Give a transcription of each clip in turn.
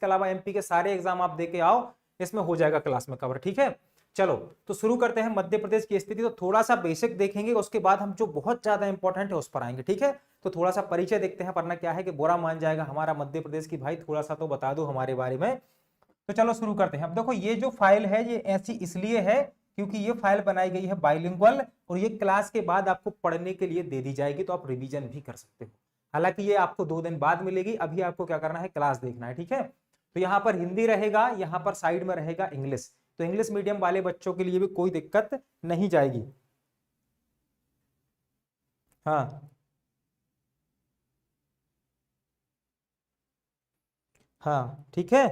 इसके अलावा एमपी के सारे एग्जाम आप दे के आओ, इसमें हो जाएगा क्लास में कवर, ठीक है। चलो तो शुरू करते हैं मध्य प्रदेश की स्थिति। तो थोड़ा सा बेसिक देखेंगे, उसके बाद हम जो बहुत ज्यादा इंपॉर्टेंट है उस पर आएंगे, ठीक है। तो थोड़ा सा परिचय देखते हैं, वरना क्या है कि बुरा मान जाएगा हमारा मध्य प्रदेश की, भाई थोड़ा सा तो बता दो हमारे बारे में। तो चलो शुरू करते हैं। अब देखो ये जो फाइल है ये ऐसी इसलिए है क्योंकि ये फाइल बनाई गई है बाइलिंगुअल, और ये क्लास के बाद आपको पढ़ने के लिए दे दी जाएगी, तो आप रिवीजन भी कर सकते हो। हालांकि ये आपको 2 दिन बाद मिलेगी, अभी आपको क्या करना है, क्लास देखना है, ठीक है। तो यहाँ पर हिंदी रहेगा, यहाँ पर साइड में रहेगा इंग्लिश। तो इंग्लिश मीडियम वाले बच्चों के लिए भी कोई दिक्कत नहीं जाएगी। हाँ हाँ ठीक है।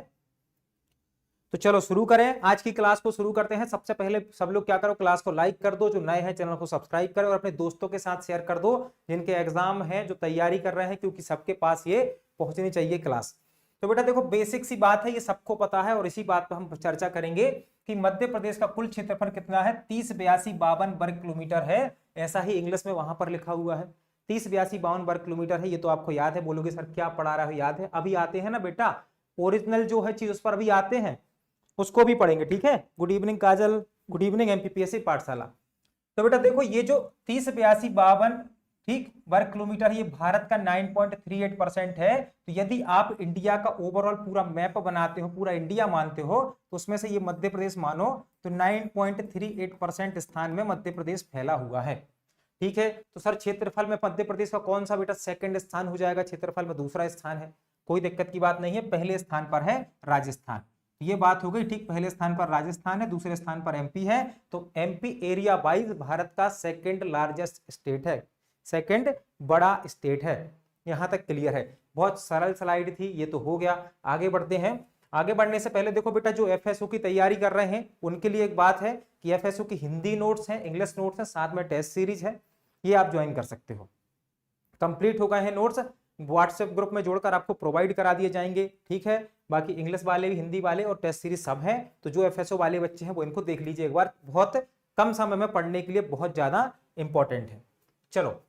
तो चलो शुरू करें, आज की क्लास को शुरू करते हैं। सबसे पहले सब लोग क्या करो, क्लास को लाइक कर दो, जो नए हैं चैनल को सब्सक्राइब करो, और अपने दोस्तों के साथ शेयर कर दो जिनके एग्जाम है, जो तैयारी कर रहे हैं, क्योंकि सबके पास ये पहुंचनी चाहिए क्लास। तो बेटा देखो बेसिक सी बात है, ये सबको पता है, और इसी बात पर हम चर्चा करेंगे कि मध्य प्रदेश का कुल क्षेत्रफल कितना है, 308252 वर्ग किलोमीटर है। ऐसा ही इंग्लिश में वहां पर लिखा हुआ है, 308252 वर्ग किलोमीटर है। ये तो आपको याद है, बोलोगे सर क्या पढ़ा रहा है, याद है। अभी आते हैं ना बेटा, ओरिजिनल जो है चीज उस पर अभी आते हैं, उसको भी पढ़ेंगे, ठीक है। गुड इवनिंग काजल, गुड इवनिंग एमपीपीएससी पाठशाला। तो बेटा देखो ये जो 308252 ठीक वर्ग किलोमीटर, ये भारत का 9.38% है। तो यदि आप इंडिया का ओवरऑल पूरा मैप बनाते हो, पूरा इंडिया मानते हो, तो उसमें से ये मध्य प्रदेश मानो तो 9.38% स्थान में मध्य प्रदेश फैला हुआ है, ठीक है। तो सर क्षेत्रफल में मध्य प्रदेश का कौन सा बेटा सेकंड स्थान हो जाएगा, क्षेत्रफल में दूसरा स्थान है, कोई दिक्कत की बात नहीं है। पहले स्थान पर है राजस्थान, ये बात हो गई, ठीक। पहले स्थान पर राजस्थान है, दूसरे स्थान पर एमपी है। तो एमपी एरिया वाइज भारत का सेकंड लार्जेस्ट स्टेट है, सेकंड बड़ा स्टेट है। यहां तक क्लियर है, बहुत सरल स्लाइड थी, ये तो हो गया। आगे बढ़ते हैं। आगे बढ़ने से पहले देखो बेटा, जो एफएसओ की तैयारी कर रहे हैं उनके लिए एक बात है कि एफएसओ की हिंदी नोट्स हैं, इंग्लिश नोट्स हैं, साथ में टेस्ट सीरीज है, ये आप ज्वाइन कर सकते हो। कंप्लीट हो गए हैं नोट्स, व्हाट्सएप ग्रुप में जोड़कर आपको प्रोवाइड करा दिए जाएंगे, ठीक है। बाकी इंग्लिश वाले भी, हिंदी वाले और टेस्ट सीरीज सब हैं। तो जो एफएसओ वाले बच्चे हैं वो इनको देख लीजिए एक बार, बहुत कम समय में पढ़ने के लिए बहुत ज्यादा इंपॉर्टेंट है। चलो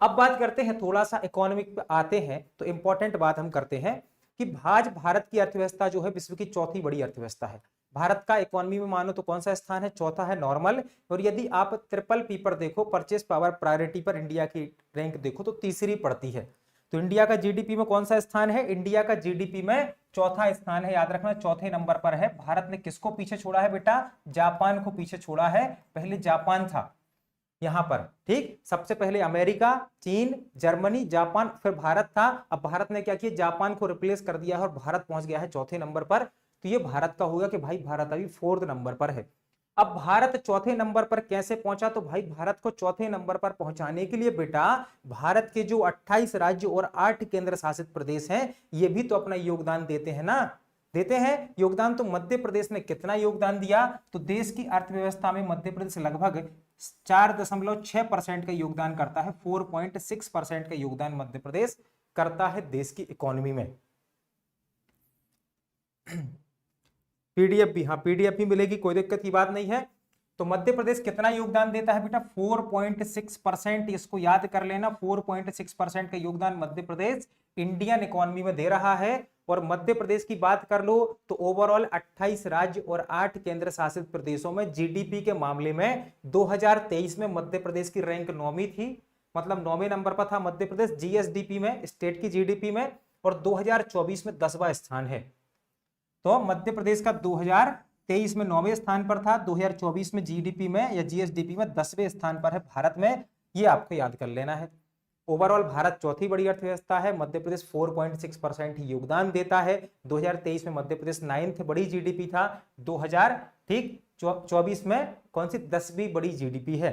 अब बात करते हैं, थोड़ा सा इकोनॉमिक पे आते हैं। तो इंपॉर्टेंट बात हम करते हैं कि आज भारत की अर्थव्यवस्था जो है विश्व की चौथी बड़ी अर्थव्यवस्था है। भारत का इकोनॉमी में मानो तो कौन सा स्थान है, चौथा है नॉर्मल। और यदि आप ट्रिपल पी पर देखो, परचेस पावर प्रायोरिटी पर इंडिया की रैंक देखो, तो तीसरी पड़ती है। तो इंडिया का जीडीपी में कौन सा स्थान है, इंडिया का जीडीपी में चौथा स्थान है, याद रखना चौथे नंबर पर है। भारत ने किसको पीछे छोड़ा है बेटा, जापान को पीछे छोड़ा है। पहले जापान था यहां पर, ठीक। सबसे पहले अमेरिका, चीन, जर्मनी, जापान, फिर भारत था। अब भारत ने क्या किया, जापान को रिप्लेस कर दिया है और भारत पहुंच गया है चौथे नंबर पर। तो ये भारत का होगा कि भाई भारत अभी 4th नंबर पर है। अब भारत चौथे नंबर पर कैसे पहुंचा, तो भाई भारत को चौथे नंबर पर पहुंचाने के लिए बेटा भारत के जो 28 राज्य और 8 केंद्र शासित प्रदेश हैं, ये भी तो अपना योगदान देते हैं ना, देते हैं योगदान। तो मध्य प्रदेश ने कितना योगदान दिया, तो देश की अर्थव्यवस्था में मध्य प्रदेश लगभग 4.6% का योगदान करता है, 4.6% का योगदान मध्य प्रदेश करता है देश की इकोनॉमी में। पीडीएफ भी, हाँ पीडीएफ भी मिलेगी, कोई दिक्कत की बात नहीं है। तो मध्य प्रदेश कितना योगदान देता है बेटा, 4.6%, इसको याद कर लेना। 4.6% का योगदान मध्य प्रदेश इंडियन इकोनॉमी में दे रहा है। और मध्य प्रदेश की बात कर लो तो ओवरऑल 28 राज्य और 8 केंद्र शासित प्रदेशों में जीडीपी के मामले में 2023 में मध्य प्रदेश की रैंक 9वीं थी, मतलब 9वें नंबर पर था मध्य प्रदेश जीएसडीपी में, स्टेट की जीडीपी में। और 2024 में 10वां स्थान है। तो मध्य प्रदेश का 2023 में 9वें स्थान पर था, 2024 में जीडीपी में या जीएसडीपी में 10वें स्थान पर है भारत में, ये आपको याद कर लेना है। ओवरऑल भारत चौथी बड़ी अर्थव्यवस्था है, मध्य प्रदेश 4.6% ही योगदान देता है। 2023 में मध्य प्रदेश 9th बड़ी जीडीपी था, 2024 में कौन सी 10वीं बड़ी जीडीपी है।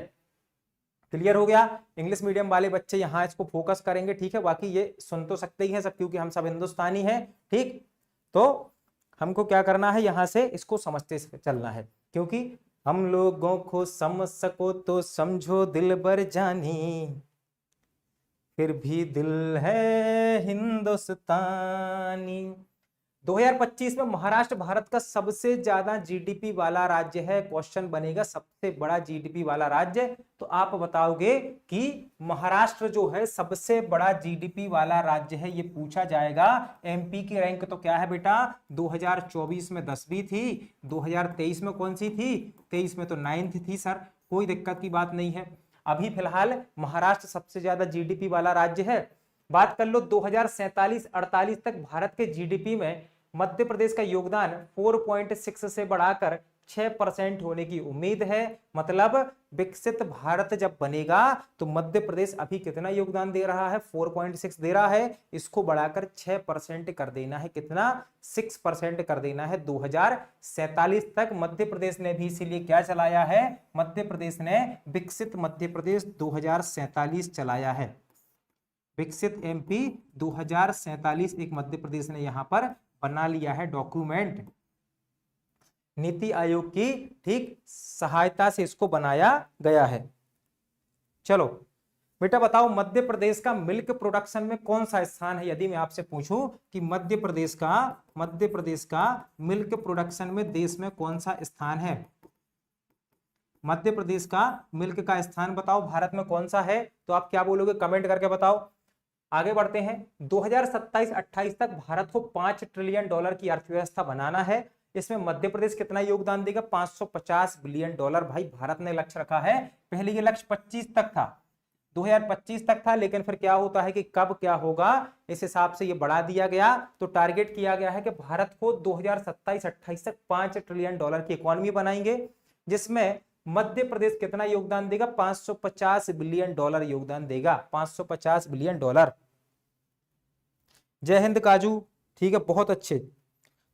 क्लियर हो गया। इंग्लिश मीडियम वाले बच्चे यहाँ इसको फोकस करेंगे, ठीक है। बाकी ये सुन तो सकते ही हैं सब, क्योंकि हम सब हिंदुस्तानी हैं, ठीक। तो हमको क्या करना है, यहां से इसको समझते चलना है, क्योंकि हम लोगों को समझ सको तो समझो दिल भर जानी, फिर भी दिल है हिंदुस्तानी, 2025 में महाराष्ट्र भारत का सबसे ज्यादा जीडीपी वाला राज्य है। क्वेश्चन बनेगा सबसे बड़ा जीडीपी वाला राज्य, तो आप बताओगे कि महाराष्ट्र जो है सबसे बड़ा जीडीपी वाला राज्य है, ये पूछा जाएगा। एमपी की रैंक तो क्या है बेटा, 2024 में 10वीं थी, 2023 में कौन सी थी, 23 में तो 9th थी सर, कोई दिक्कत की बात नहीं है। अभी फिलहाल महाराष्ट्र सबसे ज्यादा जीडीपी वाला राज्य है। बात कर लो 2047-48 तक भारत के जीडीपी में मध्य प्रदेश का योगदान 4.6 से बढ़ाकर 6% होने की उम्मीद है। मतलब विकसित भारत जब बनेगा तो मध्य प्रदेश अभी कितना योगदान दे रहा है, 4.6 दे रहा है, इसको बढ़ाकर 6% कर देना है। कितना, 6% कर देना है 2047 तक। मध्य प्रदेश ने भी इसीलिए क्या चलाया है, मध्य प्रदेश ने विकसित मध्य प्रदेश 2047 चलाया है। विकसित एमपी 2047 एक मध्य प्रदेश ने यहां पर बना लिया है डॉक्यूमेंट, नीति आयोग की ठीक सहायता से इसको बनाया गया है। चलो बेटा बताओ, मध्य प्रदेश का मिल्क प्रोडक्शन में कौन सा स्थान है। यदि मैं आपसे पूछूं कि मध्य प्रदेश का मिल्क प्रोडक्शन में देश में कौन सा स्थान है, मध्य प्रदेश का मिल्क का स्थान बताओ भारत में कौन सा है, तो आप क्या बोलोगे, कमेंट करके बताओ। आगे बढ़ते हैं। 2027-28 तक भारत को $5 ट्रिलियन की अर्थव्यवस्था बनाना है। इसमें मध्य प्रदेश कितना योगदान देगा, $550 बिलियन। भाई भारत ने लक्ष्य रखा है, पहले ये लक्ष्य 25 तक था, 2025 तक था, लेकिन फिर क्या होता है कि कब क्या होगा इस हिसाब से ये बढ़ा दिया गया। तो टारगेट किया गया है कि भारत को 2027-28 तक $5 ट्रिलियन की इकोनॉमी बनाएंगे, जिसमें मध्य प्रदेश कितना योगदान देगा, $550 बिलियन योगदान देगा, $550 बिलियन। जय हिंद काजू, ठीक है, बहुत अच्छे।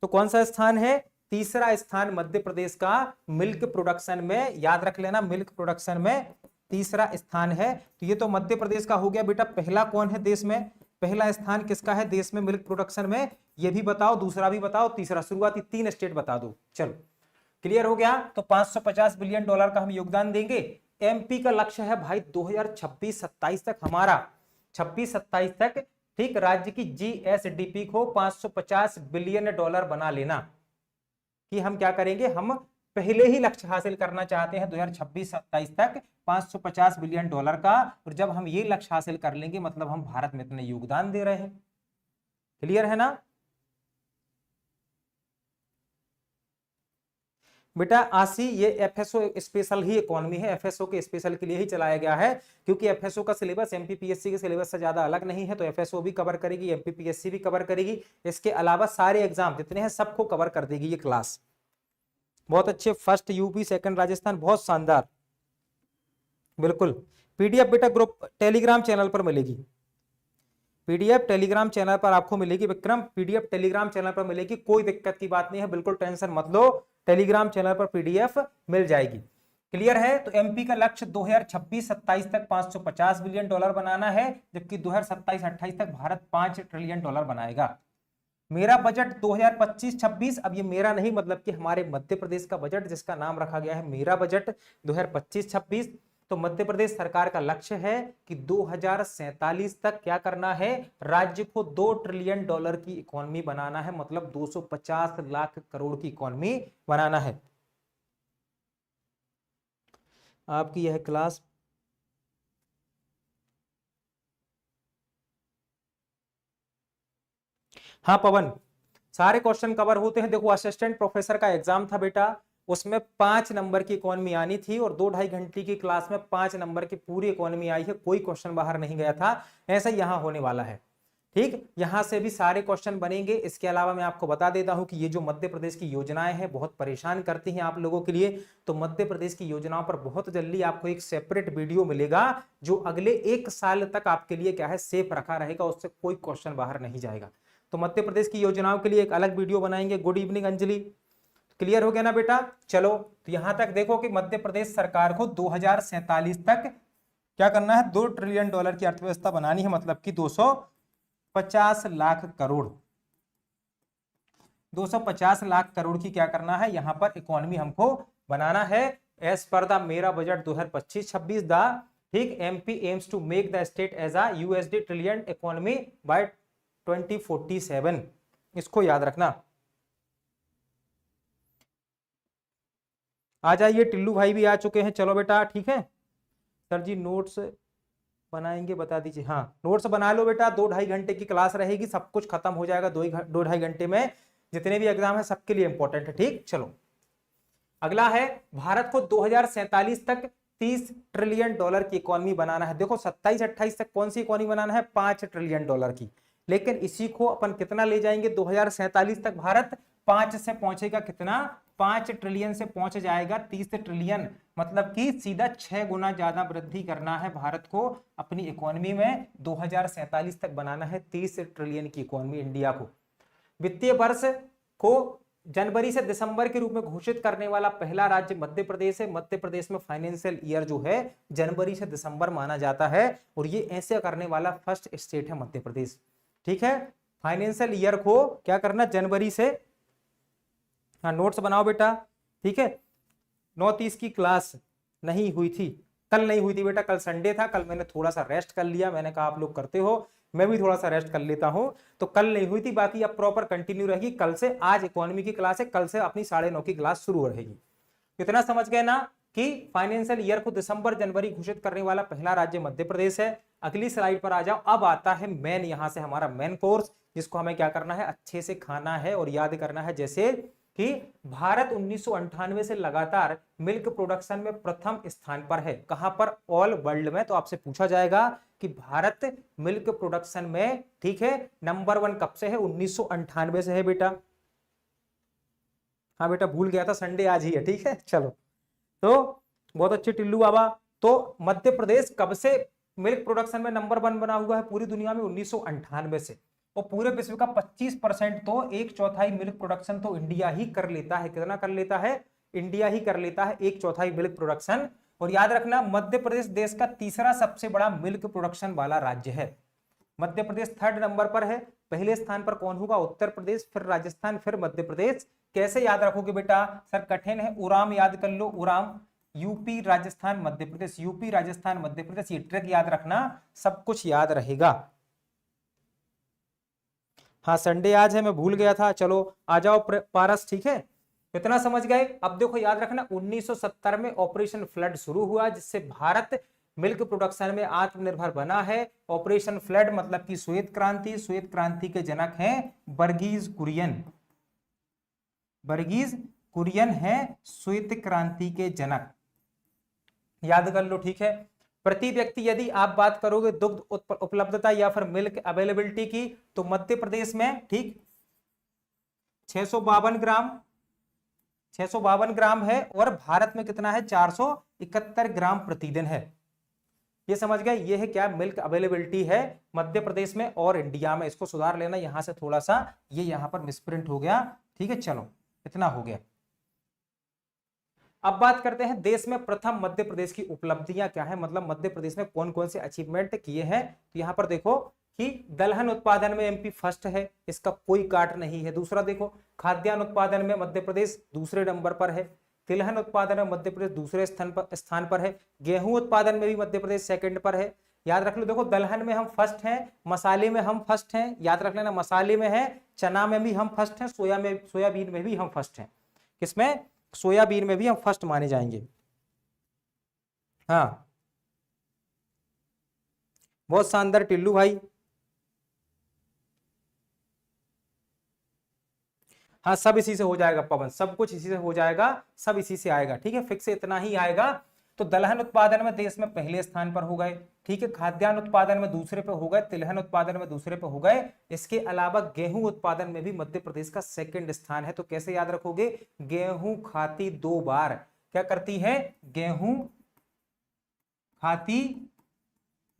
तो कौन सा स्थान है, तीसरा स्थान मध्य प्रदेश का मिल्क प्रोडक्शन में, याद रख लेना, मिल्क प्रोडक्शन में तीसरा स्थान है। तो ये तो मध्य प्रदेश का हो गया बेटा। पहला कौन है देश में, पहला स्थान किसका है देश में मिल्क प्रोडक्शन में, ये भी बताओ, दूसरा भी बताओ, तीसरा, शुरुआती 3 स्टेट बता दो। चलो क्लियर हो गया। तो $550 बिलियन का हम योगदान देंगे। एमपी का लक्ष्य है भाई 2026-27 तक, हमारा 26-27 तक, ठीक, राज्य की जीएसडीपी को $550 बिलियन बना लेना। कि हम क्या करेंगे, हम पहले ही लक्ष्य हासिल करना चाहते हैं 2026-27 तक $550 बिलियन का, और जब हम ये लक्ष्य हासिल कर लेंगे मतलब हम भारत में इतने योगदान दे रहे हैं। क्लियर है ना बेटा। आशी ये एफएसओ स्पेशल ही इकोनॉमी है, एफएसओ के स्पेशल के लिए ही चलाया गया है, क्योंकि एफएसओ का सिलेबस एमपीपीएससी के सिलेबस से ज्यादा अलग नहीं है। तो एफएसओ भी कवर करेगी, एमपीपीएससी भी कवर करेगी, इसके अलावा सारे एग्जाम जितने हैं सबको कवर कर देगी ये क्लास। बहुत अच्छे, फर्स्ट यूपी, सेकंड राजस्थान, बहुत शानदार, बिल्कुल। पीडीएफ बेटा ग्रुप टेलीग्राम चैनल पर मिलेगी, पीडीएफ टेलीग्राम चैनल पर आपको मिलेगी विक्रम, पीडीएफ टेलीग्राम चैनल पर मिलेगी, कोई दिक्कत की बात नहीं है, बिल्कुल टेंशन मत लो, टेलीग्राम चैनल पर पीडीएफ मिल जाएगी। क्लियर है। तो एमपी का लक्ष्य 2026-27 तक $550 बिलियन बनाना है, जबकि 2027-28 तक भारत $5 ट्रिलियन बनाएगा। मेरा बजट 2025-26, अब ये मेरा नहीं मतलब कि हमारे मध्य प्रदेश का बजट, जिसका नाम रखा गया है मेरा बजट 2025-26। तो मध्य प्रदेश सरकार का लक्ष्य है कि 2047 तक क्या करना है, राज्य को $2 ट्रिलियन की इकोनॉमी बनाना है, मतलब 250 लाख करोड़ की इकोनॉमी बनाना है। आपकी यह क्लास हाँ पवन, सारे क्वेश्चन कवर होते हैं। देखो असिस्टेंट प्रोफेसर का एग्जाम था बेटा, उसमें 5 नंबर की इकोनॉमी आनी थी, और 2-2.5 घंटे की क्लास में 5 नंबर की पूरी इकोनॉमी आई है, कोई क्वेश्चन बाहर नहीं गया था। ऐसा यहां होने वाला है, ठीक, यहां से भी सारे क्वेश्चन बनेंगे। इसके अलावा मैं आपको बता देता हूं कि ये जो मध्य प्रदेश की योजनाएं हैं बहुत परेशान करती हैं आप लोगों के लिए, तो मध्य प्रदेश की योजनाओं पर बहुत जल्दी आपको एक सेपरेट वीडियो मिलेगा, जो अगले 1 साल तक आपके लिए क्या है सेफ रखा रहेगा, उससे कोई क्वेश्चन बाहर नहीं जाएगा। तो मध्य प्रदेश की योजनाओं के लिए एक अलग वीडियो बनाएंगे। गुड इवनिंग अंजलि, क्लियर हो गया ना बेटा। चलो तो यहां तक देखो कि मध्य प्रदेश सरकार को 2047 तक क्या करना है, $2 ट्रिलियन की अर्थव्यवस्था बनानी है, मतलब कि 250 लाख करोड़, 250 लाख करोड़ की क्या करना है, यहां पर इकोनॉमी हमको बनाना है। एज पर द मेरा बजट 2025-26 द, ठीक, MP aims to make the state as a USD trillion economy by 2047। इसको याद रखना। आ जाइए, टिल्लू भाई भी आ चुके हैं। चलो बेटा ठीक है। सर जी नोट्स बनाएंगे बता दीजिए। हाँ नोट्स बना लो बेटा, 2-2.5 घंटे की क्लास रहेगी, सब कुछ खत्म हो जाएगा 2-2.5 घंटे में। जितने भी एग्जाम है सबके लिए इंपॉर्टेंट है। ठीक चलो अगला है, भारत को 2047 तक 30 ट्रिलियन डॉलर की इकोनॉमी बनाना है। देखो 27-28 तक कौन सी इकोनॉमी बनाना है, 5 ट्रिलियन डॉलर की। लेकिन इसी को अपन कितना ले जाएंगे, 2047 तक भारत 5 से पहुंचेगा कितना, 5 ट्रिलियन से पहुंच जाएगा 30 ट्रिलियन। मतलब कि सीधा 6 गुना ज्यादा वृद्धि करना है भारत को अपनी इकोनॉमी में। 2047 तक बनाना है 30 ट्रिलियन की इकोनॉमी इंडिया को। वित्तीय वर्ष को जनवरी से दिसंबर के रूप में घोषित करने वाला पहला राज्य मध्य प्रदेश है। मध्य प्रदेश में फाइनेंशियल ईयर जो है जनवरी से दिसंबर माना जाता है, और ये ऐसे करने वाला फर्स्ट स्टेट है मध्य प्रदेश। ठीक है, फाइनेंशियल ईयर को क्या करना, जनवरी से। हाँ नोट्स बनाओ बेटा ठीक है। 9:30 की क्लास नहीं हुई थी, कल नहीं हुई थी बेटा, कल संडे था, कल मैंने थोड़ा सा रेस्ट कर लिया। मैंने कहा आप लोग करते हो, मैं भी थोड़ा सा रेस्ट कर लेता हूं, तो कल नहीं हुई थी। बाकी अब प्रॉपर कंटिन्यू रहेगी कल से। आज इकोनॉमी की क्लास है, कल से अपनी 9:30 की क्लास शुरू रहेगी। इतना समझ गए ना कि फाइनेंशियल ईयर को दिसंबर जनवरी घोषित करने वाला पहला राज्य मध्य प्रदेश है। अगली स्लाइड पर आ जाओ। अब आता है मेन, यहां से हमारा मेन कोर्स, जिसको हमें क्या करना है, अच्छे से खाना है और याद करना है। जैसे कि भारत 1998 से लगातार मिल्क प्रोडक्शन में प्रथम स्थान पर है। कहां पर, ऑल वर्ल्ड में। तो आपसे पूछा जाएगा कि भारत मिल्क प्रोडक्शन में ठीक है नंबर 1 कब से है, 1998 से है बेटा। हाँ बेटा भूल गया था, संडे आज ही है। ठीक है चलो, तो बहुत अच्छे टिल्लू बाबा। तो मध्य प्रदेश कब से मिल्क प्रोडक्शन में नंबर 1 बना हुआ है पूरी दुनिया में, 1998 से। और पूरे विश्व का 25% तो 1/4 मिल्क प्रोडक्शन तो इंडिया ही कर लेता है। कितना कर लेता है, इंडिया ही कर लेता है 1/4 मिल्क प्रोडक्शन। और याद रखना मध्य प्रदेश देश का तीसरा सबसे बड़ा मिल्क प्रोडक्शन वाला राज्य है। मध्य प्रदेश 3rd नंबर पर है। पहले स्थान पर कौन होगा, उत्तर प्रदेश, फिर राजस्थान, फिर मध्य प्रदेश। कैसे याद रखोगे बेटा, सर कठिन है, उराम याद कर लो, उराम। यूपी राजस्थान मध्य प्रदेश, यूपी राजस्थान मध्य प्रदेश, ये ट्रिक याद रखना, सब कुछ याद रहेगा। हाँ संडे आज है, मैं भूल गया था। चलो आ जाओ पारस, ठीक है इतना समझ गए। अब देखो याद रखना 1970 में ऑपरेशन फ्लड शुरू हुआ, जिससे भारत मिल्क प्रोडक्शन में आत्मनिर्भर बना है। ऑपरेशन फ्लड मतलब कि श्वेत क्रांति। श्वेत क्रांति के जनक हैं वर्गीज कुरियन। वर्गीज कुरियन है श्वेत क्रांति के जनक, याद कर लो ठीक है। प्रति व्यक्ति यदि आप बात करोगे दुग्ध उपलब्धता या फिर मिल्क अवेलेबिलिटी की, तो मध्य प्रदेश में ठीक 652 ग्राम, 652 ग्राम है, और भारत में कितना है, 471 ग्राम प्रतिदिन है। ये समझ गए, ये है क्या, मिल्क अवेलेबिलिटी है मध्य प्रदेश में और इंडिया में। इसको सुधार लेना, यहां से थोड़ा सा ये यहां पर मिसप्रिंट हो गया। ठीक है चलो इतना हो गया। अब बात करते हैं देश में प्रथम मध्य प्रदेश की उपलब्धियां क्या है, मतलब मध्य प्रदेश में कौन कौन से अचीवमेंट किए हैं। तो यहां पर देखो कि दलहन उत्पादन में एमपी फर्स्ट है, इसका कोई काट नहीं है। दूसरा देखो खाद्यान्न उत्पादन में मध्य प्रदेश दूसरे नंबर पर है। तिलहन उत्पादन में मध्य प्रदेश दूसरे स्थान पर है। गेहूं उत्पादन में भी मध्य प्रदेश सेकंड पर है। याद रख लो, देखो दलहन में हम फर्स्ट हैं, मसाले में हम फर्स्ट हैं, याद रख लेना मसाले में है, चना में भी हम फर्स्ट हैं, सोयाबीन में भी हम फर्स्ट हैं। किसमें, सोयाबीन में भी हम फर्स्ट माने जाएंगे। हाँ बहुत शानदार टिल्लू भाई। हाँ सब इसी से हो जाएगा पवन, सब कुछ इसी से हो जाएगा, सब इसी से आएगा। ठीक है फिक्स इतना ही आएगा। तो दलहन उत्पादन में देश में पहले स्थान पर हो गए। ठीक है, खाद्यान्न उत्पादन में दूसरे पे हो गए, तिलहन उत्पादन में दूसरे पे हो गए। इसके अलावा गेहूं उत्पादन में भी मध्य प्रदेश का सेकंड स्थान है। तो कैसे याद रखोगे, गेहूं खाती 2 बार, क्या करती है, गेहूं खाती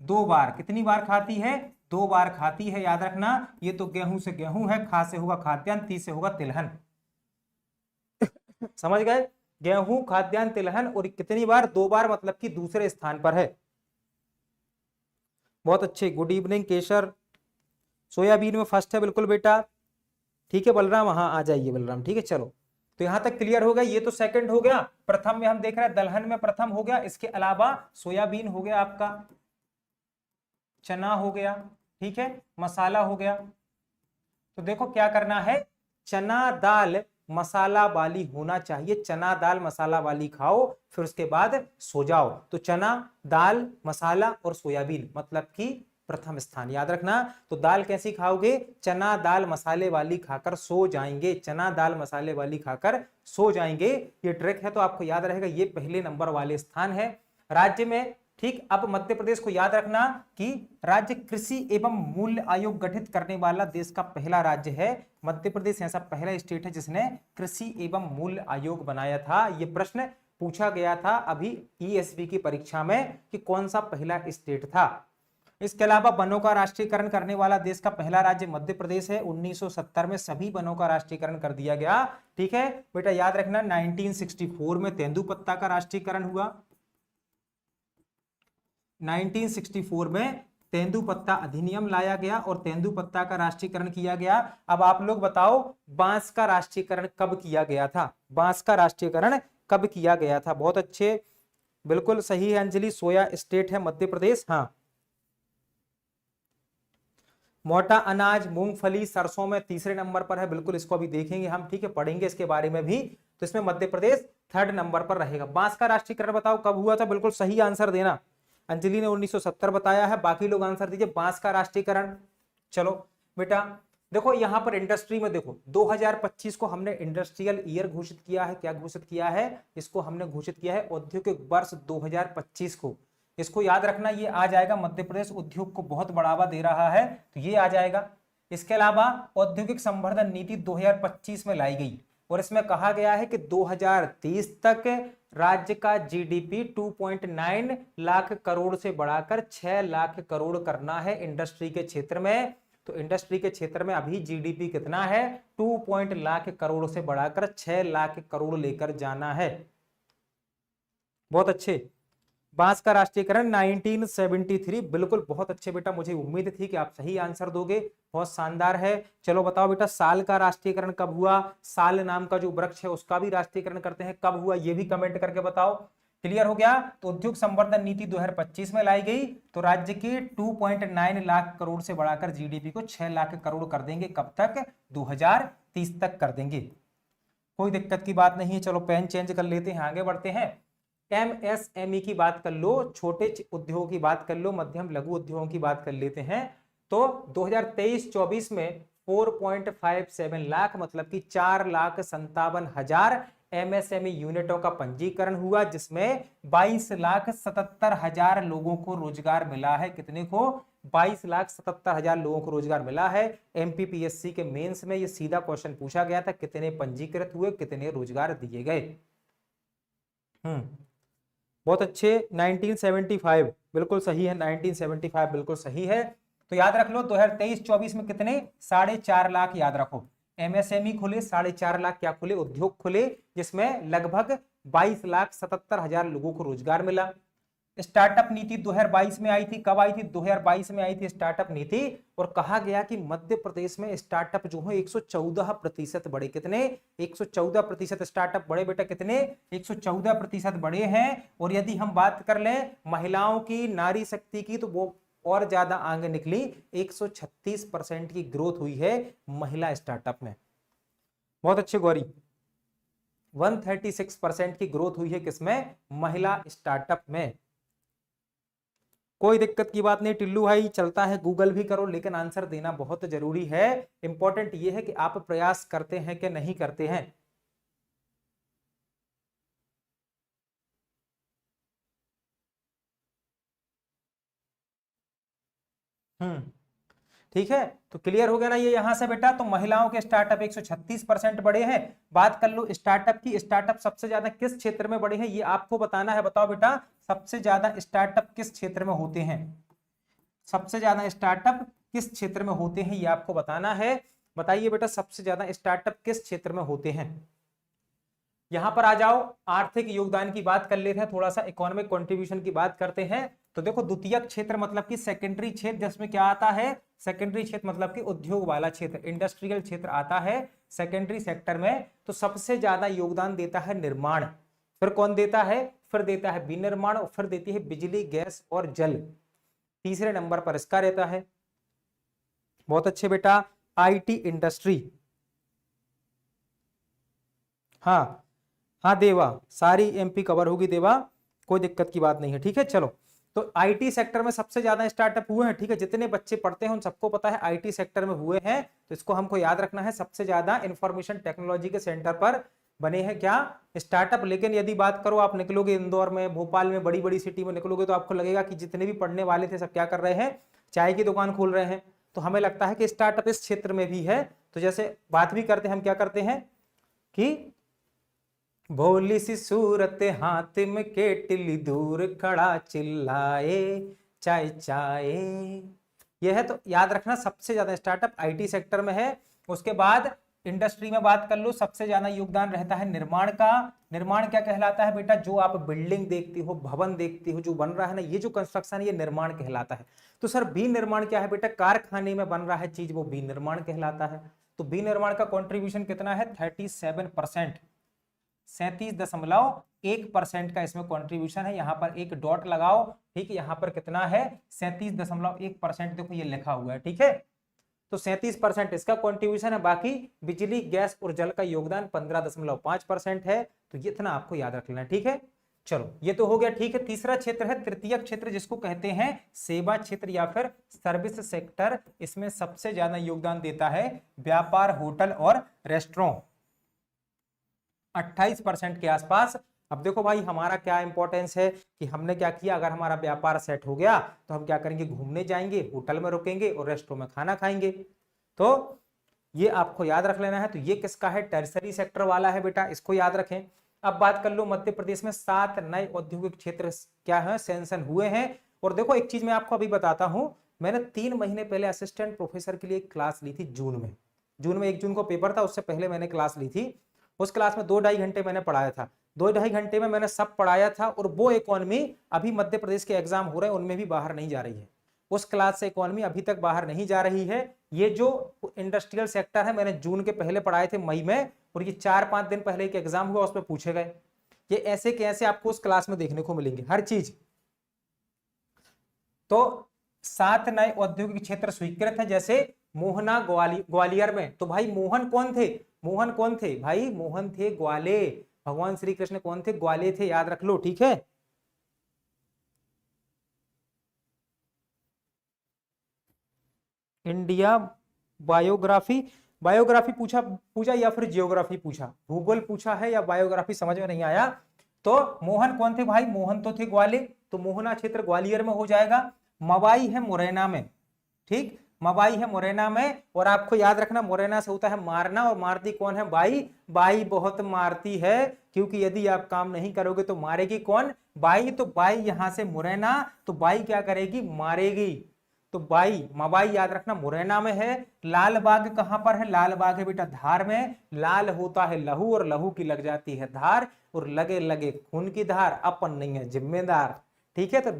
2 बार। कितनी बार खाती है, 2 बार खाती है, याद रखना। ये तो गेहूं से गेहूं है, खा से होगा खाद्यान्न, ती से होगा तिलहन। समझ गए, गेहूं खाद्यान्न तिलहन, और कितनी बार, 2 बार, मतलब कि दूसरे स्थान पर है। बहुत अच्छे, गुड इवनिंग केशर। सोयाबीन में फर्स्ट है बिल्कुल बेटा। ठीक है बलराम, हाँ आ जाइए बलराम। ठीक है चलो, तो यहां तक क्लियर हो गया। ये तो सेकंड हो गया। प्रथम में हम देख रहे हैं दलहन में प्रथम हो गया। इसके अलावा सोयाबीन हो गया आपका, चना हो गया, ठीक है, मसाला हो गया, तो देखो क्या करना है, चना दाल मसाला वाली होना चाहिए, चना दाल मसाला वाली खाओ, फिर उसके बाद सो जाओ। तो चना दाल मसाला और सोयाबीन मतलब कि प्रथम स्थान याद रखना। तो दाल कैसी खाओगे, चना दाल मसाले वाली खाकर सो जाएंगे, चना दाल मसाले वाली खाकर सो जाएंगे। ये ट्रिक है तो आपको याद रहेगा, ये पहले नंबर वाले स्थान है राज्य में। ठीक, अब मध्य प्रदेश को याद रखना कि राज्य कृषि एवं मूल्य आयोग गठित करने वाला देश का पहला राज्य है मध्य प्रदेश। ऐसा पहला स्टेट है जिसने कृषि एवं मूल्य आयोग बनाया था। यह प्रश्न पूछा गया था अभी ईएसवी की परीक्षा में कि कौन सा पहला स्टेट था। इसके अलावा वनों का राष्ट्रीयकरण करने वाला देश का पहला राज्य मध्य प्रदेश है। 1970 में सभी वनों का राष्ट्रीयकरण कर दिया गया। ठीक है बेटा, याद रखना 1964 में तेंदुपत्ता का राष्ट्रीयकरण हुआ। 1964 में तेंदुपत्ता अधिनियम लाया गया और तेंदुपत्ता का राष्ट्रीयकरण किया गया। अब आप लोग बताओ बांस का राष्ट्रीयकरण कब किया गया था, बांस का राष्ट्रीयकरण कब किया गया था। बहुत अच्छे, बिल्कुल सही है अंजलि, सोया स्टेट है मध्य प्रदेश। हाँ, मोटा अनाज मूंगफली सरसों में तीसरे नंबर पर है, बिल्कुल इसको अभी देखेंगे हम, ठीक है, पढ़ेंगे इसके बारे में भी। तो इसमें मध्य प्रदेश थर्ड नंबर पर रहेगा। बांस का राष्ट्रीयकरण बताओ कब हुआ था, बिल्कुल सही आंसर देना। अंजलि ने 1970 बताया है, बाकी लोग आंसर दीजिए बांस का राष्ट्रीयकरण। चलो बेटा देखो यहां पर इंडस्ट्री में देखो 2025 को हमने इंडस्ट्रियल ईयर घोषित किया है। क्या घोषित किया है, इसको हमने घोषित किया है औद्योगिक वर्ष 2025 को। इसको याद रखना, ये आ जाएगा, मध्य प्रदेश उद्योग को बहुत बढ़ावा दे रहा है तो ये आ जाएगा। इसके अलावा औद्योगिक संवर्धन नीति 2025 में लाई गई और इसमें कहा गया है कि 2030 तक राज्य का जीडीपी 2.9 लाख करोड़ से बढ़ाकर 6 लाख करोड़ करना है इंडस्ट्री के क्षेत्र में। तो इंडस्ट्री के क्षेत्र में अभी जीडीपी कितना है, 2 लाख करोड़ से बढ़ाकर 6 लाख करोड़ लेकर जाना है। बहुत अच्छे। बांस का राष्ट्रीयकरण 1973, बिल्कुल बहुत अच्छे बेटा, मुझे उम्मीद थी कि आप सही आंसर दोगे, बहुत शानदार है। चलो बताओ बेटा साल का राष्ट्रीयकरण कब हुआ, साल नाम का जो वृक्ष है उसका भी राष्ट्रीयकरण करते हैं, कब हुआ ये भी कमेंट करके बताओ। क्लियर हो गया। तो उद्योग संवर्धन नीति 2025 में लाई गई तो राज्य के 2.9 लाख करोड़ से बढ़ाकर जीडीपी को 6 लाख करोड़ कर देंगे। कब तक, 2030 तक कर देंगे, कोई दिक्कत की बात नहीं है। चलो पेन चेंज कर लेते हैं, आगे बढ़ते हैं। एमएसएमई की बात कर लो, छोटे उद्योगों की बात कर लो, मध्यम लघु उद्योगों की बात कर लेते हैं। तो 2023-24 में 4.57 लाख मतलब कि 4,57,000 एमएसएमई यूनिटों का पंजीकरण हुआ, जिसमें 22,77,000 लोगों को रोजगार मिला है। कितने को, 22,77,000 लोगों को रोजगार मिला है। एमपीपीएससी के मेंस में ये सीधा क्वेश्चन पूछा गया था, कितने पंजीकृत हुए, कितने रोजगार दिए गए। बहुत अच्छे। 1975 बिल्कुल सही है, 1975 बिल्कुल सही है। तो याद रख लो 2023-24 में कितने, 4.5 लाख याद रखो। एमएसएमई खुले 4.5 लाख, क्या खुले, उद्योग खुले, जिसमें लगभग 22,77,000 लोगों को रोजगार मिला। स्टार्टअप नीति 2022 में आई थी, कब आई थी, 2022 में आई थी स्टार्टअप नीति। और कहा गया कि मध्य प्रदेश में स्टार्टअप जो है 114% बढ़े। कितने, 114% स्टार्टअप बढ़े बेटा, कितने, 114% बढ़े हैं। और यदि हम बात कर लें महिलाओं की, नारी शक्ति की, तो वो और ज्यादा आगे निकली, 136% की ग्रोथ हुई है महिला स्टार्टअप में। बहुत अच्छे गौरी, 136% की ग्रोथ हुई है किसमें, महिला स्टार्टअप में। कोई दिक्कत की बात नहीं टिल्लू भाई, चलता है, गूगल भी करो, लेकिन आंसर देना बहुत जरूरी है। इंपॉर्टेंट ये है कि आप प्रयास करते हैं कि नहीं करते हैं। ठीक है, तो क्लियर हो गया ना ये यहां से बेटा। तो महिलाओं के स्टार्टअप 136% बढ़े हैं। बात कर लो स्टार्टअप की, स्टार्टअप सबसे ज्यादा किस क्षेत्र में बढ़े हैं ये आपको बताना है। बताओ बेटा सबसे ज्यादा स्टार्टअप किस क्षेत्र में होते हैं, सबसे ज्यादा स्टार्टअप किस क्षेत्र में होते हैं ये आपको बताना है। बताइए बेटा सबसे ज्यादा स्टार्टअप किस क्षेत्र में होते हैं। यहां पर आ जाओ, आर्थिक योगदान की बात कर लेते हैं, थोड़ा सा इकोनॉमिक कंट्रीब्यूशन की बात करते हैं। तो देखो द्वितीयक क्षेत्र मतलब कि सेकेंडरी क्षेत्र, जिसमें क्या आता है, सेकेंडरी क्षेत्र मतलब कि उद्योग वाला क्षेत्र, इंडस्ट्रियल क्षेत्र आता है सेकेंडरी सेक्टर में। तो सबसे ज्यादा योगदान देता है निर्माण, फिर कौन देता है, फिर देता है विनिर्माण, और फिर देती है बिजली, गैस और जल, तीसरे नंबर पर इसका रहता है। बहुत अच्छे बेटा। IT industry. हाँ हाँ देवा, सारी एमपी कवर होगी देवा, कोई दिक्कत की बात नहीं है, ठीक है। चलो, तो आईटी सेक्टर में सबसे ज्यादा स्टार्टअप हुए हैं, ठीक है। जितने बच्चे पढ़ते हैं उन सबको पता है आईटी सेक्टर में हुए हैं, तो इसको हमको याद रखना है। सबसे ज्यादा इंफॉर्मेशन टेक्नोलॉजी के सेंटर पर बने हैं क्या, स्टार्टअप। लेकिन यदि बात करो, आप निकलोगे इंदौर में, भोपाल में, बड़ी बड़ी सिटी में निकलोगे, तो आपको लगेगा कि जितने भी पढ़ने वाले थे सब क्या कर रहे हैं, चाय की दुकान खोल रहे हैं। तो हमें लगता है कि स्टार्टअप इस क्षेत्र में भी है। तो जैसे बात भी करते हैं, हम क्या करते हैं कि भोली सी सूरत हाथ में केटली, दूर खड़ा चिल्लाए चाय चाय। यह है, तो याद रखना सबसे ज्यादा स्टार्टअप आईटी सेक्टर में है। उसके बाद इंडस्ट्री में बात कर लो, सबसे ज्यादा योगदान रहता है निर्माण का। निर्माण क्या कहलाता है बेटा, जो आप बिल्डिंग देखती हो, भवन देखती हो, जो बन रहा है ना, ये जो कंस्ट्रक्शन है, ये निर्माण कहलाता है। तो सर बी निर्माण क्या है बेटा, कारखाने में बन रहा है चीज, वो बी निर्माण कहलाता है। तो बी निर्माण का कॉन्ट्रीब्यूशन कितना है, 37%, 37.1% का इसमें कंट्रीब्यूशन है। यहां पर एक डॉट लगाओ, ठीक है। यहां पर कितना है, 37.1%, देखो ये लिखा हुआ है, ठीक है। तो 37% इसका कंट्रीब्यूशन है। बाकी बिजली, गैस और जल का योगदान 15.5% है। तो ये इतना आपको याद रख लेना है, ठीक है। चलो, ये तो हो गया, ठीक है। तीसरा क्षेत्र है तृतीय क्षेत्र, जिसको कहते हैं सेवा क्षेत्र या फिर सर्विस सेक्टर। इसमें सबसे ज्यादा योगदान देता है व्यापार, होटल और रेस्टोरेंट, 28% के आसपास। अब देखो भाई, हमारा क्या इंपॉर्टेंस है कि हमने क्या किया, अगर हमारा व्यापार सेट हो गया तो हम क्या करेंगे, घूमने जाएंगे, होटल में रुकेंगे और रेस्टोरेंट में खाना खाएंगे। तो ये आपको याद रख लेना है। तो ये किसका है, टर्सरी सेक्टर वाला है बेटा, इसको याद रखें। अब बात कर लो, मध्य प्रदेश में 7 नए औद्योगिक क्षेत्र क्या है, सैंक्शन हुए हैं। और देखो एक चीज मैं आपको अभी बताता हूं, मैंने 3 महीने पहले असिस्टेंट प्रोफेसर के लिए क्लास ली थी जून में। 1 जून को पेपर था, उससे पहले मैंने क्लास ली थी। उस क्लास में 2-2.5 घंटे मैंने पढ़ाया था। 2-2.5 घंटे में मैंने सब पढ़ाया था। और वो इकोनॉमी अभी मध्य प्रदेश के एग्जाम हो रहे हैं, उनमें भी बाहर नहीं जा रही है। उस क्लास से इकोनॉमी अभी तक बाहर नहीं जा रही है। ये जो इंडस्ट्रियल सेक्टर है, मैंने जून के पहले पढ़ाए थे, मई में, और ये 4-5 दिन पहले एक एग्जाम हुआ, उसमें पूछे गए। ये ऐसे कैसे आपको उस क्लास में देखने को मिलेंगे हर चीज। तो 7 नए औद्योगिक क्षेत्र स्वीकृत हैं, जैसे मोहना ग्वालियर में। तो भाई मोहन कौन थे, मोहन कौन थे भाई, मोहन थे ग्वाले। भगवान श्री कृष्ण कौन थे, ग्वाले थे, याद रख लो, ठीक है। इंडिया बायोग्राफी, बायोग्राफी पूछा पूछा या फिर जियोग्राफी पूछा, भूगोल पूछा है या बायोग्राफी, समझ में नहीं आया। तो मोहन कौन थे भाई, मोहन तो थे ग्वाले, तो मोहना क्षेत्र ग्वालियर में हो जाएगा। मवाई है मुरैना में, ठीक, मवाई है मुरैना में। और आपको याद रखना, मुरैना से होता है मारना, और मारती कौन है, बाई। बाई बहुत मारती है, क्योंकि यदि आप काम नहीं करोगे तो मारेगी कौन, बाई। तो बाई यहां से मुरैना, तो बाई क्या करेगी, मारेगी। तो बाई, मवाई याद रखना मुरैना में है। लाल बाग कहां पर है, लाल बाग है बेटा धार में। लाल होता है लहू, और लहू की लग जाती है धार, और लगे लगे खून की धार, अपन नहीं है जिम्मेदार, ठीक है। तो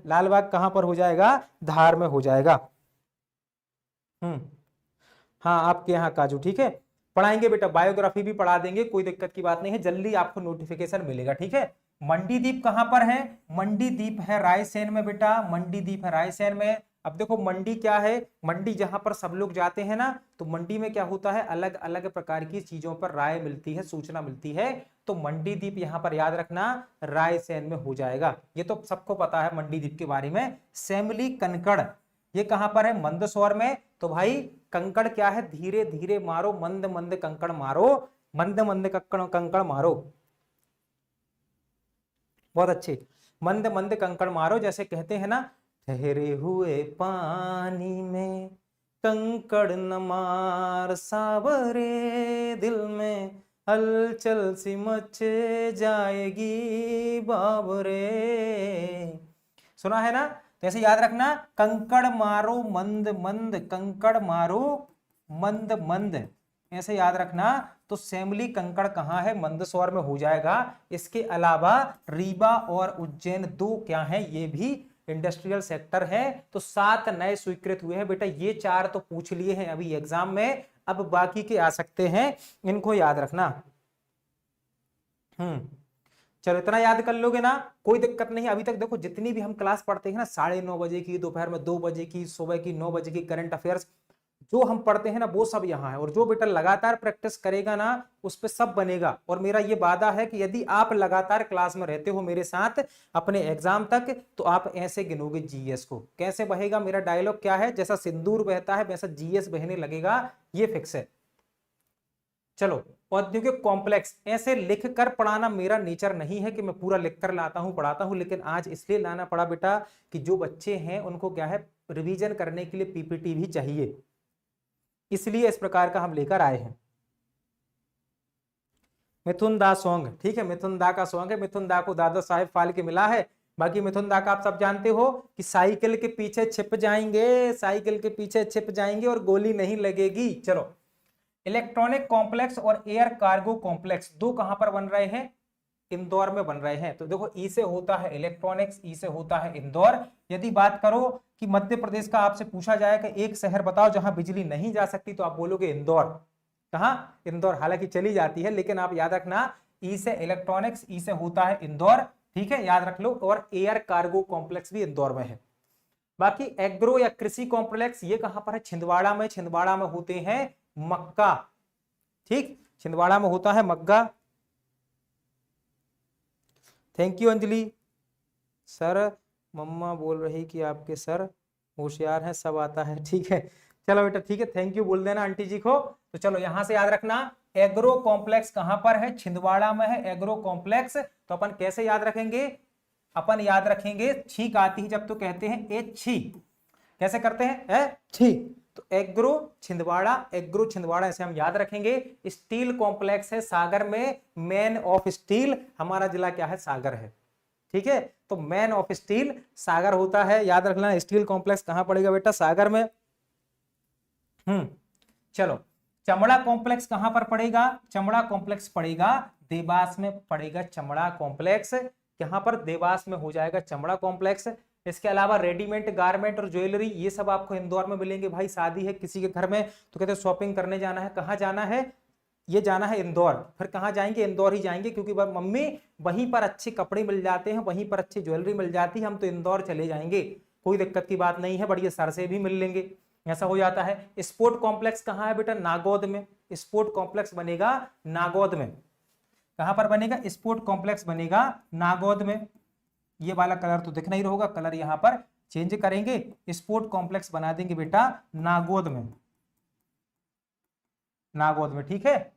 लाल बाग कहां पर हो जाएगा, धार में हो जाएगा। हाँ, आपके यहाँ काजू, ठीक है। पढ़ाएंगे बेटा, बायोग्राफी भी पढ़ा देंगे, कोई दिक्कत की बात नहीं है, जल्दी आपको नोटिफिकेशन मिलेगा, ठीक है। मंडीदीप कहां पर है, मंडीदीप है रायसेन में बेटा, मंडीदीप है रायसेन में। अब देखो मंडी क्या है, मंडी जहां पर सब लोग जाते हैं ना, तो मंडी में क्या होता है, अलग अलग प्रकार की चीजों पर राय मिलती है, सूचना मिलती है। तो मंडीदीप यहां पर याद रखना रायसेन में हो जाएगा, ये तो सबको पता है मंडीदीप के बारे में। सेमली कनकड़, ये कहां पर है, मंदसौर में। तो भाई कंकड़ क्या है, धीरे धीरे मारो, मंद मंद कंकड़ मारो, मंद मंद कंकड़ मारो, बहुत अच्छे, मंद मंद कंकड़ मारो। जैसे कहते हैं ना, ठहरे हुए पानी में कंकड़ न मार, सावरे दिल में हलचल सी मच जाएगी बाबरे। सुना है ना। तो ऐसे याद रखना, कंकड़ मारो मंद मंद, कंकड़ मारो मंद मंद, ऐसे याद रखना। तो सेमली कंकड़ कहां है, मंदसौर में हो जाएगा। इसके अलावा रीवा और उज्जैन 2 क्या है, ये भी इंडस्ट्रियल सेक्टर है। तो 7 नए स्वीकृत हुए हैं बेटा, ये 4 तो पूछ लिए हैं अभी एग्जाम में, अब बाकी के आ सकते हैं, इनको याद रखना। चलो, इतना याद कर लोगे ना, कोई दिक्कत नहीं। अभी तक देखो जितनी भी हम क्लास पढ़ते हैं ना, 9:30 बजे की, दोपहर में 2 बजे की, सुबह की 9 बजे की करंट अफेयर्स, जो हम पढ़ते हैं ना वो सब यहाँ है, और जो बेटा लगातार प्रैक्टिस करेगा ना उस पे सब बनेगा। और मेरा ये वादा है कि यदि आप लगातार क्लास में रहते हो मेरे साथ अपने एग्जाम तक, तो आप ऐसे गिनोगे जीएस को। कैसे बहेगा, मेरा डायलॉग क्या है, जैसा सिंदूर बहता है वैसा जीएस बहने लगेगा, ये फिक्स है। चलो, औद्योगिक कॉम्प्लेक्स ऐसे लिख कर पढ़ाना मेरा नेचर नहीं है कि मैं पूरा लिख कर लाता हूं पढ़ाता हूं, लेकिन आज इसलिए लाना पड़ा बेटा कि जो बच्चे हैं उनको क्या है, रिवीजन करने के लिए पीपीटी भी चाहिए, इसलिए इस प्रकार का हम लेकर आए हैं। मिथुन दा सॉन्ग, ठीक है, मिथुन दा का सॉन्ग है, मिथुन दा को दादा साहेब फाल्के मिला है। बाकी मिथुन दा का आप सब जानते हो कि साइकिल के पीछे छिप जाएंगे, साइकिल के पीछे छिप जाएंगे और गोली नहीं लगेगी। चलो, इलेक्ट्रॉनिक कॉम्प्लेक्स और एयर कार्गो कॉम्प्लेक्स दो कहां पर बन रहे हैं, इंदौर में बन रहे हैं। तो देखो, ई से होता है इलेक्ट्रॉनिक्स, ई से होता है इंदौर। यदि बात करो कि मध्य प्रदेश का आपसे पूछा जाए कि एक शहर बताओ जहां बिजली नहीं जा सकती, तो आप बोलोगे इंदौर। कहां, इंदौर। हालांकि चली जाती है, लेकिन आप याद रखना ई से इलेक्ट्रॉनिक्स, ई से होता है इंदौर, ठीक है, याद रख लो। और एयर कार्गो कॉम्प्लेक्स भी इंदौर में है। बाकी एग्रो या कृषि कॉम्प्लेक्स ये कहां पर है, छिंदवाड़ा में। छिंदवाड़ा में होते हैं मक्का, ठीक, छिंदवाड़ा में होता है मक्का। Thank you Anjali. Sir, mamma बोल रही कि आपके सर होशियार हैं, सब आता है, ठीक है। चलो बेटा, ठीक है, थैंक यू बोल देना आंटी जी को। तो चलो यहां से याद रखना, एग्रो कॉम्प्लेक्स कहां पर है, छिंदवाड़ा में है एग्रो कॉम्प्लेक्स। तो अपन कैसे याद रखेंगे, अपन याद रखेंगे, छींक आती है जब तो कहते हैं ए छी। कैसे करते हैं, ए छी। तो एग्रो छिंदवाड़ा, एग्रो छिंदवाड़ा ऐसे हम याद रखेंगे। स्टील कॉम्प्लेक्स है सागर में, मैन ऑफ स्टील, हमारा जिला क्या है, सागर है, ठीक है। तो मैन ऑफ स्टील सागर होता है, याद रखना। स्टील कॉम्प्लेक्स कहां पड़ेगा बेटा, सागर में। चलो, चमड़ा कॉम्प्लेक्स कहां पर पड़ेगा, चमड़ा कॉम्प्लेक्स पड़ेगा देवास में, पड़ेगा चमड़ा कॉम्प्लेक्स। यहां पर देवास में हो जाएगा चमड़ा कॉम्प्लेक्स। इसके अलावा रेडीमेड गारमेंट और ज्वेलरी ये सब आपको इंदौर में मिलेंगे। भाई शादी है किसी के घर में तो कहते हैं शॉपिंग करने जाना है, कहाँ जाना है, ये जाना है इंदौर। फिर कहाँ जाएंगे, इंदौर ही जाएंगे, क्योंकि मम्मी वहीं पर अच्छे कपड़े मिल जाते हैं, वहीं पर अच्छी ज्वेलरी मिल जाती है, हम तो इंदौर चले जाएंगे, कोई दिक्कत की बात नहीं है, बढ़िया सर से भी मिल लेंगे, ऐसा हो जाता है। स्पोर्ट कॉम्प्लेक्स कहाँ है बेटा, नागौद में। स्पोर्ट कॉम्प्लेक्स बनेगा नागौद में। कहां पर बनेगा, स्पोर्ट कॉम्प्लेक्स बनेगा नागौद में। ये वाला कलर तो दिख नहीं रहोगा, कलर यहां पर चेंज करेंगे, स्पोर्ट कॉम्प्लेक्स बना देंगे बेटा नागौद में, नागौद में, ठीक है।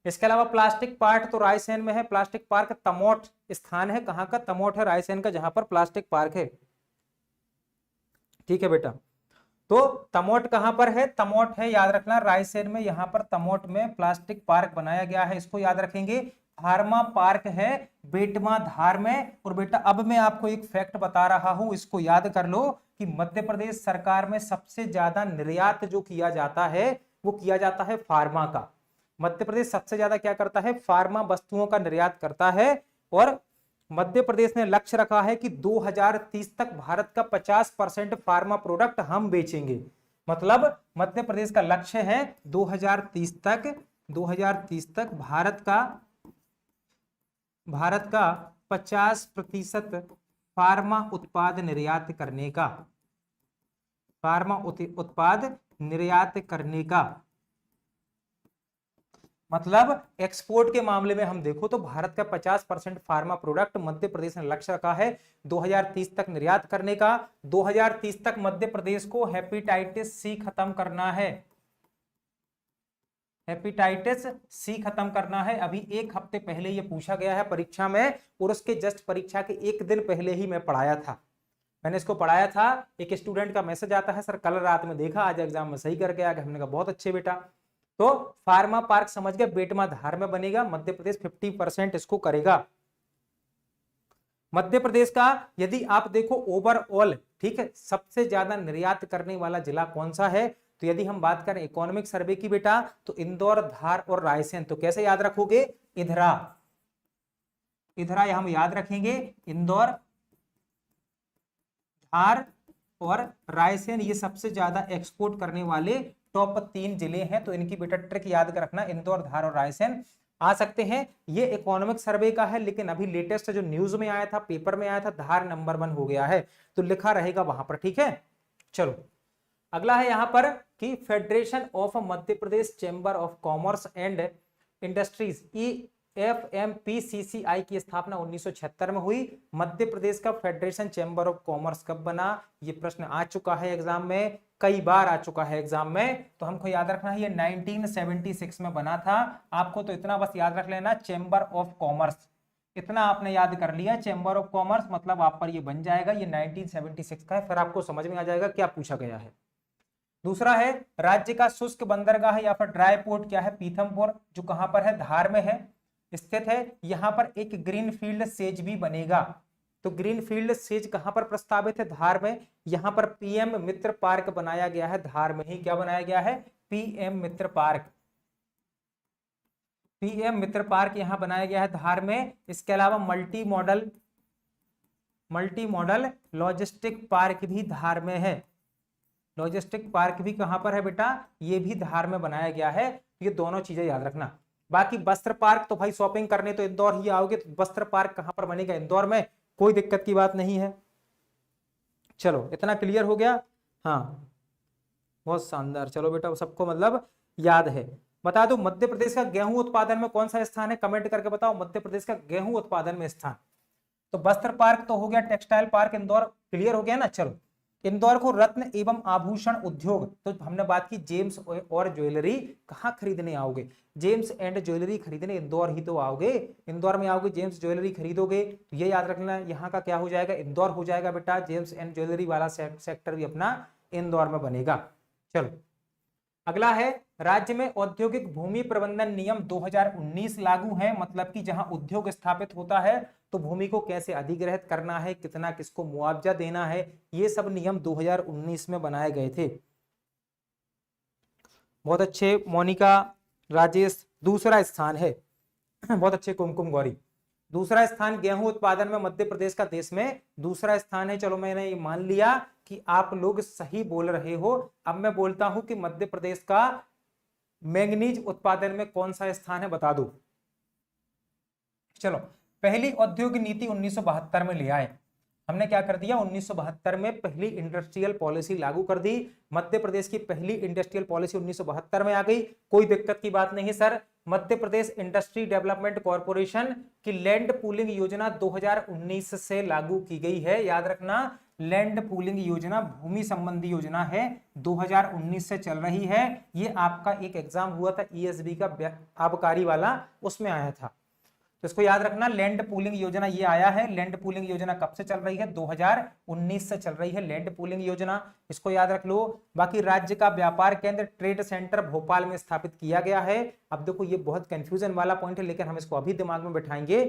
इसके अलावा प्लास्टिक पार्क तो रायसेन में है। प्लास्टिक पार्क तमोट स्थान है, कहां का, तमोट है रायसेन का, जहां पर प्लास्टिक पार्क है, ठीक है बेटा। तो तमोट कहां पर है, तमोट है, याद रखना रायसेन में, यहां पर तमोट में प्लास्टिक पार्क बनाया गया है, इसको याद रखेंगे। फार्मा पार्क है बेटमा धार में। और बेटा अब मैं आपको एक फैक्ट बता रहा हूं, इसको याद कर लो कि मध्य प्रदेश सरकार में सबसे ज्यादा निर्यात जो किया जाता है वो किया जाता है फार्मा का। मध्य प्रदेश सबसे ज्यादा क्या करता है, फार्मा वस्तुओं का निर्यात करता है। और मध्य प्रदेश ने लक्ष्य रखा है कि 2030 तक भारत का 50% फार्मा प्रोडक्ट हम बेचेंगे। मतलब मध्य प्रदेश का लक्ष्य है 2030 तक भारत का 50% फार्मा उत्पाद निर्यात करने का, फार्मा उत्पाद निर्यात करने का। मतलब एक्सपोर्ट के मामले में हम देखो तो भारत का 50% फार्मा प्रोडक्ट मध्य प्रदेश ने लक्ष्य रखा है 2030 तक निर्यात करने का। 2030 तक मध्य प्रदेश को हेपेटाइटिस सी खत्म करना है, हेपेटाइटिस सी खत्म करना है। अभी एक हफ्ते पहले ये पूछा गया है परीक्षा में, और उसके जस्ट परीक्षा के एक दिन पहले ही मैं पढ़ाया था, मैंने इसको पढ़ाया था। एक स्टूडेंट का मैसेज आता है, सर कल रात में देखा, आज एग्जाम में सही करके आ गया। हमने कहा बहुत अच्छे बेटा। तो फार्मा पार्क समझ गए, बेटमा धार में बनेगा, मध्य प्रदेश 50% इसको करेगा। मध्य प्रदेश का यदि आप देखो ओवरऑल, ठीक है, सबसे ज्यादा निर्यात करने वाला जिला कौन सा है, तो यदि हम बात करें इकोनॉमिक सर्वे की बेटा, तो इंदौर, धार और रायसेन। तो कैसे याद रखोगे, इधरा, इधरा हम याद रखेंगे, इंदौर, धार और रायसेन ये सबसे ज्यादा एक्सपोर्ट करने वाले टॉप 3 जिले हैं। तो इनकी बेटा ट्रिक याद कर रखना, इंदौर, धार और रायसेन आ सकते हैं। ये इकोनॉमिक सर्वे का है, लेकिन अभी लेटेस्ट जो न्यूज में आया था, पेपर में आया था, धार नंबर 1 हो गया है, तो लिखा रहेगा वहां पर, ठीक है। चलो अगला है यहां पर कि federation of Madhya Pradesh chamber of commerce and industries FMPCCI की स्थापना 1976 में हुई। मध्य प्रदेश का फेडरेशन चैम्बर ऑफ कॉमर्स कब बना? ये प्रश्न आ चुका है एग्जाम में, कई बार आ चुका है एग्जाम में, तो हमको याद रखना है ये 1976 में बना था। आपको तो इतना बस याद रख लेना, चैम्बर ऑफ कॉमर्स, इतना आपने याद कर लिया, चैम्बर ऑफ कॉमर्स मतलब आप पर ये बन जाएगा, ये 1976 का है, फिर आपको समझ में आ जाएगा क्या पूछा गया है। दूसरा है राज्य का शुष्क बंदरगाह या फिर ड्राई पोर्ट क्या है? पीथमपुर, जो कहां पर है? धार में है, स्थित है। यहां पर एक ग्रीनफील्ड सेज भी बनेगा। तो ग्रीनफील्ड सेज कहां पर प्रस्तावित है? धार में। यहां पर पीएम मित्र पार्क बनाया गया है, धार में ही क्या बनाया गया है? पीएम मित्र पार्क। पीएम मित्र पार्क यहां बनाया गया है धार में। इसके अलावा मल्टी मॉडल लॉजिस्टिक पार्क भी धार में है। लॉजिस्टिक पार्क भी कहां पर है बेटा? ये भी धार में बनाया गया है। ये दोनों चीजें याद रखना। बाकी वस्त्र पार्क तो भाई शॉपिंग करने तो इंदौर ही आओगे, तो वस्त्र पार्क कहां पर बनेगा? इंदौर में, कोई दिक्कत की बात नहीं है। चलो इतना क्लियर हो गया? हाँ बहुत शानदार। चलो बेटा सबको मतलब याद है। बता दो मध्य प्रदेश का गेहूं उत्पादन में कौन सा स्थान है? कमेंट करके बताओ मध्य प्रदेश का गेहूं उत्पादन में स्थान। तो वस्त्र पार्क तो हो गया, टेक्सटाइल पार्क इंदौर क्लियर हो गया ना। चलो इंदौर को रत्न एवं आभूषण उद्योग, तो हमने बात की जेम्स और ज्वेलरी, कहाँ खरीदने आओगे? जेम्स एंड ज्वेलरी खरीदने इंदौर ही तो आओगे। इंदौर में आओगे, जेम्स ज्वेलरी खरीदोगे, तो ये याद रखना यहाँ का क्या हो जाएगा? इंदौर हो जाएगा बेटा। जेम्स एंड ज्वेलरी वाला सेक्टर भी अपना इंदौर में बनेगा। चलो अगला है राज्य में औद्योगिक भूमि प्रबंधन नियम 2019 लागू है। मतलब कि जहां उद्योग स्थापित होता है तो भूमि को कैसे अधिग्रहित करना है, कितना किसको मुआवजा देना है, ये सब नियम 2019 में बनाए गए थे। बहुत अच्छे मोनिका, राजेश। दूसरा स्थान है बहुत अच्छे कुमकुम गौरी। दूसरा स्थान गेहूं उत्पादन में मध्य प्रदेश का देश में दूसरा स्थान है। चलो मैंने ये मान लिया कि आप लोग सही बोल रहे हो। अब मैं बोलता हूं कि मध्य प्रदेश का मैंगनीज उत्पादन में कौन सा स्थान है, बता दो। चलो पहली औद्योगिक नीति 1972 में ले आए। हमने क्या कर दिया? 1972 में पहली इंडस्ट्रियल पॉलिसी लागू कर दी। मध्य प्रदेश की पहली इंडस्ट्रियल पॉलिसी 1972 में आ गई। कोई दिक्कत की बात नहीं sir. Madhya Pradesh industry development corporation की लैंड पूलिंग योजना 2019 से लागू की गई है। याद रखना, लैंड पूलिंग योजना भूमि संबंधी योजना है, 2019 से चल रही है। ये आपका एक एग्जाम हुआ था ESB का आबकारी वाला, उसमें आया था, तो इसको याद रखना। लैंड पूलिंग योजना ये आया है। लैंड पूलिंग योजना कब से चल रही है? 2019 से चल रही है लैंड पूलिंग योजना, इसको याद रख लो। बाकी राज्य का व्यापार केंद्र ट्रेड सेंटर भोपाल में स्थापित किया गया है। अब देखो ये बहुत कंफ्यूजन वाला पॉइंट है, लेकिन हम इसको अभी दिमाग में बैठाएंगे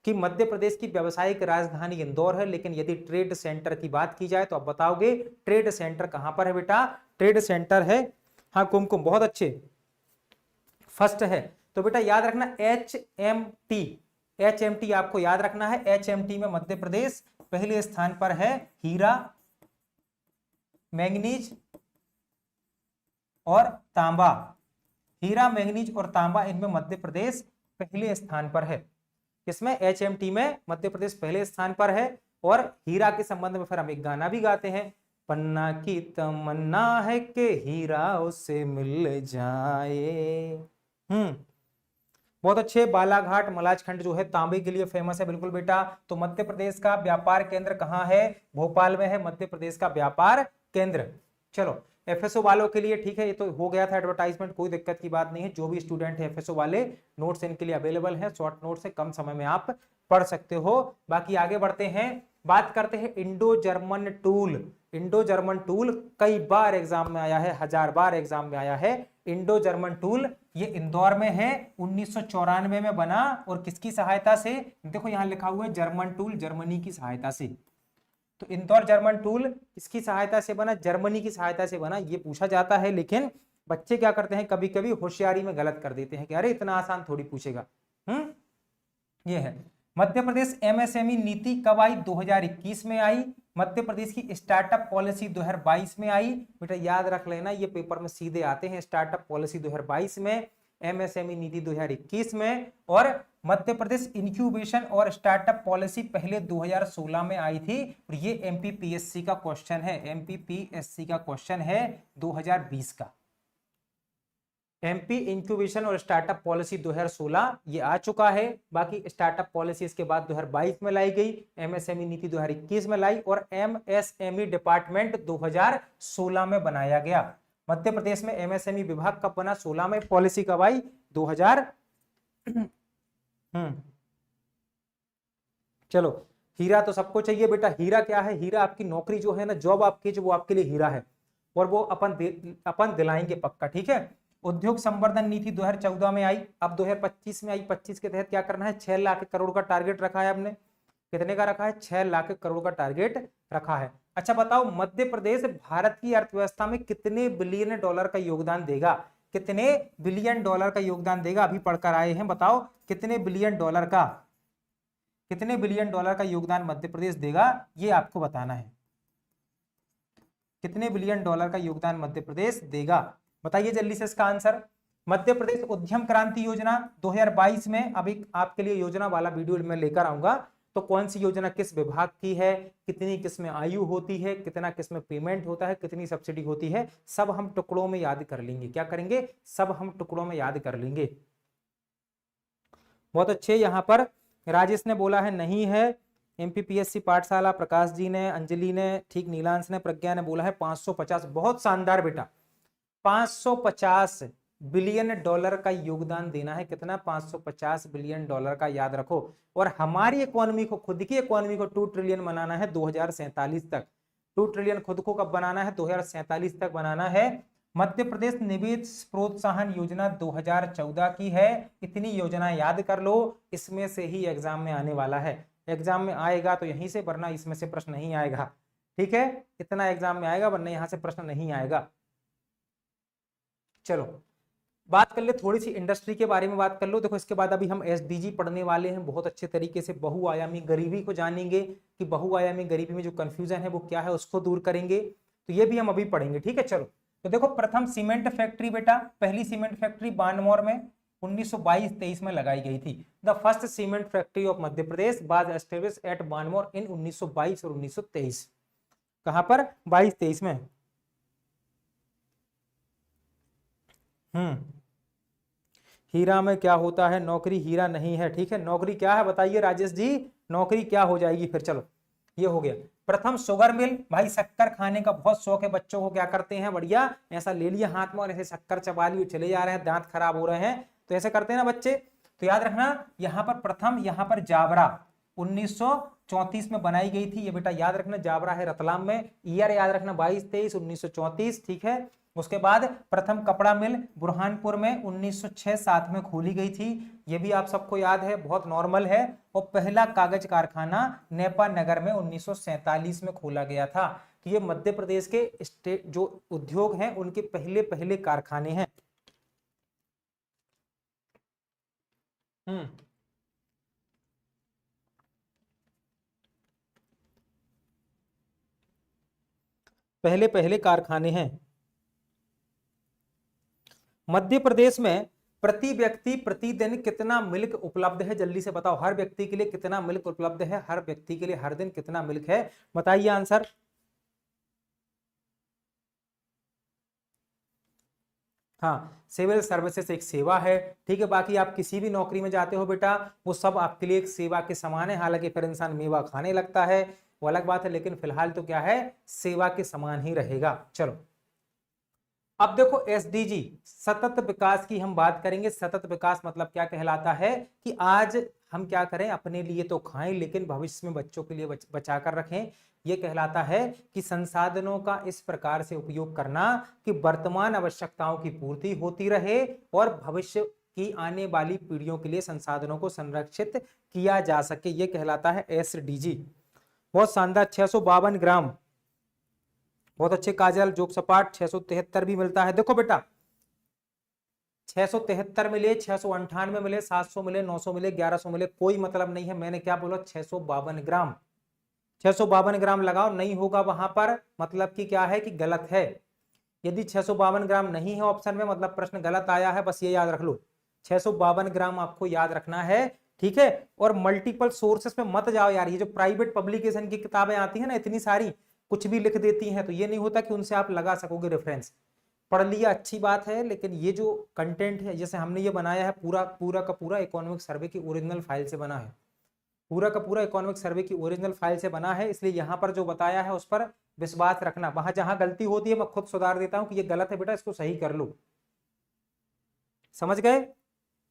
कि मध्य प्रदेश की व्यावसायिक राजधानी इंदौर है, लेकिन यदि ट्रेड सेंटर की बात की जाए तो आप बताओगे ट्रेड सेंटर कहां पर है बेटा? ट्रेड सेंटर है, हाँ कुमकुम बहुत अच्छे, फर्स्ट है। तो बेटा याद रखना HMT आपको याद रखना है। HMT में मध्य प्रदेश पहले स्थान पर है। हीरा, मैंगनीज और तांबा, हीरा मैंगनीज और तांबा, इनमें मध्य प्रदेश पहले स्थान पर है। इसमें HMT में मध्य प्रदेश पहले स्थान पर है। और हीरा के संबंध में फिर हम एक गाना भी गाते हैं, पन्ना की तमन्ना है कि हीरा उससे मिल जाए। बहुत अच्छे। बालाघाट मलाजखंड जो है तांबे के लिए फेमस है, बिल्कुल बेटा। तो मध्य प्रदेश का व्यापार केंद्र कहाँ है? भोपाल में है मध्य प्रदेश का व्यापार केंद्र। चलो FSO वालों के लिए ठीक है, ये तो हो गया था एडवर्टाइजमेंट, कोई दिक्कत की बात नहीं है। जो भी स्टूडेंट है FSO वाले, नोट्स इनके लिए अवेलेबल है, शॉर्ट नोट्स है, कम समय में आप पढ़ सकते हो। बाकी आगे बढ़ते हैं, बात करते हैं Indo German tool. Indo German tool कई बार एग्जाम में आया है, 1000 बार एग्जाम में आया है। इंडो जर्मन टूल ये इंदौर में है, 1994 में बना। और किसकी सहायता से? देखो यहां लिखा हुआ है जर्मन टूल, जर्मनी की सहायता से। तो इंदौर जर्मन टूल किसकी सहायता से बना? जर्मनी की सहायता से बना। ये पूछा जाता है, लेकिन बच्चे क्या करते हैं, कभी कभी होशियारी में गलत कर देते हैं कि अरे इतना आसान थोड़ी पूछेगा। ये है। मध्य प्रदेश MSME नीति कब आई? 2021 में आई। मध्य प्रदेश की स्टार्टअप पॉलिसी 2022 में आई। बेटा याद रख लेना, ये पेपर में सीधे आते हैं। स्टार्टअप पॉलिसी 2022 में, MSME नीति 2021 में, और मध्य प्रदेश इंक्यूबेशन और स्टार्टअप पॉलिसी पहले 2016 में आई थी और ये एमपीपीएससी का क्वेश्चन है, एमपीपीएससी का क्वेश्चन है 2020 का। एमपी इंक्यूबेशन और स्टार्टअप पॉलिसी 2016 ये आ चुका है। बाकी स्टार्टअप पॉलिसी इसके बाद 2022 में लाई गई, एमएसएमई नीति 2021 में लाई और एमएसएमई डिपार्टमेंट 2016 में बनाया गया। मध्य प्रदेश में एमएसएमई विभाग कब बना? 16 में। पॉलिसी कब आई? 2000। चलो, हीरा तो सबको चाहिए बेटा। हीरा क्या है? हीरा आपकी नौकरी जो है ना, जॉब आपकी जो, वो आपके लिए हीरा है और वो अपन दिलाएंगे पक्का, ठीक है। उद्योग संवर्धन नीति 2014 में आई, अब 2025 में आई। 25 के तहत क्या करना है? 6 लाख करोड़ का टारगेट रखा है हमने। कितने का रखा है? 6 लाख करोड़ का टारगेट रखा है। अच्छा बताओ, मध्य प्रदेश भारत की अर्थव्यवस्था में कितने बिलियन डॉलर का योगदान देगा? कितने बिलियन डॉलर का योगदान देगा? अभी पढ़कर आए हैं, बताओ कितने बिलियन डॉलर का, कितने बिलियन डॉलर का योगदान मध्य प्रदेश देगा, ये आपको बताना है। कितने बिलियन डॉलर का योगदान मध्य प्रदेश देगा? बताइए जल्दी से इसका आंसर। मध्य प्रदेश उद्यम क्रांति योजना 2022 में, अभी आपके लिए योजना वाला वीडियो मैं लेकर आऊंगा। तो कौन सी योजना किस विभाग की है, कितनी किसमें आयु होती है, कितना किसमें पेमेंट होता है, कितनी सब्सिडी होती है, सब हम टुकड़ों में याद कर लेंगे। क्या करेंगे? सब हम टुकड़ों में याद कर लेंगे। बहुत अच्छे। यहाँ पर राजेश ने बोला है नहीं है। एमपीपीएससी पाठशाला, प्रकाश जी ने, अंजलि ने, ठीक, नीलांश ने, प्रज्ञा ने बोला है 550। बहुत शानदार बेटा, 550 बिलियन डॉलर का योगदान देना है। कितना? 550 बिलियन डॉलर का, याद रखो। और हमारी इकोनॉमी को, खुद की इकोनॉमी को 2 ट्रिलियन बनाना है 2047 तक। 2 ट्रिलियन खुद को कब बनाना है? 2047 तक बनाना है। मध्य प्रदेश निवेश प्रोत्साहन योजना 2014 की है। इतनी योजना याद कर लो, इसमें से ही एग्जाम में आने वाला है। एग्जाम में आएगा तो यहीं से, वरना इसमें से प्रश्न नहीं आएगा, ठीक है। इतना एग्जाम में आएगा, वरना यहां से प्रश्न नहीं आएगा। चलो बात कर ले थोड़ी सी इंडस्ट्री के बारे में, बात कर लो। देखो इसके बाद अभी हम एसडीजी पढ़ने वाले हैं बहुत अच्छे तरीके से। बहुआयामी गरीबी को जानेंगे कि बहुआयामी गरीबी में जो कंफ्यूजन है वो क्या है, उसको दूर करेंगे। तो ये भी हम अभी पढ़ेंगे, ठीक है। चलो तो देखो, प्रथम सीमेंट फैक्ट्री बेटा, पहली सीमेंट फैक्ट्री बानमौर में 1922-23 में लगाई गई थी। The first cement factory of Madhya Pradesh was establish at Banmore in 1922 और 1923। कहां पर? 22-23 में। हीरा में क्या होता है? नौकरी हीरा नहीं है, ठीक है। नौकरी क्या है बताइए राजेश जी, नौकरी क्या हो जाएगी फिर? चलो ये हो गया। प्रथम शुगर मिल, भाई शक्कर खाने का बहुत शौक है बच्चों को, क्या करते हैं? बढ़िया, ऐसा ले लिया हाथ में और ऐसे शक्कर चबा लिए चले जा रहे हैं, दांत खराब हो रहे हैं, तो ऐसे करते हैं ना बच्चे। तो याद रखना, यहाँ पर प्रथम, यहाँ पर जावरा 1934 में बनाई गई थी। ये बेटा याद रखना, जावरा है रतलाम में। ईयर याद रखना 22-23 1934, ठीक है। उसके बाद प्रथम कपड़ा मिल बुरहानपुर में 1906-7 में खोली गई थी। ये भी आप सबको याद है, बहुत नॉर्मल है। और पहला कागज कारखाना नेपा नगर में 1947 में खोला गया था। तो ये मध्य प्रदेश के स्टेट जो उद्योग हैं उनके पहले पहले कारखाने हैं। पहले पहले कारखाने हैं। मध्य प्रदेश में प्रति व्यक्ति प्रतिदिन कितना मिल्क उपलब्ध है? जल्दी से बताओ, हर व्यक्ति के लिए कितना मिल्क उपलब्ध है? हर व्यक्ति के लिए हर दिन कितना मिल्क है? बताइए आंसर। हाँ, सिविल सर्विसेज एक सेवा है, ठीक है। बाकी आप किसी भी नौकरी में जाते हो बेटा, वो सब आपके लिए एक सेवा के समान है। हालांकि फिर इंसान मेवा खाने लगता है, वो अलग बात है, लेकिन फिलहाल तो क्या है, सेवा के समान ही रहेगा। चलो अब देखो एसडीजी सतत विकास की हम बात करेंगे। सतत विकास मतलब क्या कहलाता है कि आज हम क्या करें, अपने लिए तो खाएं लेकिन भविष्य में बच्चों के लिए बचा कर रखें। यह कहलाता है कि संसाधनों का इस प्रकार से उपयोग करना कि वर्तमान आवश्यकताओं की पूर्ति होती रहे और भविष्य की आने वाली पीढ़ियों के लिए संसाधनों को संरक्षित किया जा सके। यह कहलाता है एसडीजी। बहुत शानदार। 652 ग्राम, बहुत अच्छे काजल। जोग सपाट 673 भी मिलता है। देखो बेटा 673 मिले, 698 मिले, 700 मिले, 900 मिले, 1100 मिले, कोई मतलब नहीं है। मैंने क्या बोला? 652 ग्राम। 652 ग्राम लगाओ, नहीं होगा वहां पर मतलब कि क्या है कि गलत है। यदि 652 ग्राम नहीं है ऑप्शन में, मतलब प्रश्न गलत आया है, बस ये याद रख लो। 652 ग्राम आपको याद रखना है, ठीक है। और मल्टीपल सोर्सेस में मत जाओ यार, ये जो प्राइवेट पब्लिकेशन की किताबें आती है ना इतनी सारी, कुछ भी लिख देती हैं, तो ये नहीं होता कि उनसे आप लगा सकोगे रेफरेंस। पढ़ लिया अच्छी बात है, लेकिन ये जो कंटेंट है, जैसे हमने ये बनाया है पूरा पूरा का पूरा इकोनॉमिक सर्वे की ओरिजिनल फाइल से बना है, पूरा का पूरा इकोनॉमिक सर्वे की ओरिजिनल फाइल से बना है, इसलिए यहाँ पर जो बताया है उस पर विश्वास रखना। वहां जहां गलती होती है मैं खुद सुधार देता हूं कि ये गलत है बेटा, इसको सही कर लो। समझ गए?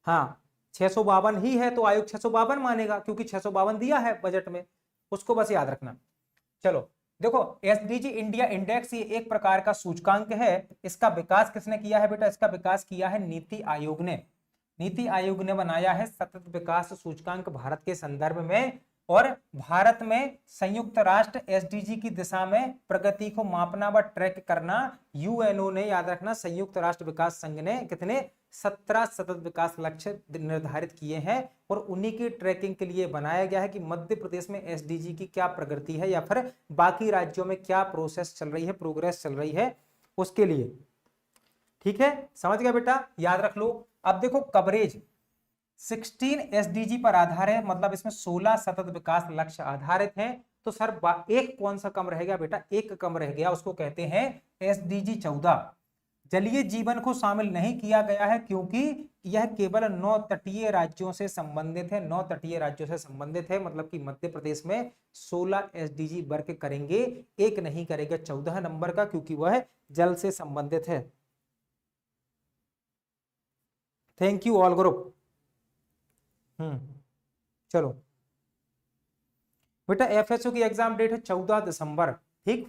हाँ, 652 ही है तो आयोग 652 मानेगा, क्योंकि 652 दिया है बजट में, उसको बस याद रखना। चलो देखो, एसडीजी इंडिया इंडेक्स ये एक प्रकार का सूचकांक है। इसका विकास किसने किया है बेटा? इसका विकास किया है नीति आयोग ने। नीति आयोग ने बनाया है सतत विकास सूचकांक भारत के संदर्भ में, और भारत में संयुक्त राष्ट्र एसडीजी की दिशा में प्रगति को मापना व ट्रैक करना यूएनओ ने, याद रखना, संयुक्त राष्ट्र विकास संघ ने कितने 17 सतत विकास लक्ष्य निर्धारित किए हैं, और उन्हीं की ट्रैकिंग के लिए बनाया गया है कि मध्य प्रदेश में एसडीजी की क्या प्रगति है, या फिर बाकी राज्यों में क्या प्रोसेस चल रही है, प्रोग्रेस चल रही है, उसके लिए। ठीक है, समझ गया बेटा, याद रख लो। अब देखो कवरेज 16 एसडीजी पर आधार है, मतलब इसमें 16 सतत विकास लक्ष्य आधारित हैं। तो सर एक कौन सा कम रह गया बेटा? एक कम रह गया, उसको कहते हैं एसडीजी 14। जलीय जीवन को शामिल नहीं किया गया है क्योंकि यह केवल 9 तटीय राज्यों से संबंधित है। 9 तटीय राज्यों से संबंधित है, मतलब कि मध्य प्रदेश में 16 एसडीजी वर्क करेंगे, एक नहीं करेगा 14 नंबर का, क्योंकि वह जल से संबंधित है। Thank you all group. चलो बेटा, एफएसओ की एग्जाम डेट है 14 दिसंबर, ठीक,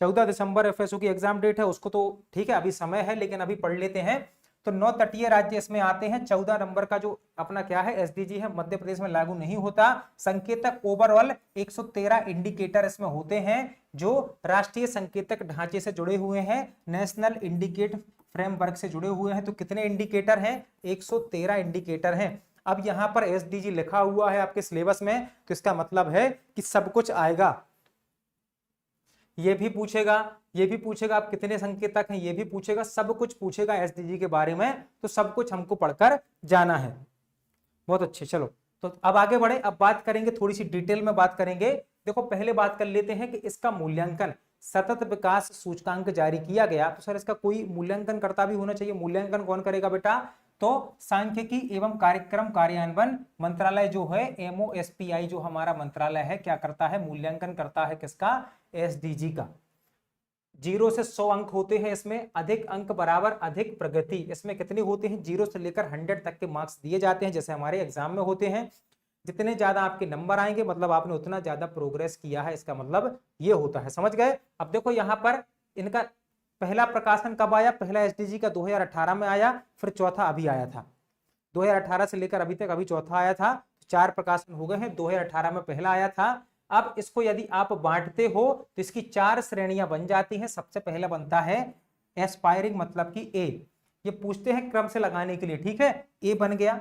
14 दिसंबर एफएसओ की एग्जाम डेट है, उसको तो ठीक है अभी समय है, लेकिन अभी पढ़ लेते हैं। तो 9 तटीय राज्य इसमें आते हैं। 14 नंबर का जो अपना क्या है एसडीजी है, मध्य प्रदेश में लागू नहीं होता। संकेतक ओवरऑल 113 इंडिकेटर इसमें होते हैं, जो राष्ट्रीय संकेतक ढांचे से जुड़े हुए हैं, नेशनल इंडिकेट फ्रेमवर्क से जुड़े हुए हैं। तो कितने इंडिकेटर हैं? 113 इंडिकेटर हैं। अब यहां पर एसडीजी लिखा हुआ है आपके सिलेबस में, तो इसका मतलब है कि सब कुछ आएगा। ये भी पूछेगा, ये भी पूछेगा आप कितने संकेतक हैं, ये भी पूछेगा, सब कुछ पूछेगा एसडीजी के बारे में। तो सब कुछ हमको पढ़कर जाना है। बहुत अच्छे, चलो तो अब आगे बढ़े। अब बात करेंगे, थोड़ी सी डिटेल में बात करेंगे। देखो पहले बात कर लेते हैं कि इसका मूल्यांकन, सतत विकास सूचकांक जारी किया गया, तो सर इसका कोई मूल्यांकन करता भी होना चाहिए। मूल्यांकन कौन करेगा बेटा? तो सांख्यिकी एवं कार्यक्रम कार्यान्वयन मंत्रालय जो है, एमओएसपीआई जो हमारा मंत्रालय है, क्या करता है? मूल्यांकन करता है किसका? एसडीजी का। 0 से 100 अंक होते हैं इसमें, अधिक अंक बराबर अधिक प्रगति। इसमें कितने होते हैं? 0 से लेकर 100 तक के मार्क्स दिए जाते हैं, जैसे हमारे एग्जाम में होते हैं। जितने ज्यादा आपके नंबर आएंगे, मतलब आपने उतना ज्यादा प्रोग्रेस किया है, इसका मतलब ये होता है। समझ गए? अब देखो यहाँ पर इनका पहला प्रकाशन कब आया? पहला एसडीजी का 2018 में आया, फिर चौथा अभी आया था। 2018 से लेकर अभी तक अभी चौथा आया था, 4 प्रकाशन हो गए हैं। 2018 में पहला आया था। अब इसको यदि आप बांटते हो तो इसकी 4 श्रेणियां बन जाती हैं। सबसे पहला बनता है एस्पायरिंग, मतलब कि ए। ये पूछते हैं क्रम से लगाने के लिए, ठीक है। ए बन गया।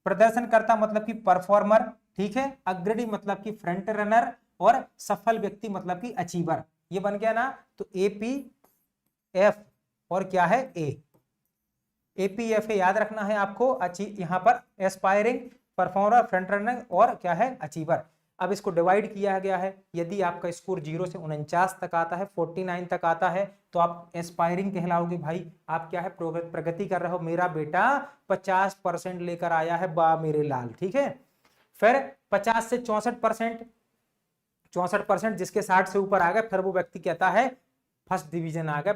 प्रदर्शनकर्ता मतलब कि परफॉर्मर, ठीक है। अग्रणी मतलब कि फ्रंट रनर, और सफल व्यक्ति मतलब कि अचीवर। ये बन गया ना। तो एपी एफ और क्या है? ए। एपीएफ याद रखना है आपको। यहां पर एस्पायरिंग, परफॉर्मर, फ्रंट रनर और क्या है? अचीवर। अब इसको डिवाइड किया गया है। यदि आपका स्कोर 0 से 49 तक आता है, 49 तक आता है, तो आप एस्पायरिंग कहलाओगे भाई। आप क्या है? प्रगति कर रहे हो। मेरा बेटा 50% लेकर आया है, बा मेरे लाल, ठीक है। फिर 50 से 64%, 64% जिसके 60 से ऊपर आ गए, फिर वो व्यक्ति कहता है फर्स्ट डिवीजन आ गया,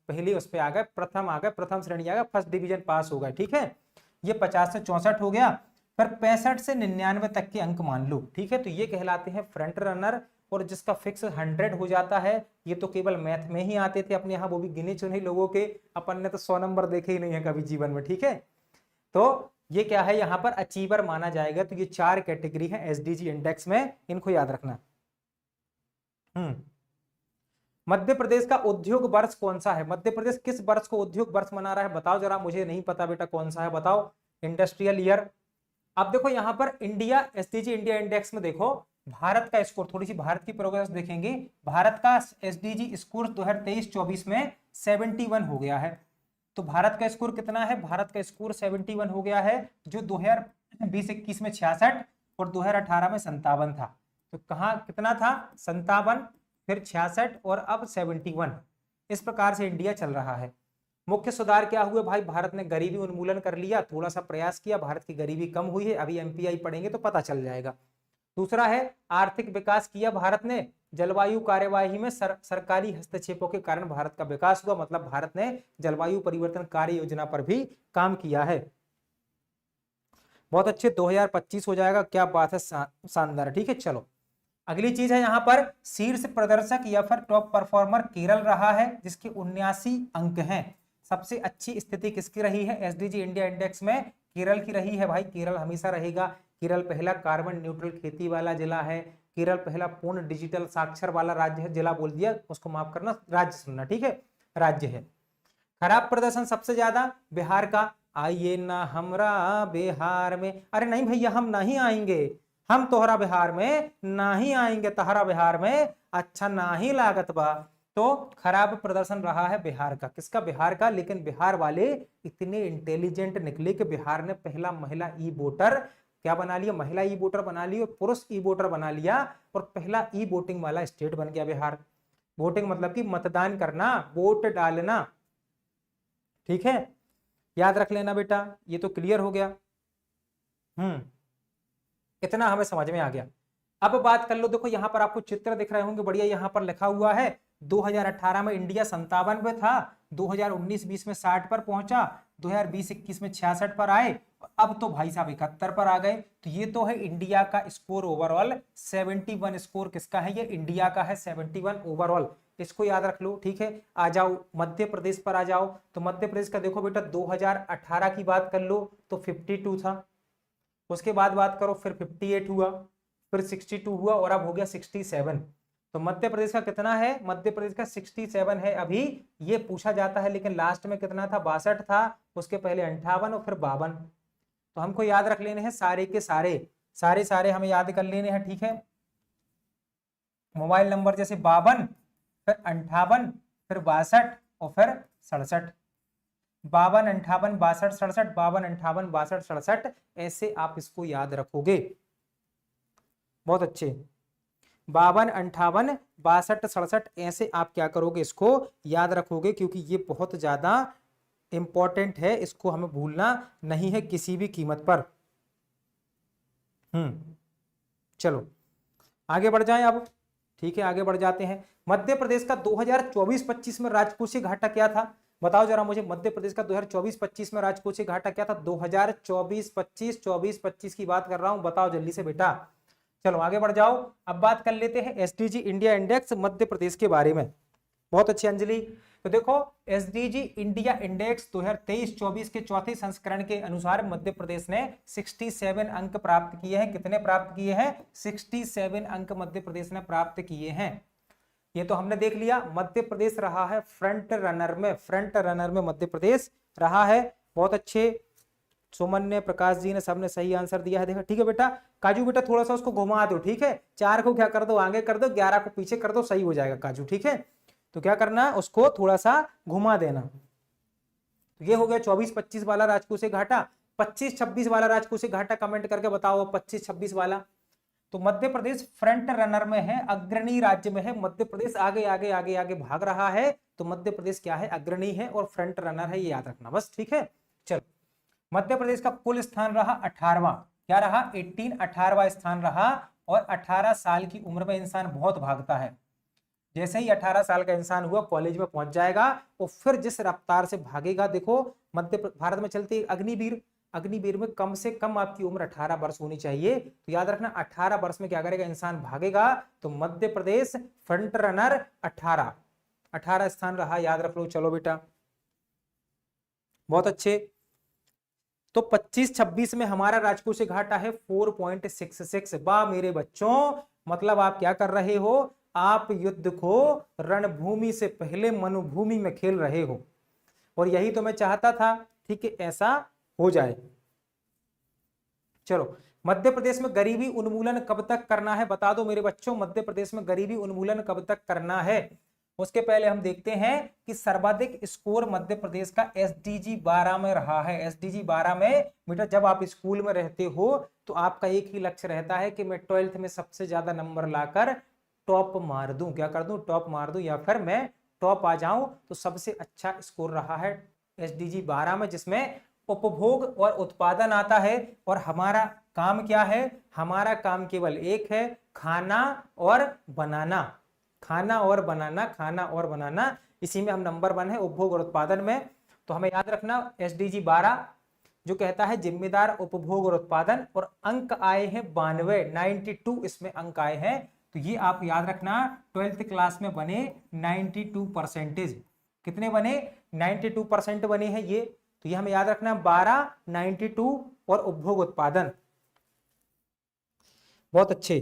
पहली उस पे आ गए, प्रथम आ गए, प्रथम श्रेणी आ गया, फर्स्ट डिवीजन पास हो गए, ठीक है। ये 50 से 64 हो गया। पर 65 से 99 तक के अंक मान लो, ठीक है। तो ये कहलाते हैं फ्रंट रनर, और जिसका फिक्स 100 हो जाता है। ये तो केवल मैथ में ही आते थे अपने यहाँ, वो भी गिने चुने लोगों के। अपन ने तो 100 नंबर देखे ही नहीं है कभी जीवन में, ठीक है। तो ये क्या है? यहाँ पर अचीवर माना जाएगा। तो ये 4 कैटेगरी है एसडीजी इंडेक्स में, इनको याद रखना। मध्य प्रदेश का उद्योग वर्ष कौन सा है? मध्य प्रदेश किस वर्ष को उद्योग वर्ष मना रहा है? बताओ जरा, मुझे नहीं पता बेटा कौन सा है, बताओ। Industrial year. अब देखो यहाँ पर इंडिया, एसडीजी इंडिया इंडेक्स में देखो भारत का स्कोर, थोड़ी सी भारत की प्रोग्रेस देखेंगे। भारत का एसडीजी स्कोर 2023-24 में 71 हो गया है। तो भारत का स्कोर कितना है? भारत का स्कोर 71 हो गया है, जो 2021 में 66 और 2018 में 57 था। तो कहाँ कितना था? 57, फिर 66 और अब 71। इस प्रकार से इंडिया चल रहा है। मुख्य सुधार क्या हुए भाई? भारत ने गरीबी उन्मूलन कर लिया, थोड़ा सा प्रयास किया, भारत की गरीबी कम हुई है। अभी एमपीआई पढ़ेंगे तो पता चल जाएगा। दूसरा है आर्थिक विकास किया भारत ने, जलवायु कार्यवाही में सरकारी हस्तक्षेपों के कारण भारत का विकास हुआ, मतलब भारत ने जलवायु परिवर्तन कार्य योजना पर भी काम किया है। बहुत अच्छे, 2025 हो जाएगा, क्या बात है, शानदार। ठीक है, चलो अगली चीज है यहाँ पर शीर्ष प्रदर्शक या फिर टॉप परफॉर्मर केरल रहा है, जिसके 79 अंक हैं। सबसे अच्छी स्थिति किसकी रही है? एसडीजी इंडिया इंडेक्स में केरल की रही है भाई, केरल हमेशा रहेगा। केरल पहला कार्बन न्यूट्रल खेती वाला जिला है, केरल पहला पूर्ण डिजिटल साक्षर वाला राज्य है। जिला बोल दिया, उसको माफ करना, राज्य सुनना, ठीक है, राज्य है। खराब प्रदर्शन सबसे ज्यादा बिहार का, आइए ना हमरा बिहार में, अरे नहीं भैया हम नहीं आएंगे, हम तोहरा बिहार में नहीं आएंगे, तहरा बिहार में अच्छा नहीं लागत बा। तो खराब प्रदर्शन रहा है बिहार का। किसका? बिहार का। लेकिन बिहार वाले इतने इंटेलिजेंट निकले कि बिहार ने पहला महिला ई वोटर क्या बना लिया? महिला ई वोटर बना लिया, पुरुष ई वोटर बना लिया, और पहला ई वोटिंग वाला स्टेट बन गया बिहार। वोटिंग मतलब कि मतदान करना, वोट डालना, ठीक है, याद रख लेना बेटा। ये तो क्लियर हो गया। इतना हमें समझ में आ गया। अब बात कर लो, देखो यहां पर आपको चित्र दिख रहे होंगे बढ़िया, यहां पर लिखा हुआ है 2018 में इंडिया 57 पे था, 2019-20 में 60 पर पहुंचा, 2020-21 में 66 पर आए, अब तो भाई साहब 71 पर आ गए। तो ये तो है इंडिया का स्कोर ओवरऑल। 71 स्कोर किसका है? ये इंडिया का है, 71 ओवरऑल। इसको याद रख लो, ठीक है। आ जाओ मध्य प्रदेश पर आ जाओ। तो मध्य प्रदेश का देखो बेटा, 2018 की बात कर लो तो 52 था, उसके बाद बात करो फिर 58 हुआ, फिर 62 हुआ, और अब हो गया 67। तो मध्य प्रदेश का कितना है? मध्य प्रदेश का 67 है अभी। ये पूछा जाता है, लेकिन लास्ट में कितना था? 62 था, उसके पहले 58 और फिर 52। तो हमको याद रख लेने हैं सारे के सारे, सारे सारे हमें याद कर लेने हैं, ठीक है। मोबाइल नंबर जैसे 52, फिर 58, फिर 62 और फिर 67। 52 58 62 67, 52 58 62 67, ऐसे आप इसको याद रखोगे। बहुत अच्छे, 52 58 62 67, ऐसे आप क्या करोगे? इसको याद रखोगे, क्योंकि ये बहुत ज्यादा इंपॉर्टेंट है, इसको हमें भूलना नहीं है किसी भी कीमत पर। चलो आगे बढ़ जाएं अब, ठीक है, आगे बढ़ जाते हैं। मध्य प्रदेश का 2024-25 में राजकोषीय घाटा क्या था? बताओ जरा मुझे, मध्य प्रदेश का 2024-25 में राजकोषीय घाटा क्या था? 2024-25 की बात कर रहा हूं, बताओ जल्दी से बेटा। चलो आगे बढ़ जाओ। अब बात कर लेते हैं SDG India index Madhya Pradesh के बारे में। बहुत अच्छी अंजलि। तो देखो एसडीजी इंडिया इंडेक्स 2023-24 के चौथे संस्करण के अनुसार मध्य प्रदेश ने 67 अंक प्राप्त किए हैं। कितने प्राप्त किए हैं? 67 अंक मध्य प्रदेश ने प्राप्त किए हैं। ये तो हमने देख लिया, मध्य प्रदेश रहा है फ्रंट रनर में, फ्रंट रनर में मध्य प्रदेश रहा है। बहुत अच्छे, सुमन ने, प्रकाश जी ने, सबने सही आंसर दिया है। देखा, ठीक है बेटा। काजू बेटा थोड़ा सा उसको घुमा दो, ठीक है, 4 को क्या कर दो आगे कर दो, 11 को पीछे कर दो, सही हो जाएगा काजू, ठीक है। तो क्या करना है, उसको थोड़ा सा घुमा देना। तो ये हो गया 24-25 वाला राजकोषीय घाटा। 25-26 वाला राजकोषीय घाटा कमेंट करके बताओ, 25-26 वाला। तो मध्य प्रदेश फ्रंट रनर में है, अग्रणी राज्य में है। मध्य प्रदेश आगे आगे आगे आगे भाग रहा है, तो मध्य प्रदेश क्या है? अग्रणी है और फ्रंट रनर है, ये याद रखना बस, ठीक है। चलो, मध्य प्रदेश का कुल स्थान रहा 18वां, क्या रहा? 18वां स्थान रहा। और 18 साल की उम्र में इंसान बहुत भागता है। जैसे ही 18 साल का इंसान हुआ, कॉलेज में पहुंच जाएगा, और फिर जिस रफ्तार से भागेगा, देखो मध्य भारत में चलती है अग्निवीर, अग्निवीर में कम से कम आपकी उम्र 18 वर्ष होनी चाहिए। तो याद रखना 18 वर्ष में क्या करेगा इंसान? भागेगा। तो मध्य प्रदेश फ्रंट रनर 18 स्थान रहा, याद रख लो। चलो बेटा, बहुत अच्छे। तो 25-26 में हमारा राजकोषीय घाटा है 4.66। वाह मेरे बच्चों, मतलब आप क्या कर रहे हो? आप युद्ध को रणभूमि से पहले मनुभूमि में खेल रहे हो, और यही तो मैं चाहता था, ठीक है, ऐसा हो जाए। चलो, मध्य प्रदेश में गरीबी उन्मूलन कब तक करना है? बता दो मेरे बच्चों, मध्य प्रदेश में गरीबी उन्मूलन कब तक करना है? उसके पहले हम देखते हैं कि सर्वाधिक स्कोर मध्य प्रदेश का एसडीजी 12 में रहा है। एसडीजी 12 में बेटा जब आप स्कूल में रहते हो तो आपका एक ही लक्ष्य रहता है कि मैं 12th में सबसे ज्यादा नंबर लाकर टॉप मार दूं, क्या कर दूं, टॉप मार दूं, या फिर मैं टॉप आ जाऊं। तो सबसे अच्छा स्कोर रहा है एसडीजी 12 में, जिसमें उपभोग और उत्पादन आता है। और हमारा काम क्या है, हमारा काम केवल एक है, खाना और बनाना, खाना और बनाना, खाना और बनाना। इसी में हम नंबर 1 है उपभोग और उत्पादन में। तो हमें याद रखना एसडीजी 12 जो कहता है जिम्मेदार उपभोग और उत्पादन, और अंक आए हैं 92 इसमें अंक आए हैं। तो ये आप याद रखना 12th क्लास में बने 92%। कितने बने, 92% बने हैं ये। तो ये हमें याद रखना 12, 92 और उपभोग उत्पादन। बहुत अच्छे।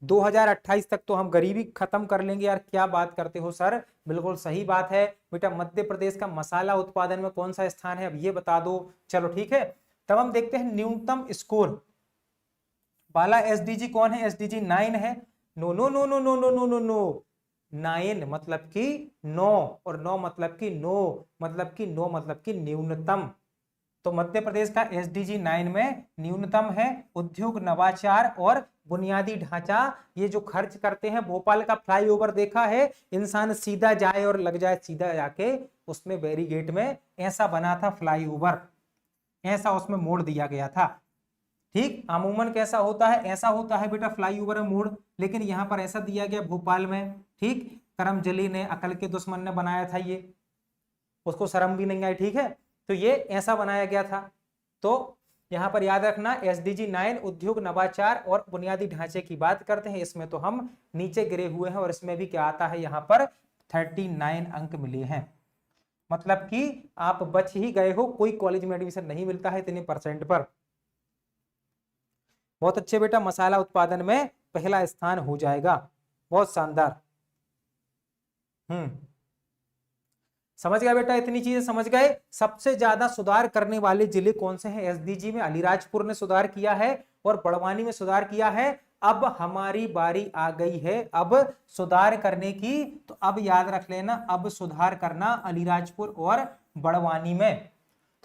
2028 तक तो हम गरीबी खत्म कर लेंगे। यार क्या बात करते हो सर, बिल्कुल सही बात है बेटा। मध्य प्रदेश का मसाला उत्पादन में कौन सा स्थान है, अब ये बता दो। चलो ठीक है, तब हम देखते हैं न्यूनतम स्कोर वाला एसडीजी कौन है। एसडीजी 9 है। No no no no no no no no no 9 मतलब कि 9, और 9 मतलब कि 9 मतलब कि 9 मतलब कि न्यूनतम। तो मध्य प्रदेश का एसडीजी 9 में न्यूनतम है उद्योग, नवाचार और बुनियादी ढांचा। ये जो खर्च करते हैं, भोपाल का फ्लाईओवर देखा है, इंसान सीधा जाए और लग जाए सीधा जाके उसमें बैरीगेट में, ऐसा बना था फ्लाईओवर, ऐसा उसमें मोड़ दिया गया था। ठीक, अमूमन कैसा होता है, ऐसा होता है बेटा फ्लाईओवर में मोड़, लेकिन यहां पर ऐसा दिया गया भोपाल में। ठीक, करमजली ने, अकल के दुश्मन ने बनाया था ये, उसको शर्म भी नहीं आई। ठीक है, तो ये ऐसा बनाया गया था। तो यहां पर याद रखना एसडीजी 9 उद्योग, नवाचार और बुनियादी ढांचे की बात करते हैं। इसमें तो हम नीचे गिरे हुए हैं, और इसमें भी क्या आता है, यहां पर 39 अंक मिले हैं। मतलब कि आप बच ही गए हो, कोई कॉलेज में एडमिशन नहीं मिलता है इतने परसेंट पर। बहुत अच्छे बेटा, मसाला उत्पादन में पहला स्थान हो जाएगा। बहुत शानदार। समझ गया बेटा, इतनी चीजें समझ गए। सबसे ज्यादा सुधार करने वाले जिले कौन से हैं एसडीजी में। अलीराजपुर ने सुधार किया है और बड़वानी में सुधार किया है। अब हमारी बारी आ गई है अब सुधार करने की। तो अब याद रख लेना, अब सुधार करना अलीराजपुर और बड़वानी में।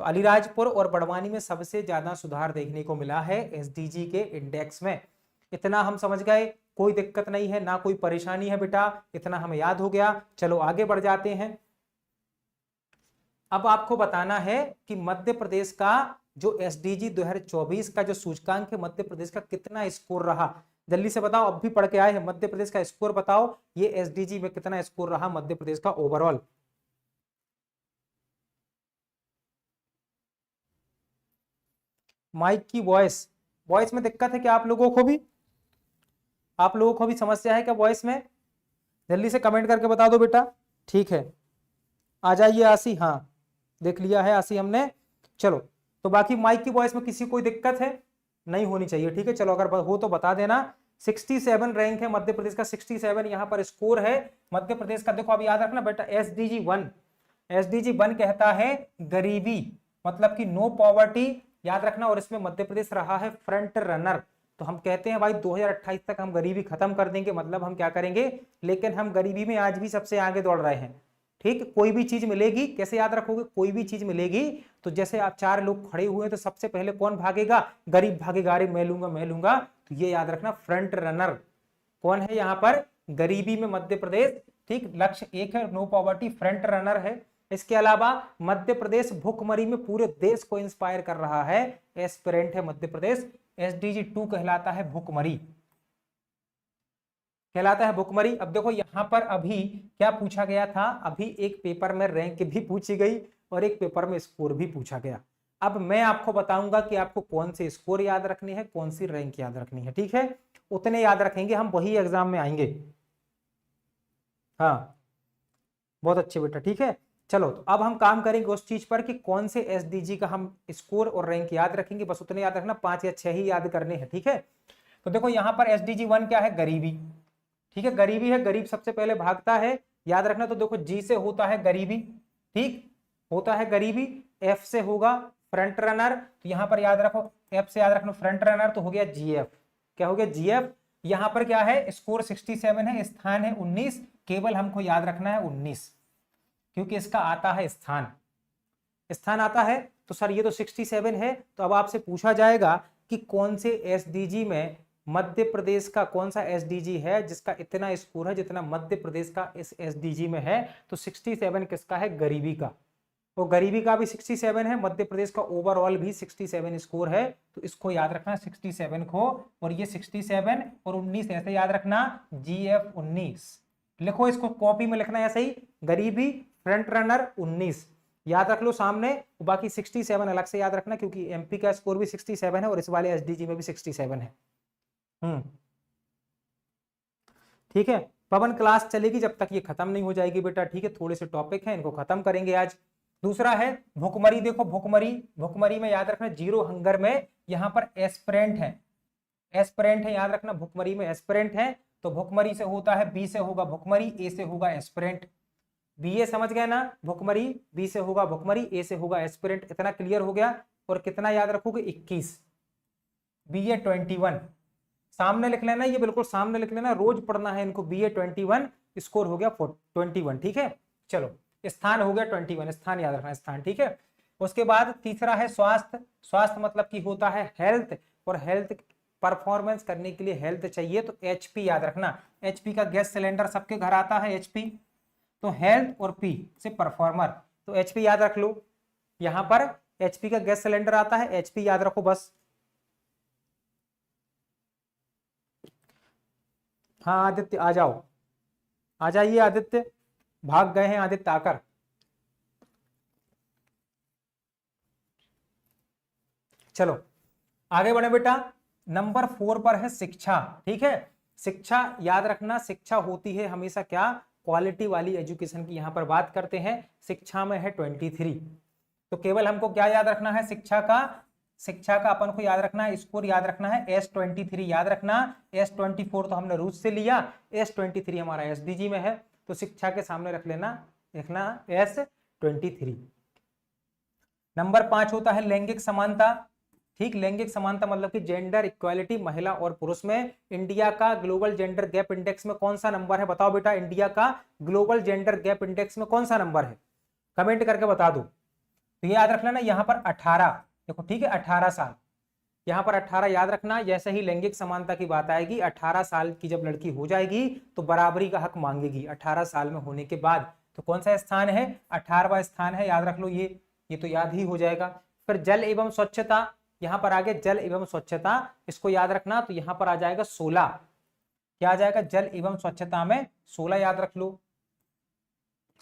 तो अलीराजपुर और बड़वानी में सबसे ज्यादा सुधार देखने को मिला है एसडीजी के इंडेक्स में। इतना हम समझ गए, कोई दिक्कत नहीं है, ना कोई परेशानी है बेटा, इतना हमें याद हो गया। चलो आगे बढ़ जाते हैं। अब आपको बताना है कि मध्य प्रदेश का जो एसडीजी 2024 का जो सूचकांक है, मध्य प्रदेश का कितना स्कोर रहा। जल्दी से बताओ, अब भी पढ़ के आए हैं, मध्य प्रदेश का स्कोर बताओ, ये एसडीजी में कितना स्कोर रहा मध्य प्रदेश का ओवरऑल। माइक की वॉइस, वॉइस में दिक्कत है क्या आप लोगों को भी, आप लोगों को भी समस्या है क्या वॉइस में? जल्दी से कमेंट करके बता दो बेटा। ठीक है, आ जाइए आसी, हाँ देख लिया है आसी हमने। चलो, तो बाकी माइक की वॉइस में किसी कोई दिक्कत है, नहीं होनी चाहिए। ठीक है, चलो अगर हो तो बता देना। 67 रैंक है मध्य प्रदेश का, 67 यहाँ पर स्कोर है मध्य प्रदेश का। देखो अब याद रखना बेटा, एसडीजी 1, एसडीजी 1 कहता है गरीबी, मतलब कि नो पॉवर्टी, याद रखना। और इसमें मध्य प्रदेश रहा है फ्रंट रनर। तो हम कहते हैं भाई 2028 तक हम गरीबी खत्म कर देंगे, मतलब हम क्या करेंगे, लेकिन हम गरीबी में आज भी सबसे आगे दौड़ रहे हैं। ठीक, कोई भी चीज मिलेगी, कैसे याद रखोगे, कोई भी चीज मिलेगी तो जैसे आप 4 लोग खड़े हुए हैं तो सबसे पहले कौन भागेगा, गरीब भागेगा, अरे मैं लूंगा मैं लूंगा। तो ये याद रखना, फ्रंट रनर कौन है यहाँ पर, गरीबी में मध्य प्रदेश। ठीक, लक्ष्य एक है, नो पॉवर्टी, फ्रंट रनर है। इसके अलावा मध्य प्रदेश भुखमरी में पूरे देश को इंस्पायर कर रहा है, एस्पिरेंट है मध्य प्रदेश। एसडीजी 2 कहलाता है भुखमरी, कहलाता है भुखमरी। अब देखो यहां पर अभी क्या पूछा गया था, अभी एक पेपर में रैंक भी पूछी गई और एक पेपर में स्कोर भी पूछा गया। अब मैं आपको बताऊंगा कि आपको कौन से स्कोर याद रखनी है, कौन सी रैंक याद रखनी है। ठीक है, उतने याद रखेंगे हम, वही एग्जाम में आएंगे। हाँ बहुत अच्छे बेटा, ठीक है। चलो तो अब हम काम करेंगे उस चीज पर कि कौन से एसडीजी का हम स्कोर और रैंक याद रखेंगे, बस उतने याद रखना, 5 या 6 ही याद करने हैं। ठीक है, तो देखो यहाँ पर एसडीजी 1 क्या है, गरीबी। ठीक है, गरीबी है, गरीब सबसे पहले भागता है, याद रखना। तो देखो जी से होता है गरीबी, ठीक होता है गरीबी। एफ से होगा फ्रंट रनर, तो यहां पर याद रखो, एफ से याद रखना फ्रंट रनर, तो हो गया जीएफ। क्या हो गया, जीएफ। यहां पर क्या है, स्कोर 67 है, स्थान है 19, केवल हमको याद रखना है 19, क्योंकि इसका आता है स्थान आता है। तो सर ये तो 67 है, तो अब आपसे पूछा जाएगा कि कौन से एसडीजी में मध्य प्रदेश का कौन सा एसडीजी है जिसका इतना स्कोर है जितना मध्य प्रदेश का इस एसडीजी में है। तो 67 किसका है? गरीबी का। तो गरीबी का भी 67 है, मध्य प्रदेश का ओवरऑल भी 67 स्कोर है। तो इसको याद रखना 67 को, और ये 67 और 19 ऐसे याद रखना, GF 19 लिखो। इसको कॉपी में लिखना ऐसे ही, गरीबी फ्रंट रनर 19 याद रख लो सामने, बाकी 67 अलग से याद रखना, क्योंकि एमपी का स्कोर भी 67 है और इस वाले एसडीजी में भी 67 है। ठीक है, पवन क्लास चलेगी जब तक ये खत्म नहीं हो जाएगी बेटा। ठीक है, थोड़े से टॉपिक हैं, इनको खत्म करेंगे आज। दूसरा है भुखमरी। देखो भुखमरी में याद रखना, जीरो हंगर में यहाँ पर एस्पिरेंट है, याद रखना भुखमरी में एस्पिरेंट है। तो भुखमरी से होता है, बी से होगा भुखमरी, ए से होगा एस्पिरेंट। बीए समझ गए ना, भुखमरी, बी से होगा भुखमरी, ए से होगा एस्पिरेंट। इतना क्लियर हो गया। और कितना याद रखोगे? 21, बीए 21 सामने लिख लेना, ये बिल्कुल सामने लिख लेना, रोज पढ़ना है इनको। बीए 21 स्कोर हो गया 21। ठीक है, चलो स्थान हो गया 21, स्थान याद रखना, स्थान। ठीक है, उसके बाद तीसरा है स्वास्थ्य मतलब कि होता है हेल्थ, और हेल्थ परफॉर्मेंस करने के लिए हेल्थ चाहिए, तो एचपी याद रखना। एचपी का गैस सिलेंडर सबके घर आता है, एचपी। तो हेल्थ और पी से परफॉर्मर, तो एचपी याद रख लो। यहां पर एचपी का गैस सिलेंडर आता है, एचपी याद रखो बस। हाँ आदित्य आ जाओ, आ जाइए आदित्य, भाग गए हैं आदित्य आकर। चलो आगे बढ़े बेटा। नंबर 4 पर है शिक्षा। ठीक है, शिक्षा याद रखना, शिक्षा होती है हमेशा क्या? क्वालिटी वाली एजुकेशन की। यहां पर बात करते हैं, शिक्षा में है 23। तो केवल हमको क्या याद रखना है? शिक्षा का अपन को याद रखना है, स्कोर याद रखना है S23 याद रखना। S24 तो हमने रूस से लिया, S23 हमारा एसडीजी में है, तो शिक्षा के सामने रख लेना, लिखना S23। नंबर 5 होता है लैंगिक समानता। ठीक, लैंगिक समानता मतलब कि जेंडर इक्वालिटी, महिला और पुरुष में। इंडिया का ग्लोबल जेंडर गैप इंडेक्स में कौन सा नंबर है? बताओ बेटा, इंडिया का ग्लोबल जेंडर गैप इंडेक्स में कौन सा नंबर है? कमेंट करके बता दो। तो ये याद रख लेना, यहाँ पर 18 देखो। ठीक है, 18 साल, यहाँ पर 18 याद रखना। जैसे ही लैंगिक समानता की बात आएगी, 18 साल की जब लड़की हो जाएगी तो बराबरी का हक मांगेगी 18 साल में होने के बाद। तो कौन सा स्थान है? 18वां स्थान है, याद रख लो। ये तो याद ही हो जाएगा। फिर जल एवं स्वच्छता, यहाँ पर आगे जल एवं स्वच्छता, इसको याद रखना। तो यहाँ पर आ जाएगा 16, क्या आ जाएगा? जल एवं स्वच्छता में 16 याद रख लो।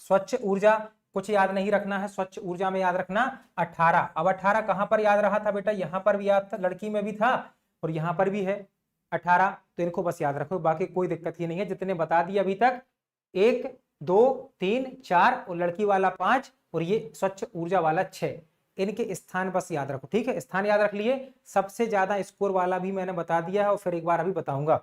स्वच्छ ऊर्जा कुछ याद नहीं रखना है, स्वच्छ ऊर्जा में याद रखना 18। अब 18 कहां पर याद रहा था बेटा? यहां पर भी याद था, लड़की में भी था, और यहां पर भी है 18। तो इनको बस याद रखो, बाकी कोई दिक्कत ही नहीं है। जितने बता दिए अभी तक, 1 2 3 4 और लड़की वाला 5 और ये स्वच्छ ऊर्जा वाला 6, इनके स्थान बस याद रखो। ठीक है, स्थान याद रख लिए। सबसे ज्यादा स्कोर वाला भी मैंने बता दिया है और फिर एक बार अभी बताऊंगा।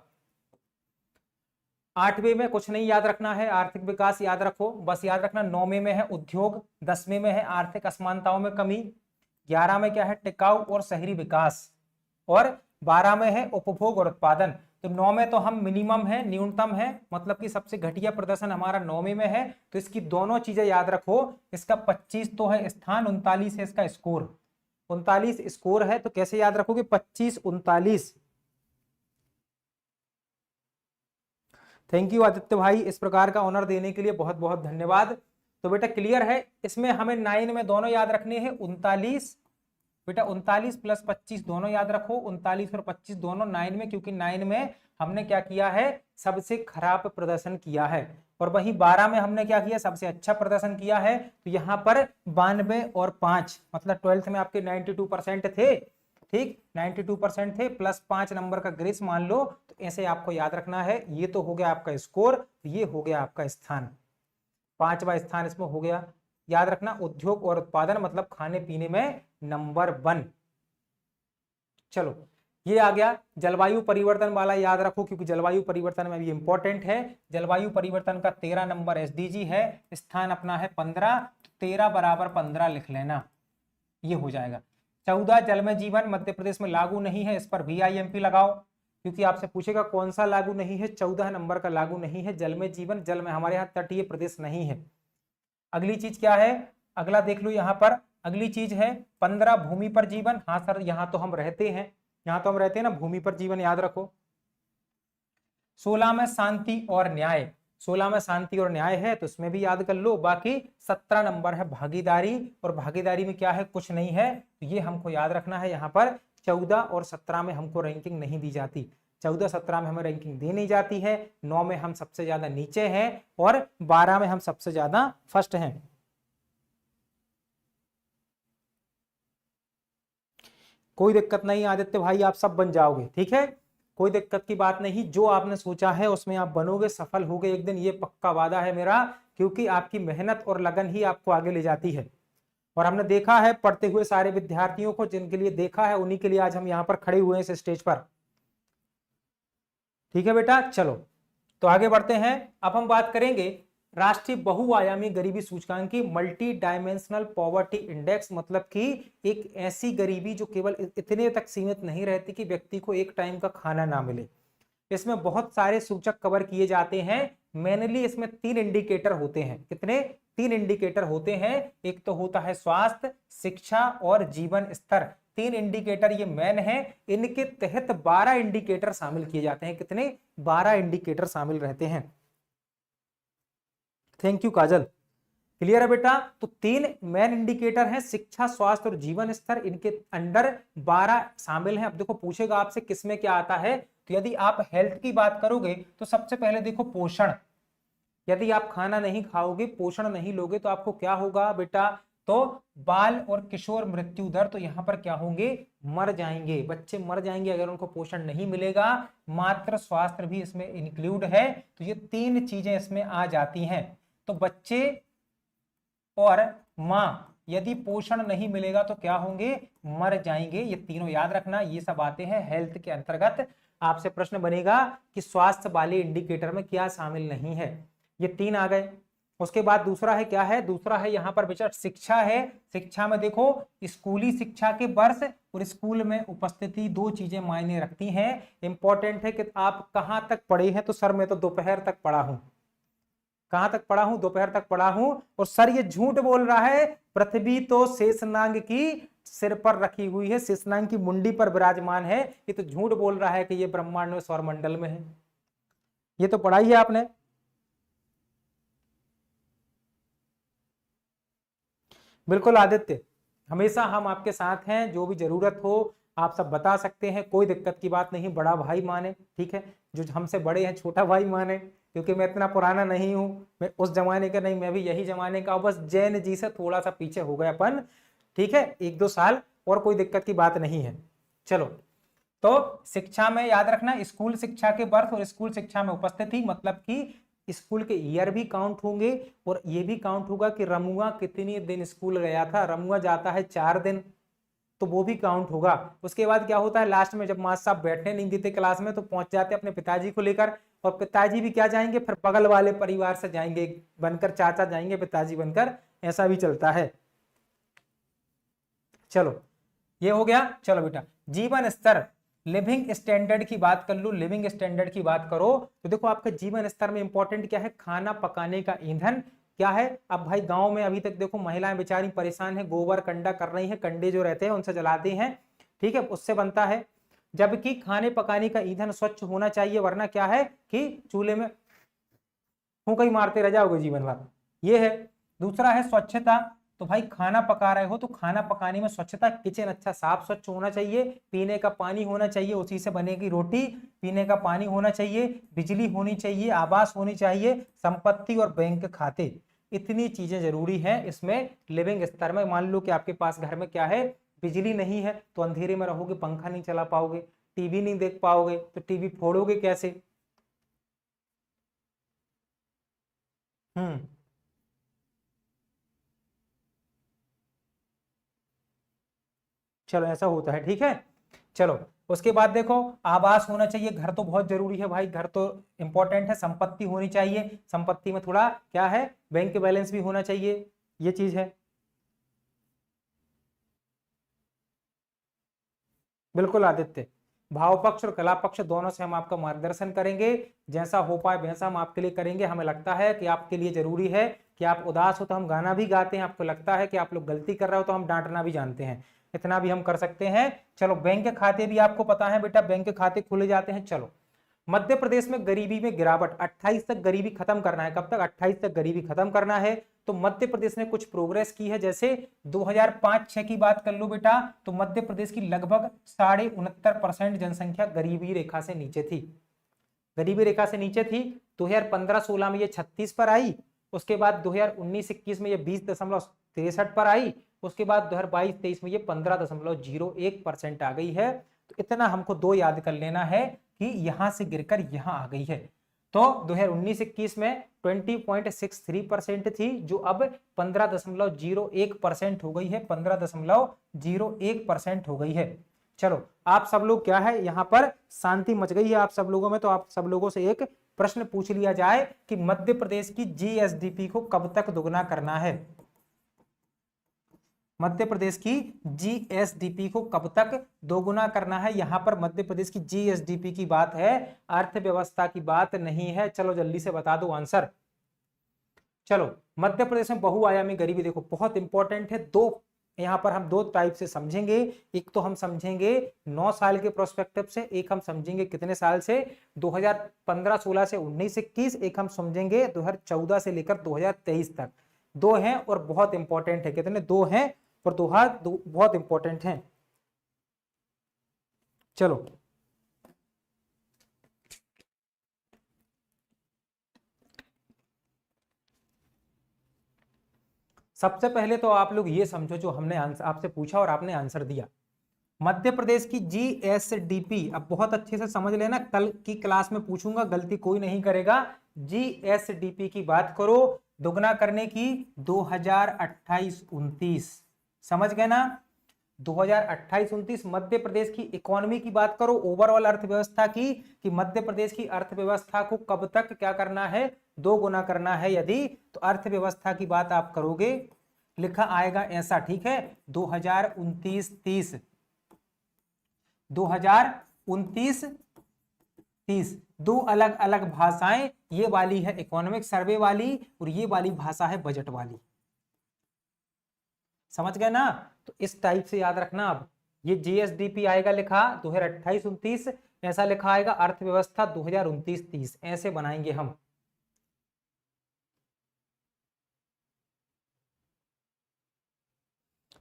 8वें में कुछ नहीं याद रखना है, आर्थिक विकास याद रखो, बस याद रखना। 9वें में है उद्योग, 10वें में है आर्थिक असमानताओं में कमी, 11 में क्या है? टिकाऊ और शहरी विकास, और 12 में है उपभोग और उत्पादन। तो 9 में तो हम मिनिमम है, न्यूनतम है, मतलब कि सबसे घटिया प्रदर्शन हमारा 9वें में है। तो इसकी दोनों चीजें याद रखो। इसका 25 तो है स्थान, 39 है इसका स्कोर। 39 स्कोर है, तो कैसे याद रखोगे? 25 39। थैंक यू आदित्य भाई, इस प्रकार का ऑनर देने के लिए बहुत बहुत धन्यवाद। तो बेटा क्लियर है, इसमें हमें 9 में दोनों याद रखने हैं। 39 बेटा, 39 प्लस 25 दोनों याद रखो, 39 और 25 दोनों 9 में, क्योंकि 9 में हमने क्या किया है? सबसे खराब प्रदर्शन किया है। और वहीं 12 में हमने क्या किया? सबसे अच्छा प्रदर्शन किया है। तो यहाँ पर 92 और 5, मतलब 12th में आपके 92% थे। ठीक, 92% थे, प्लस 5 नंबर का ग्रेस मान लो। तो ऐसे आपको याद रखना है। ये तो हो गया आपका स्कोर, ये हो गया आपका स्थान, 5वां स्थान इसमें हो गया। याद रखना, उद्योग और उत्पादन मतलब खाने पीने में नंबर 1। चलो ये आ गया। जलवायु परिवर्तन वाला याद रखो, क्योंकि जलवायु परिवर्तन में भी इंपॉर्टेंट है। जलवायु परिवर्तन का 13 नंबर एसडीजी है, स्थान अपना है 15, 13 बराबर 15 लिख लेना, ये हो जाएगा। 14 जल में जीवन मध्य प्रदेश में लागू नहीं है, इस पर VIMP लगाओ, क्योंकि आपसे पूछेगा कौन सा लागू नहीं है, 14 नंबर का लागू नहीं है। जल में जीवन, जल में हमारे यहाँ तटीय प्रदेश नहीं है। अगली चीज क्या है, अगला देख लो यहाँ पर, अगली चीज है 15 भूमि पर जीवन। हाँ सर, यहाँ तो हम रहते हैं, यहाँ तो हम रहते हैं ना, भूमि पर जीवन याद रखो। 16 में शांति और न्याय, 16 में शांति और न्याय है तो इसमें भी याद कर लो। बाकी 17 नंबर है भागीदारी, और भागीदारी में क्या है, कुछ नहीं है, तो ये हमको याद रखना है। यहाँ पर 14 और 17 में हमको रैंकिंग नहीं दी जाती, 14 17 में हमें रैंकिंग दी नहीं जाती है। 9 में हम सबसे ज्यादा नीचे हैं और 12 में हम सबसे ज्यादा फर्स्ट हैं। कोई दिक्कत नहीं आदित्य भाई, आप सब बन जाओगे, ठीक है, कोई दिक्कत की बात नहीं। जो आपने सोचा है उसमें आप बनोगे, सफल होगे एक दिन, ये पक्का वादा है मेरा, क्योंकि आपकी मेहनत और लगन ही आपको आगे ले जाती है। और हमने देखा है पढ़ते हुए सारे विद्यार्थियों को, जिनके लिए देखा है उन्हीं के लिए आज हम यहाँ पर खड़े हुए हैं इस स्टेज पर। ठीक है बेटा, चलो तो आगे बढ़ते हैं। अब हम बात करेंगे राष्ट्रीय बहुआयामी गरीबी सूचकांक की, मल्टी डायमेंशनल पॉवर्टी इंडेक्स, मतलब कि एक ऐसी गरीबी जो केवल इतने तक सीमित नहीं रहती कि व्यक्ति को एक टाइम का खाना ना मिले। इसमें बहुत सारे सूचक कवर किए जाते हैं। मेनली इसमें 3 इंडिकेटर होते हैं। कितने? 3 इंडिकेटर होते हैं। एक तो होता है स्वास्थ्य, शिक्षा और जीवन स्तर। 3 इंडिकेटर ये मेन है। इनके तहत 12 इंडिकेटर शामिल किए जाते हैं। कितने? 12 इंडिकेटर शामिल रहते हैं। थैंक यू काजल, क्लियर है बेटा। तो 3 मेन इंडिकेटर हैं, शिक्षा, स्वास्थ्य और जीवन स्तर। इनके अंडर 12 शामिल हैं। अब देखो पूछेगा आपसे किसमें क्या आता है, तो यदि आप हेल्थ की बात करोगे तो सबसे पहले देखो पोषण। यदि आप खाना नहीं खाओगे, पोषण नहीं लोगे, तो आपको क्या होगा बेटा, तो बाल और किशोर मृत्यु दर, तो यहां पर क्या होंगे, मर जाएंगे, बच्चे मर जाएंगे अगर उनको पोषण नहीं मिलेगा। मात्र स्वास्थ्य भी इसमें इंक्लूड है, तो ये 3 चीजें इसमें आ जाती हैं। तो बच्चे और मां यदि पोषण नहीं मिलेगा तो क्या होंगे, मर जाएंगे। ये तीनों याद रखना, ये सब आते हैं हेल्थ के अंतर्गत। आपसे प्रश्न बनेगा कि स्वास्थ्य वाले इंडिकेटर में क्या शामिल नहीं है, ये 3 आ गए। उसके बाद दूसरा है, क्या है, दूसरा है यहाँ पर बेटा शिक्षा है। शिक्षा में देखो स्कूली शिक्षा के वर्ष और स्कूल में उपस्थिति, 2 चीजें मायने रखती हैं। इंपॉर्टेंट है कि आप कहां तक पढ़े हैं, तो सर मैं तो दोपहर तक पढ़ा हूं। कहां तक पढ़ा हूं? दोपहर तक पढ़ा हूं। और सर ये झूठ बोल रहा है, पृथ्वी तो शेषनाग की सिर पर रखी हुई है, शेषनाग की मुंडी पर विराजमान है। ये तो झूठ बोल रहा है कि ये ब्रह्मांड में सौरमंडल में है। ये तो पढ़ा ही है आपने। बिल्कुल आदित्य, हमेशा हम आपके साथ हैं, जो भी जरूरत हो आप सब बता सकते हैं, कोई दिक्कत की बात नहीं। बड़ा भाई माने, ठीक है, जो हमसे बड़े हैं छोटा भाई माने, क्योंकि मैं इतना पुराना नहीं हूं, मैं उस जमाने का नहीं, मैं भी यही जमाने का, बस जैन जी से थोड़ा सा पीछे हो गए अपन, ठीक है, 1-2 साल, और कोई दिक्कत की बात नहीं है। चलो, तो शिक्षा में याद रखना स्कूल शिक्षा के वर्ष और स्कूल शिक्षा में उपस्थिति, मतलब कि स्कूल के ईयर भी काउंट होंगे, और ये भी काउंट होगा कि रमुआ कितनी दिन स्कूल गया था। रमुआ जाता है 4 दिन, तो वो भी काउंट होगा। उसके बाद क्या होता है, लास्ट में जब मास्टर साहब बैठने नहीं देते क्लास में, तो पहुंच जाते अपने पिताजी को लेकर, और पिताजी भी क्या जाएंगे, फिर बगल वाले परिवार से जाएंगे, बनकर चाचा जाएंगे पिताजी बनकर, ऐसा भी चलता है। चलो ये हो गया। चलो बेटा, जीवन स्तर, लिविंग स्टैंडर्ड की बात कर लो। लिविंग स्टैंडर्ड की बात करो तो देखो आपके जीवन स्तर में इंपॉर्टेंट क्या है, खाना पकाने का ईंधन क्या है। अब भाई गांव में अभी तक देखो महिलाएं बेचारी परेशान है, गोबर कंडा कर रही है, कंडे जो रहते हैं उनसे जलाते हैं, ठीक है, उससे बनता है। जबकि खाने पकाने का ईंधन स्वच्छ होना चाहिए, वरना क्या है कि चूल्हे में फूंक ही मारते रह जाओगे जीवन भर, ये है। दूसरा है स्वच्छता, तो भाई खाना पका रहे हो तो खाना पकाने में स्वच्छता, किचन अच्छा साफ स्वच्छ होना चाहिए, पीने का पानी होना चाहिए, उसी से बनेगी रोटी, पीने का पानी होना चाहिए, बिजली होनी चाहिए, आवास होनी चाहिए, संपत्ति और बैंक खाते, इतनी चीजें जरूरी हैं इसमें लिविंग स्तर में। मान लो कि आपके पास घर में क्या है, बिजली नहीं है, तो अंधेरे में रहोगे, पंखा नहीं चला पाओगे, टीवी नहीं देख पाओगे, तो टीवी फोड़ोगे कैसे। हम्म, चलो ऐसा होता है, ठीक है। चलो उसके बाद देखो आवास होना चाहिए, घर तो बहुत जरूरी है भाई, घर तो इंपॉर्टेंट है। संपत्ति होनी चाहिए, संपत्ति में थोड़ा क्या है, बैंक बैलेंस भी होना चाहिए, ये चीज है। बिल्कुल आदित्य, भाव पक्ष और कला पक्ष दोनों से हम आपका मार्गदर्शन करेंगे, जैसा हो पाए वैसा हम आपके लिए करेंगे। हमें लगता है कि आपके लिए जरूरी है कि आप उदास हो तो हम गाना भी गाते हैं, आपको लगता है कि आप लोग गलती कर रहे हो तो हम डांटना भी जानते हैं, इतना भी हम कर सकते हैं। चलो बैंक के खाते भी आपको पता है बेटा, बैंक के खाते खुले जाते हैं। चलो मध्य प्रदेश में गरीबी में गिरावट, 28 तक गरीबी खत्म करना है। कब तक? 28 तक गरीबी खत्म करना है। तो मध्य प्रदेश ने कुछ प्रोग्रेस की है, जैसे 2005-6 की बात कर लो बेटा, तो मध्य प्रदेश की लगभग 69.5% जनसंख्या गरीबी रेखा से नीचे थी, गरीबी रेखा से नीचे थी। 2015-16 में ये 36 पर आई, उसके बाद 2019-21 में ये 20.63 पर आई, उसके बाद 2022-23 में ये 15.01% आ गई है। तो इतना हमको दो याद कर लेना है कि यहां से गिरकर यहां आ गई है। तो 2019-21 में 20.63% थी, जो अब 15.01% हो गई है, 15.01% हो गई है। चलो आप सब लोग क्या है, यहां पर शांति मच गई है आप सब लोगों में, तो आप सब लोगों से एक प्रश्न पूछ लिया जाए कि मध्य प्रदेश की जीएसडीपी को कब तक दुगना करना है। मध्य प्रदेश की जीएसडीपी को कब तक दोगुना करना है। यहां पर मध्य प्रदेश की जीएसडीपी की बात है, अर्थव्यवस्था की बात नहीं है। चलो जल्दी से बता दो आंसर। चलो मध्य प्रदेश में बहुआयामी गरीबी, देखो बहुत इंपॉर्टेंट है। दो यहां पर हम दो टाइप से समझेंगे, एक तो हम समझेंगे 9 साल के प्रोस्पेक्टिव से, एक हम समझेंगे कितने साल से, 2015-16 से 19-21, एक हम समझेंगे 2014 से लेकर 2023 तक। दो हैं और बहुत इंपॉर्टेंट है। कितने? दो हैं और दो बहुत इंपॉर्टेंट हैं। चलो सबसे पहले तो आप लोग ये समझो, जो हमने आपसे पूछा और आपने आंसर दिया, मध्य प्रदेश की जीएसडीपी, अब बहुत अच्छे से समझ लेना, कल की क्लास में पूछूंगा, गलती कोई नहीं करेगा। जीएसडीपी की बात करो दुगना करने की, 2028-29, समझ गए ना? 2028-29 मध्य प्रदेश की इकोनॉमी की बात करो, ओवरऑल अर्थव्यवस्था की, कि मध्य प्रदेश की अर्थव्यवस्था को कब तक क्या करना है, दो गुना करना है। यदि तो अर्थव्यवस्था की बात आप करोगे, लिखा आएगा ऐसा, ठीक है, 2029-30, 2029-30, दो अलग अलग भाषाएं, ये वाली है इकोनॉमिक सर्वे वाली और ये वाली भाषा है बजट वाली, समझ गए ना? तो इस टाइप से याद रखना। अब ये जीएसडीपी आएगा लिखा 2028-29, ऐसा लिखा आएगा अर्थव्यवस्था 2029-30, ऐसे बनाएंगे हम।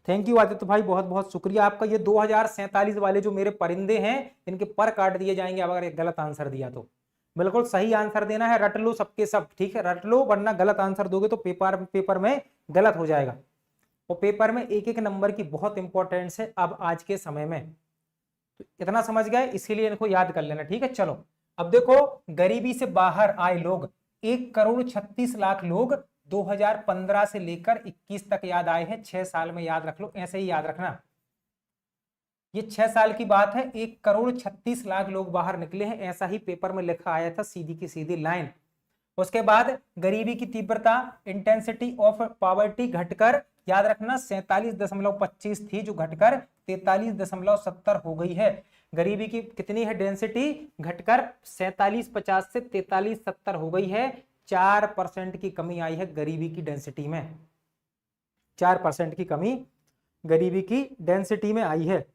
थैंक यू आदित्य भाई, बहुत बहुत शुक्रिया आपका। ये 2047 वाले जो मेरे परिंदे हैं, इनके पर काट दिए जाएंगे अगर एक गलत आंसर दिया तो। बिल्कुल सही आंसर देना है, रट लो सबके सब, ठीक है, रट लो, वरना गलत आंसर दोगे तो पेपर में गलत हो जाएगा। और पेपर में एक एक नंबर की बहुत इंपॉर्टेंस है अब आज के समय में, तो इतना समझ गए, इसीलिए इनको याद कर लेना, ठीक है। चलो अब देखो, गरीबी से बाहर आए लोग 1,36,00,000 लोग 2015 से लेकर 21 तक याद आए हैं, 6 साल में याद रख लो, ऐसे ही याद रखना। ये 6 साल की बात है, 1,36,00,000 लोग बाहर निकले हैं, ऐसा ही पेपर में लिखा आया था, सीधी की सीधी लाइन। उसके बाद गरीबी की तीव्रता, इंटेंसिटी ऑफ पॉवर्टी घटकर, याद रखना 47.25 थी, जो घटकर 43.70 हो गई है। गरीबी की कितनी है डेंसिटी, घटकर 47.50 से 43.70 हो गई है। 4% की कमी आई है गरीबी की डेंसिटी में, 4% की कमी गरीबी की डेंसिटी में आई है।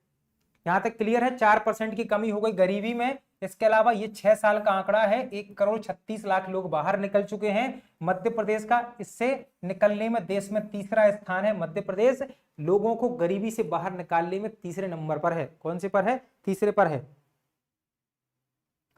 यहां तक क्लियर है? 4% की कमी हो गई गरीबी में। इसके अलावा ये 6 साल का आंकड़ा है, 1,36,00,000 लोग बाहर निकल चुके हैं। मध्य प्रदेश का इससे निकलने में देश में तीसरा स्थान है। मध्य प्रदेश लोगों को गरीबी से बाहर निकालने में तीसरे नंबर पर है। कौन से पर है? तीसरे पर है।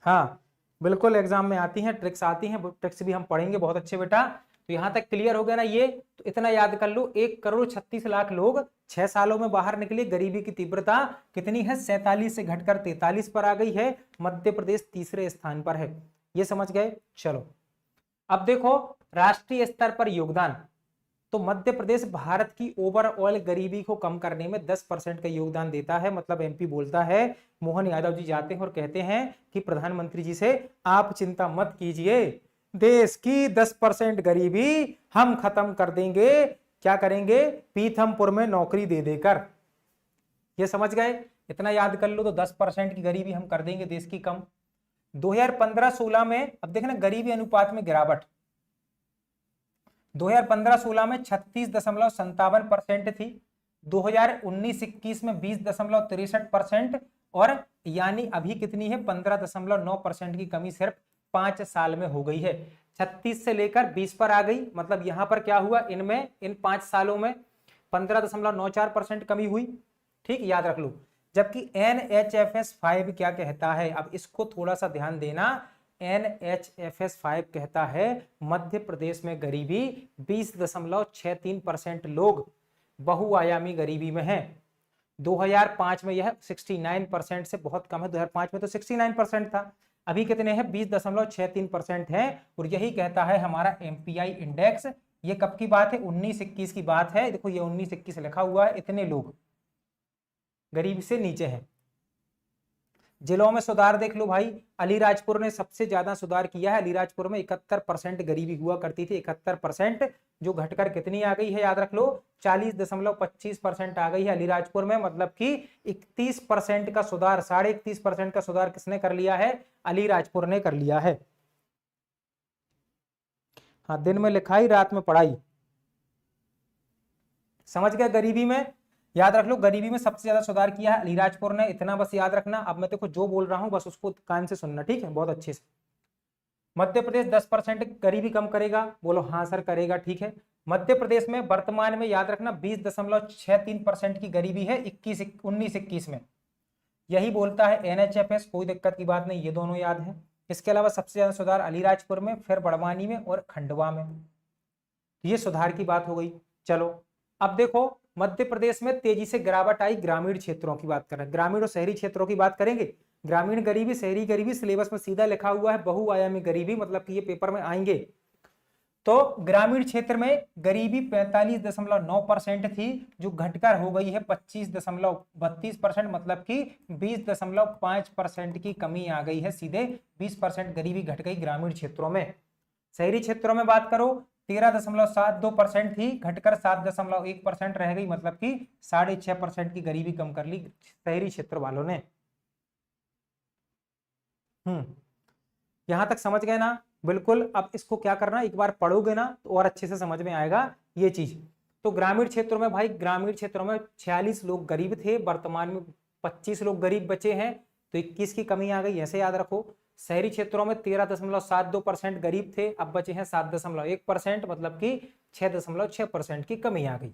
हाँ बिल्कुल, एग्जाम में आती हैं ट्रिक्स, आती हैं, ट्रिक्स भी हम पढ़ेंगे बहुत अच्छे बेटा। तो यहां तक क्लियर हो गया ना ये? तो इतना याद कर लो, 1,36,00,000 लोग 6 सालों में बाहर निकले। गरीबी की तीव्रता कितनी है? 47 से घटकर 43 पर आ गई है। मध्य प्रदेश तीसरे स्थान पर है, ये समझ गए। चलो अब देखो, राष्ट्रीय स्तर पर योगदान, तो मध्य प्रदेश भारत की ओवरऑल गरीबी को कम करने में 10% का योगदान देता है। मतलब एमपी बोलता है, मोहन यादव जी जाते हैं और कहते हैं कि प्रधानमंत्री जी से आप चिंता मत कीजिए, देश की 10% गरीबी हम खत्म कर देंगे। क्या करेंगे? पीथमपुर में नौकरी दे देकर। ये समझ गए? इतना याद कर लो तो 10% की गरीबी हम कर देंगे देश की कम। 2015-16 में अब देखना गरीबी अनुपात में गिरावट, 2015-16 में 36.57% थी, 2019-21 में 20.63%, और यानी अभी कितनी है 15.9% की कमी सिर्फ 5 साल में हो गई है। 36 से लेकर 20 पर आ गई, मतलब यहां पर क्या हुआ, इनमें इन 5 सालों में 15.94% कमी हुई। ठीक, याद रख लो। जबकि NHFS 5 क्या कहता है, अब इसको थोड़ा सा ध्यान देना। NHFS 5 कहता है मध्य प्रदेश में गरीबी 20.63% लोग बहुआयामी गरीबी में हैं। 2005 में यह 69% से बहुत कम है, 2005 में तो 69% था, अभी कितने हैं 20.63% है। और यही कहता है हमारा MPI इंडेक्स। ये कब की बात है, 19-21 की बात है। देखो ये 19-21 लिखा हुआ है, इतने लोग गरीबी से नीचे हैं। जिलों में सुधार देख लो भाई, अलीराजपुर ने सबसे ज्यादा सुधार किया है। अलीराजपुर में 71% गरीबी हुआ करती थी, 71%, जो घटकर कितनी आ गई है, याद रख लो 40.25% आ गई है अलीराजपुर में। मतलब कि 31% का सुधार, 31.5% का सुधार किसने कर लिया है, अलीराजपुर ने कर लिया है। हाँ, दिन में लिखाई रात में पढ़ाई, समझ गए। गरीबी में याद रख लो, गरीबी में सबसे ज्यादा सुधार किया है अलीराजपुर ने, इतना बस याद रखना। अब मैं देखो जो बोल रहा हूं बस उसको कान से सुनना, ठीक है, बहुत अच्छे से। मध्य प्रदेश 10% गरीबी कम करेगा, बोलो हाँ सर करेगा, ठीक है। मध्य प्रदेश में वर्तमान में याद रखना 20.63% की गरीबी है 19-21 में, यही बोलता है NHFS, कोई दिक्कत की बात नहीं, ये दोनों याद है। इसके अलावा सबसे ज्यादा सुधार अलीराजपुर में, फिर बड़वानी में और खंडवा में, ये सुधार की बात हो गई। चलो अब देखो मध्य प्रदेश में तेजी से गिरावट आई ग्रामीण क्षेत्रों की बात करें, ग्रामीण और शहरी क्षेत्रों की बात करेंगे। ग्रामीण गरीबी, शहरी गरीबी, सिलेबस में सीधा लिखा हुआ है बहुआयामी गरीबी, मतलब कि ये पेपर में आएंगे। तो ग्रामीण क्षेत्र में गरीबी 45.9% थी, जो घटकर हो गई है 25.32%, मतलब कि 20.5% की कमी आ गई है, सीधे 20% गरीबी घट गई ग्रामीण क्षेत्रों में। शहरी क्षेत्रों में बात करो 13.72% थी, घटकर 7.1% रह गई, मतलब कि 6.5% की गरीबी कम कर ली शहरी क्षेत्र वालों ने। यहां तक समझ गए ना, बिल्कुल। अब इसको क्या करना, एक बार पढ़ोगे ना तो और अच्छे से समझ में आएगा ये चीज। तो ग्रामीण क्षेत्रों में भाई, ग्रामीण क्षेत्रों में 46 लोग गरीब थे, वर्तमान में 25 लोग गरीब बचे हैं, तो 21 की कमी आ गई, ऐसे याद रखो। शहरी क्षेत्रों में 13.72% गरीब थे, अब बचे हैं 7.1%, मतलब कि 6.6% की कमी आ गई,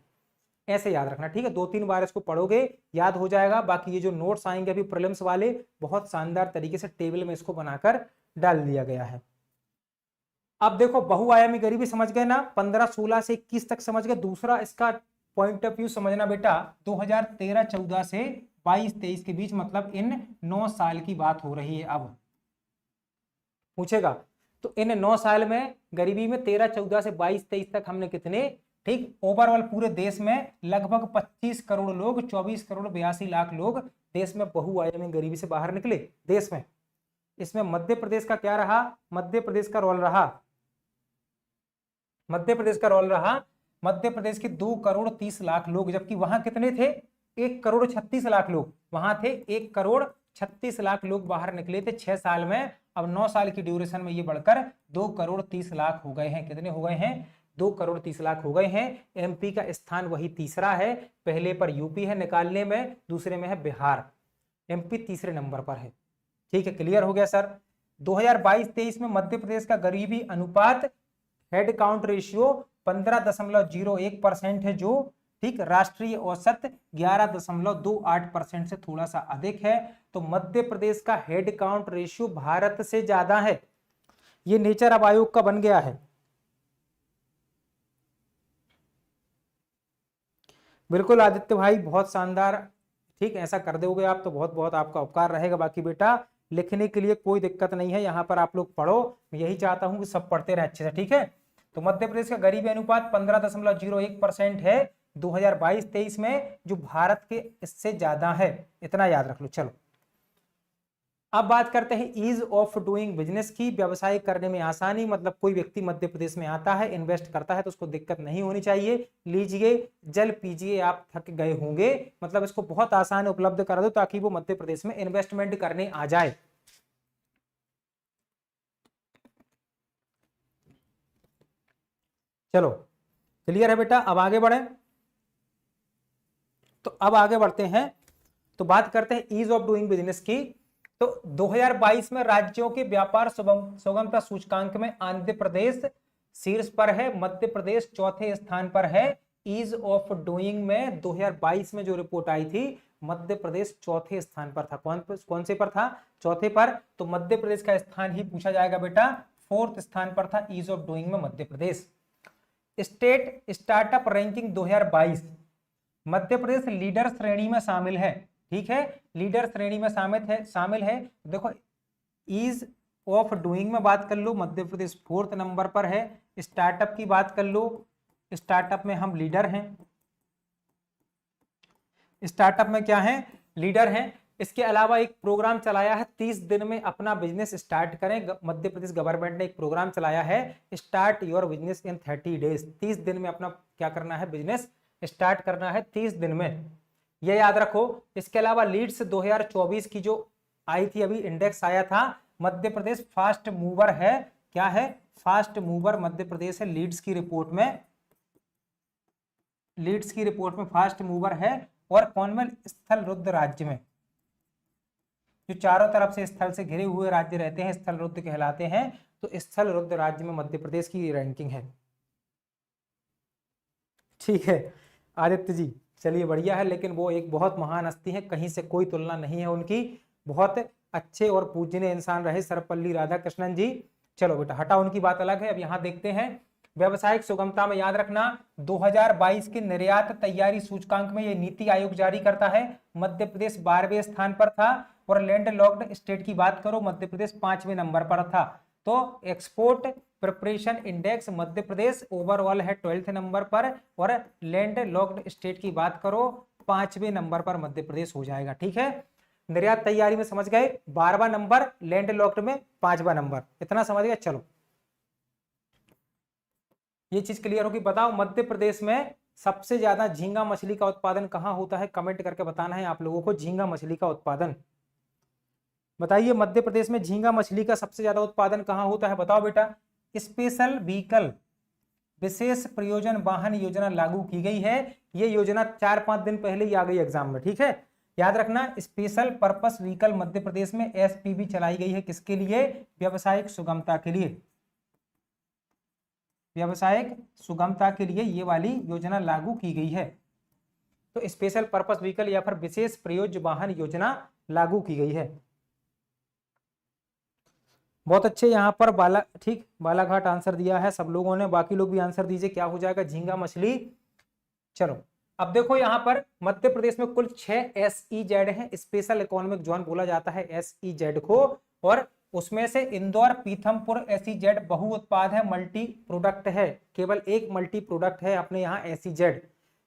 ऐसे याद रखना, ठीक है। 2-3 बार इसको पढ़ोगे याद हो जाएगा। बाकी ये जो नोट्स आएंगे अभी प्रीलिम्स वाले, बहुत शानदार तरीके से टेबल में इसको बनाकर डाल दिया गया है। अब देखो बहुआयामी गरीबी समझ गए ना, 15-16 से 21 तक समझ गए। दूसरा इसका पॉइंट ऑफ व्यू समझना बेटा, 2013-14 से 22-23 के बीच, मतलब इन 9 साल की बात हो रही है। अब पूछेगा तो इन 9 साल में गरीबी में 13-14 से 22-23 तक हमने कितने, ठीक, ओवरऑल पूरे देश में लगभग 25 करोड़ लोग, 24 करोड़ 82 लाख लोग देश में बहुआयामी गरीबी से बाहर निकले देश में। इसमें मध्य प्रदेश का क्या रहा, मध्य प्रदेश का रोल रहा, मध्य प्रदेश का रोल रहा, मध्य प्रदेश के 2 करोड़ 30 लाख लोग, जबकि वहां कितने थे, 1 करोड़ 36 लाख लोग वहां थे, 1 करोड़ 36 लाख लोग बाहर निकले थे 6 साल में। अब 9 साल की ड्यूरेशन में ये बढ़कर 2 करोड़ 30 लाख हो गए हैं। कितने हो गए हैं, 2 करोड़ 30 लाख हो गए हैं। MP का स्थान वही तीसरा है, पहले पर UP है निकालने में, दूसरे में है बिहार, MP तीसरे नंबर पर है, ठीक है। क्लियर हो गया सर। 2022-23 में मध्य प्रदेश का गरीबी अनुपात, हेड काउंट रेशियो 15.01% है, जो ठीक राष्ट्रीय औसत 11.28% से थोड़ा सा अधिक है। तो मध्य प्रदेश का हेड काउंट रेशियो भारत से ज्यादा है, ये नेचर अब आयोग का बन गया है। बिल्कुल आदित्य भाई, बहुत शानदार, ठीक, ऐसा कर दोगे आप तो बहुत बहुत आपका उपकार रहेगा। बाकी बेटा लिखने के लिए कोई दिक्कत नहीं है, यहाँ पर आप लोग पढ़ो, मैं यही चाहता हूं कि सब पढ़ते रहे अच्छे से, ठीक है। तो मध्य प्रदेश का गरीबी अनुपात 15.01% है 2022-23 में, जो भारत के इससे ज्यादा है, इतना याद रख लो। चलो अब बात करते हैं ईज ऑफ डूइंग बिजनेस की। व्यवसाय करने में आसानी, मतलब कोई व्यक्ति मध्य प्रदेश में आता है, इन्वेस्ट करता है तो उसको दिक्कत नहीं होनी चाहिए। लीजिए, जल पीजिए, आप थक गए होंगे, मतलब इसको बहुत आसान उपलब्ध कर दो ताकि वो मध्य प्रदेश में इन्वेस्टमेंट करने आ जाए। चलो क्लियर है बेटा, अब आगे बढ़े। तो अब आगे बढ़ते हैं, तो बात करते हैं ईज ऑफ डूइंग बिजनेस की। तो 2022 में राज्यों के व्यापार सुगमता सूचकांक में आंध्र प्रदेश शीर्ष पर है, मध्य प्रदेश चौथे स्थान पर है। ईज ऑफ डूइंग में 2022 में जो रिपोर्ट आई थी, मध्य प्रदेश चौथे स्थान पर था। कौन से पर था? चौथे पर। तो मध्य प्रदेश का स्थान ही पूछा जाएगा बेटा, फोर्थ स्थान पर था ईज ऑफ डूइंग में Madhya Pradesh. State startup ranking 2022, Madhya Pradesh leader श्रेणी में शामिल है। ठीक है, लीडर श्रेणी में शामिल है। देखो, ईज ऑफ डूइंग में बात कर लो, मध्य प्रदेश फोर्थ नंबर पर है। स्टार्टअप की बात कर लो, स्टार्टअप में हम लीडर हैं। स्टार्टअप में क्या है? लीडर हैं। इसके अलावा एक प्रोग्राम चलाया है, 30 दिन में अपना बिजनेस स्टार्ट करें। मध्य प्रदेश गवर्नमेंट ने एक प्रोग्राम चलाया है, start your business in 30 days. 30 दिन में अपना क्या करना है? बिजनेस स्टार्ट करना है 30 दिन में, ये याद रखो। इसके अलावा लीड्स 2024 की जो आई थी, अभी इंडेक्स आया था, मध्य प्रदेश फास्ट मूवर है। क्या है? फास्ट मूवर मध्य प्रदेश है लीड्स की रिपोर्ट में। लीड्स की रिपोर्ट में फास्ट मूवर है। और कौन में? स्थल रुद्ध राज्य में, जो चारों तरफ से स्थल से घिरे हुए राज्य रहते हैं, स्थल रुद्ध कहलाते हैं। तो स्थल रुद्ध राज्य में मध्य प्रदेश की रैंकिंग है। ठीक है आदित्य जी, चलिए बढ़िया है। लेकिन वो एक बहुत महान हस्ती है, कहीं से कोई तुलना नहीं है उनकी। बहुत अच्छे और पूजनीय इंसान रहे सर्वपल्ली राधाकृष्णन जी। चलो बेटा हटा, उनकी बात अलग है। अब यहाँ देखते हैं व्यवसायिक सुगमता में, याद रखना 2022 के निर्यात तैयारी सूचकांक में ये नीति आयोग जारी करता है। मध्य प्रदेश 12वें स्थान पर था। और लैंड लॉक्ड स्टेट की बात करो, मध्य प्रदेश 5वें नंबर पर था। तो export preparation index Madhya Pradesh overall है 12th नंबर पर। और लैंड लॉक्ड स्टेट की बात करो, 5वें नंबर पर मध्य प्रदेश हो जाएगा। ठीक है, निर्यात तैयारी में समझ गए 12वां नंबर, लैंड लॉक्ड में 5वां नंबर, इतना समझ गए। चलो ये चीज क्लियर होगी। बताओ मध्य प्रदेश में सबसे ज्यादा झींगा मछली का उत्पादन कहाँ होता है? कमेंट करके बताना है आप लोगों को, झींगा मछली का उत्पादन बताइए। मध्य प्रदेश में झींगा मछली का सबसे ज्यादा उत्पादन कहाँ होता है? बताओ बेटा। स्पेशल व्हीकल विशेष प्रयोजन वाहन योजना लागू की गई है। ये योजना 4-5 दिन पहले ही आ गई एग्जाम में। ठीक है, याद रखना, special purpose vehicle Madhya Pradesh में एसपीवी चलाई गई है। किसके लिए? व्यवसायिक सुगमता के लिए। व्यवसायिक सुगमता के लिए ये वाली योजना लागू की गई है। तो स्पेशल पर्पस व्हीकल या फिर विशेष प्रयोज्य वाहन योजना लागू की गई है। बहुत अच्छे, यहाँ पर बालाघाट आंसर दिया है सब लोगों ने। बाकी लोग भी आंसर दीजिए, क्या हो जाएगा? झींगा मछली। चलो अब देखो, यहाँ पर मध्य प्रदेश में कुल 6 SEZ हैं, स्पेशल इकोनॉमिक जोन बोला जाता है SEZ को। और उसमें से इंदौर पीथमपुर SEZ बहु उत्पाद है, मल्टी प्रोडक्ट है। केवल एक मल्टी प्रोडक्ट है अपने यहाँ SEZ।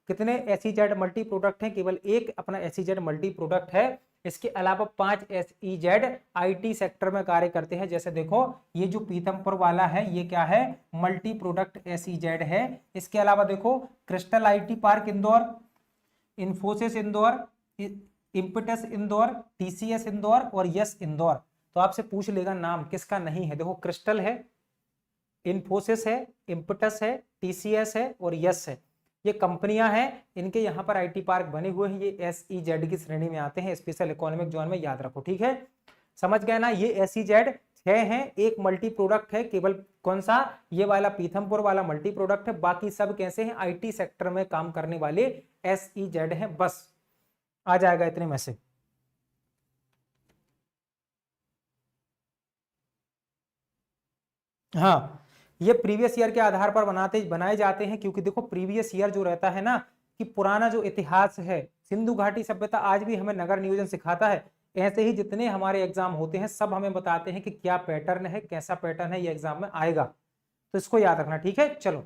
कितने SEZ मल्टी प्रोडक्ट हैं? केवल एक अपना SEZ मल्टी प्रोडक्ट है। इसके अलावा 5 SEZ IT सेक्टर में कार्य करते हैं। जैसे देखो, ये जो पीथमपुर वाला है, ये क्या है? मल्टी प्रोडक्ट SEZ है। इसके अलावा देखो, crystal IT park Indore, Infosys Indore, impetus Indore, TCS Indore और यस इंदौर। तो आपसे पूछ लेगा नाम किसका नहीं है। देखो, क्रिस्टल है, इन्फोसिस है, इम्पीटस है, TCS है और यस है। ये कंपनियां हैं, इनके यहाँ पर IT पार्क बने हुए हैं। ये SEZ की श्रेणी में आते हैं, स्पेशल इकोनॉमिक जोन में, याद रखो। ठीक है, समझ गए ना? ये SEZ 6 हैं, एक मल्टी प्रोडक्ट है केवल। कौन सा? ये वाला पीथमपुर वाला मल्टी प्रोडक्ट है। बाकी सब कैसे हैं? IT सेक्टर में काम करने वाले SEZ हैं। बस आ जाएगा इतने में से। हाँ, ये प्रीवियस ईयर के आधार पर बनाए जाते हैं, क्योंकि देखो प्रीवियस ईयर जो रहता है ना, कि पुराना जो इतिहास है, सिंधु घाटी सभ्यता आज भी हमें नगर नियोजन सिखाता है। ऐसे ही जितने हमारे एग्जाम होते हैं सब हमें बताते हैं कि क्या पैटर्न है, कैसा पैटर्न है, ये एग्जाम में आएगा। तो इसको याद रखना। ठीक है, चलो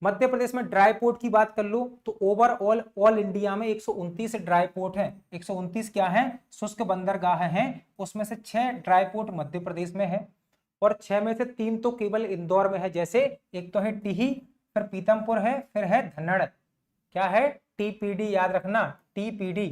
मध्य प्रदेश में ड्राई पोर्ट की बात कर लो तो ओवरऑल ऑल इंडिया में 129 ड्राई पोर्ट है। 129 क्या है, शुष्क बंदरगाह हैं, उसमें से 6 ड्राई पोर्ट मध्य प्रदेश में है और 6 में से 3 तो केवल इंदौर में है। जैसे एक तो है टिही, फिर पीतमपुर है, फिर है धनड़। क्या है, टीपीडी, याद रखना टीपीडी।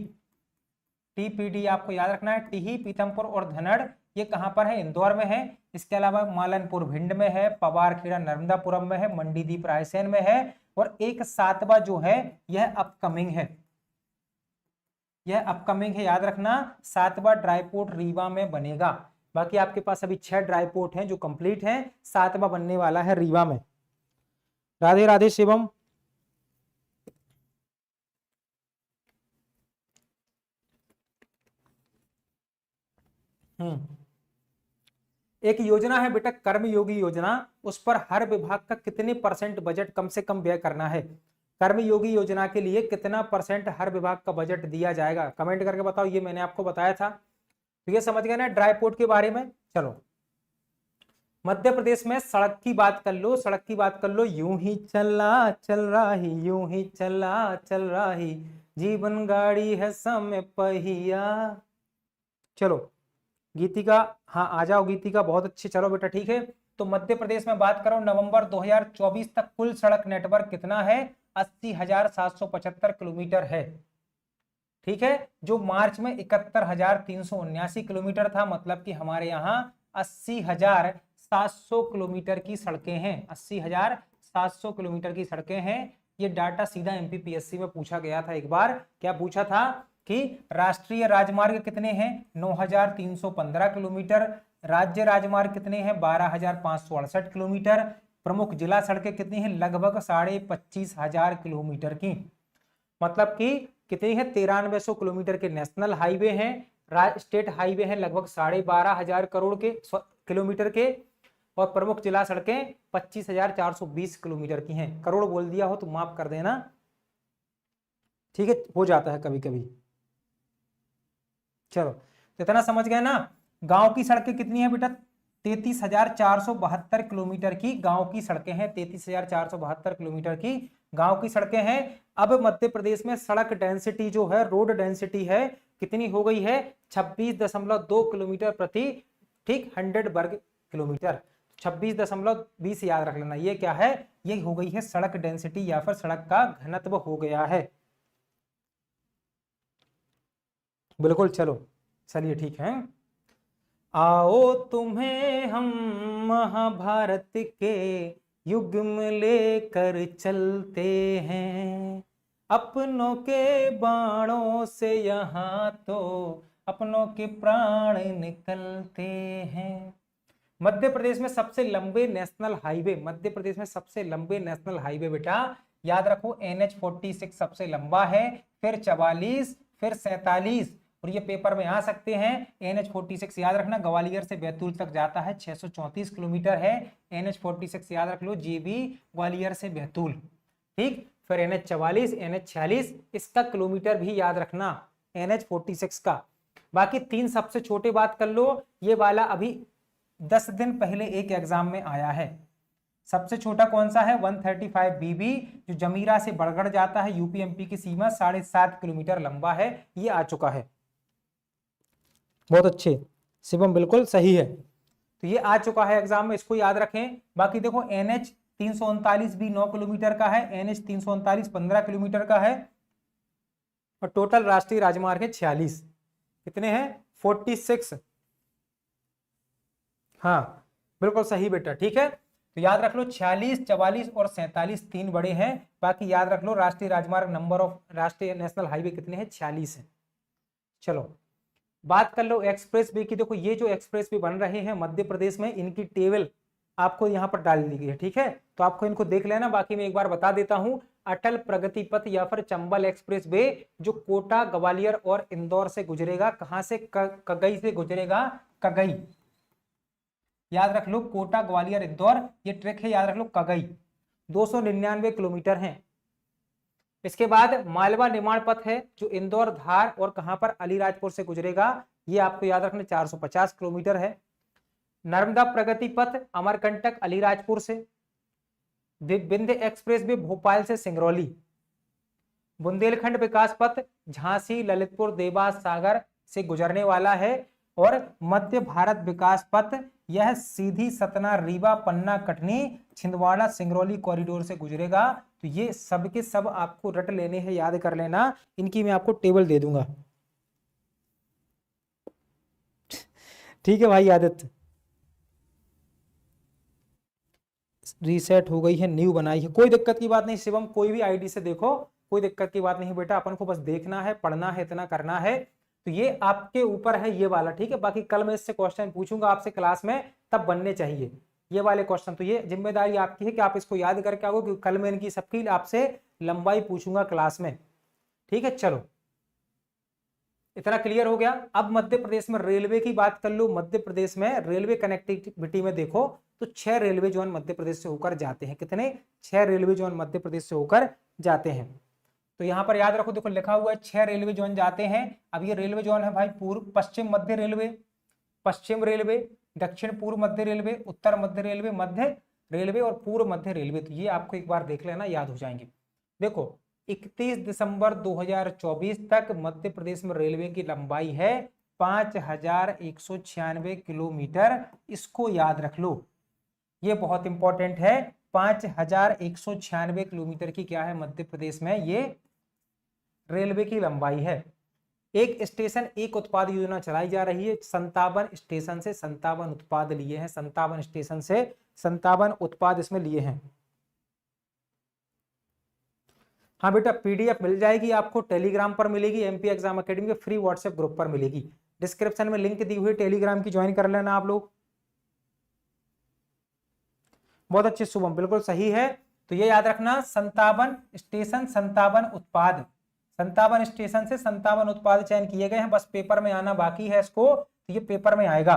टीपीडी आपको याद रखना है। टिही, पीतमपुर और धनड़ ये कहां पर है, इंदौर में है। इसके अलावा मालनपुर भिंड में है, पवारखेड़ा नर्मदापुरम में है, मंडीदीप रायसेन में है और एक 7वां जो है यह अपकमिंग है। यह अपकमिंग है, याद रखना 7वां ड्राई पोर्ट रीवा में बनेगा। बाकी आपके पास अभी 6 ड्राई पोर्ट हैं जो कंप्लीट हैं, 7वां बनने वाला है रीवा में। राधे राधे शिवम। एक योजना है बेटा कर्मयोगी योजना, उस पर हर विभाग का कितने % बजट कम से कम व्यय करना है। कर्मयोगी योजना के लिए कितना % हर विभाग का बजट दिया जाएगा, कमेंट करके बताओ। ये मैंने आपको बताया था, तो ये समझ गए ना ड्राई पोर्ट के बारे में। चलो मध्य प्रदेश में सड़क की बात कर लो, सड़क की बात कर लो। यूं ही चला चल रही, यूं ही चला चल रही, जीवन गाड़ी है समय पहिया। चलो गीतिका, हाँ आ जाओ गीतिका, बहुत अच्छी। चलो बेटा ठीक है, तो मध्य प्रदेश में बात करो नवंबर 2024 तक कुल सड़क नेटवर्क कितना है, 80,775 किलोमीटर है। ठीक है, जो मार्च में 71,379 किलोमीटर था, मतलब कि हमारे यहाँ 80,700 किलोमीटर की सड़कें हैं। 80,700 किलोमीटर की सड़कें हैं। ये डाटा सीधा एमपीपीएससी में पूछा गया था एक बार। क्या पूछा था कि राष्ट्रीय राजमार्ग कितने हैं, 9,315 किलोमीटर। राज्य राजमार्ग कितने हैं, 12,568 किलोमीटर। प्रमुख जिला सड़कें कितनी हैं, लगभग 25,500 किलोमीटर की। मतलब कि कितनी है, 9300 किलोमीटर के नेशनल हाईवे हैं। स्टेट हाईवे हैं लगभग 12,500 करोड़ के किलोमीटर के। और प्रमुख जिला सड़कें 25,420 किलोमीटर की हैं। करोड़ बोल दिया हो तो माफ कर देना, ठीक है, हो जाता है कभी कभी। चलो तो इतना समझ गए ना। गांव की सड़कें कितनी है बेटा, 33,472 किलोमीटर की गांव की सड़कें हैं। 33,472 किलोमीटर की गांव की सड़कें हैं। अब मध्य प्रदेश में सड़क डेंसिटी जो है, रोड डेंसिटी है, कितनी हो गई है, 26.2 किलोमीटर प्रति ठीक 100 वर्ग किलोमीटर। 26.20 याद रख लेना। ये क्या है, ये हो गई है सड़क डेंसिटी या फिर सड़क का घनत्व हो गया है। बिल्कुल, चलो चलिए ठीक है। आओ तुम्हें हम महाभारत के युग में लेकर चलते हैं, अपनों के बाणों से यहाँ तो अपनों के प्राण निकलते हैं। मध्य प्रदेश में सबसे लंबे नेशनल हाईवे, मध्य प्रदेश में सबसे लंबे नेशनल हाईवे बेटा याद रखो NH46 सबसे लंबा है, फिर 44, फिर 47 और ये पेपर में आ सकते हैं। NH46 याद रखना ग्वालियर से बैतूल तक जाता है, 634 किलोमीटर है। NH46 याद रख लो, जीबी ग्वालियर से बैतूल। ठीक, फिर NH44, NH46 इसका किलोमीटर भी याद रखना NH46 का। बाकी 3 सबसे छोटे बात कर लो, ये वाला अभी 10 दिन पहले एक एग्जाम में आया है। सबसे छोटा कौन सा है, 135 BB जो जमीरा से बड़गड़ जाता है, यूपी एमपी की सीमा, 7.5 किलोमीटर लंबा है। ये आ चुका है। बहुत अच्छे शिवम, बिल्कुल सही है। तो ये आ चुका है एग्जाम में, इसको याद रखें। बाकी देखो NH 339 भी 9 किलोमीटर का है, NH 339 15 किलोमीटर का है और टोटल राष्ट्रीय राजमार्ग है 46। कितने हैं, 46। हाँ बिल्कुल सही बेटा, ठीक है। तो याद रख लो 46, 44 और 47 3 बड़े हैं। बाकी याद रख लो राष्ट्रीय राजमार्ग नंबर ऑफ राष्ट्रीय नेशनल हाईवे कितने हैं, 46 है। चलो बात कर लो एक्सप्रेस वे की। देखो ये जो एक्सप्रेस वे बन रहे हैं मध्य प्रदेश में, इनकी टेबल आपको यहाँ पर डाल दी गई है, ठीक है। तो आपको इनको देख लेना। बाकी मैं एक बार बता देता हूँ, अटल प्रगति पथ या फिर चंबल एक्सप्रेस वे जो कोटा, ग्वालियर और इंदौर से गुजरेगा। कहां से, कगई से गुजरेगा, कगई याद रख लो, कोटा, ग्वालियर, इंदौर ये ट्रैक है, याद रख लो कगई, 299 किलोमीटर है। इसके बाद मालवा निर्माण पथ है जो इंदौर, धार और कहां पर, अलीराजपुर से गुजरेगा। ये आपको याद रखना 450 किलोमीटर है। नर्मदा प्रगति पथ अमरकंटक, अलीराजपुर से। विंध्य एक्सप्रेस वे भोपाल से सिंगरौली। बुंदेलखंड विकास पथ झांसी, ललितपुर, देवास, सागर से गुजरने वाला है। और मध्य भारत विकास पथ यह सीधी सतना, रीवा, पन्ना, कटनी, छिंदवाड़ा, सिंगरौली कॉरिडोर से गुजरेगा। तो ये सब के सब आपको रट लेने हैं, याद कर लेना। इनकी मैं आपको टेबल दे दूंगा। ठीक है भाई आदित्य, रीसेट हो गई है, न्यू बनाई है, कोई दिक्कत की बात नहीं। शिवम कोई भी आईडी से देखो, कोई दिक्कत की बात नहीं बेटा, अपन को बस देखना है, पढ़ना है, इतना करना है। तो ये आपके ऊपर है ये वाला, ठीक है। बाकी कल मैं इससे क्वेश्चन पूछूंगा आपसे क्लास में, तब बनने चाहिए ये वाले क्वेश्चन। तो ये जिम्मेदारी आपकी है कि आप इसको याद करके आओगे, क्योंकि कल मैं इनकी सबकी आपसे लंबाई पूछूंगा क्लास में, ठीक है। चलो इतना क्लियर हो गया। अब मध्य प्रदेश में रेलवे की बात कर लो। मध्य प्रदेश में रेलवे कनेक्टिविटी में देखो तो 6 रेलवे जोन मध्य प्रदेश से होकर जाते हैं। कितने? 6 रेलवे जोन मध्य प्रदेश से होकर जाते हैं। तो यहां पर याद रखो, देखो लिखा हुआ है 6 रेलवे जोन जाते हैं। अब ये रेलवे जोन है भाई, पूर्व पश्चिम मध्य रेलवे, पश्चिम रेलवे, दक्षिण पूर्व मध्य रेलवे, उत्तर मध्य रेलवे, मध्य रेलवे और पूर्व मध्य रेलवे। तो ये आपको एक बार देख लेना, याद हो जाएंगे। देखो 31 दिसंबर 2024 तक मध्य प्रदेश में रेलवे की लंबाई है 5196 किलोमीटर। इसको याद रख लो, ये बहुत इंपॉर्टेंट है। 5196 किलोमीटर की क्या है मध्य प्रदेश में ये रेलवे की लंबाई है। एक स्टेशन एक उत्पाद योजना चलाई जा रही है। 57 स्टेशन से 57 उत्पाद लिए हैं, 57 स्टेशन से 57 उत्पाद इसमें लिए हैं। हाँ बेटा पीडीएफ मिल जाएगी आपको, टेलीग्राम पर मिलेगी, एमपी एग्जाम एकेडमी के फ्री व्हाट्सएप ग्रुप पर मिलेगी। डिस्क्रिप्शन में लिंक दी हुई टेलीग्राम की ज्वाइन कर लेना आप लोग। बहुत अच्छे शुभम, बिल्कुल सही है। तो ये याद रखना 57 स्टेशन 57 उत्पाद, 57 स्टेशन से 57 उत्पाद चयन किए गए हैं। बस पेपर में आना बाकी है इसको, तो ये पेपर में आएगा।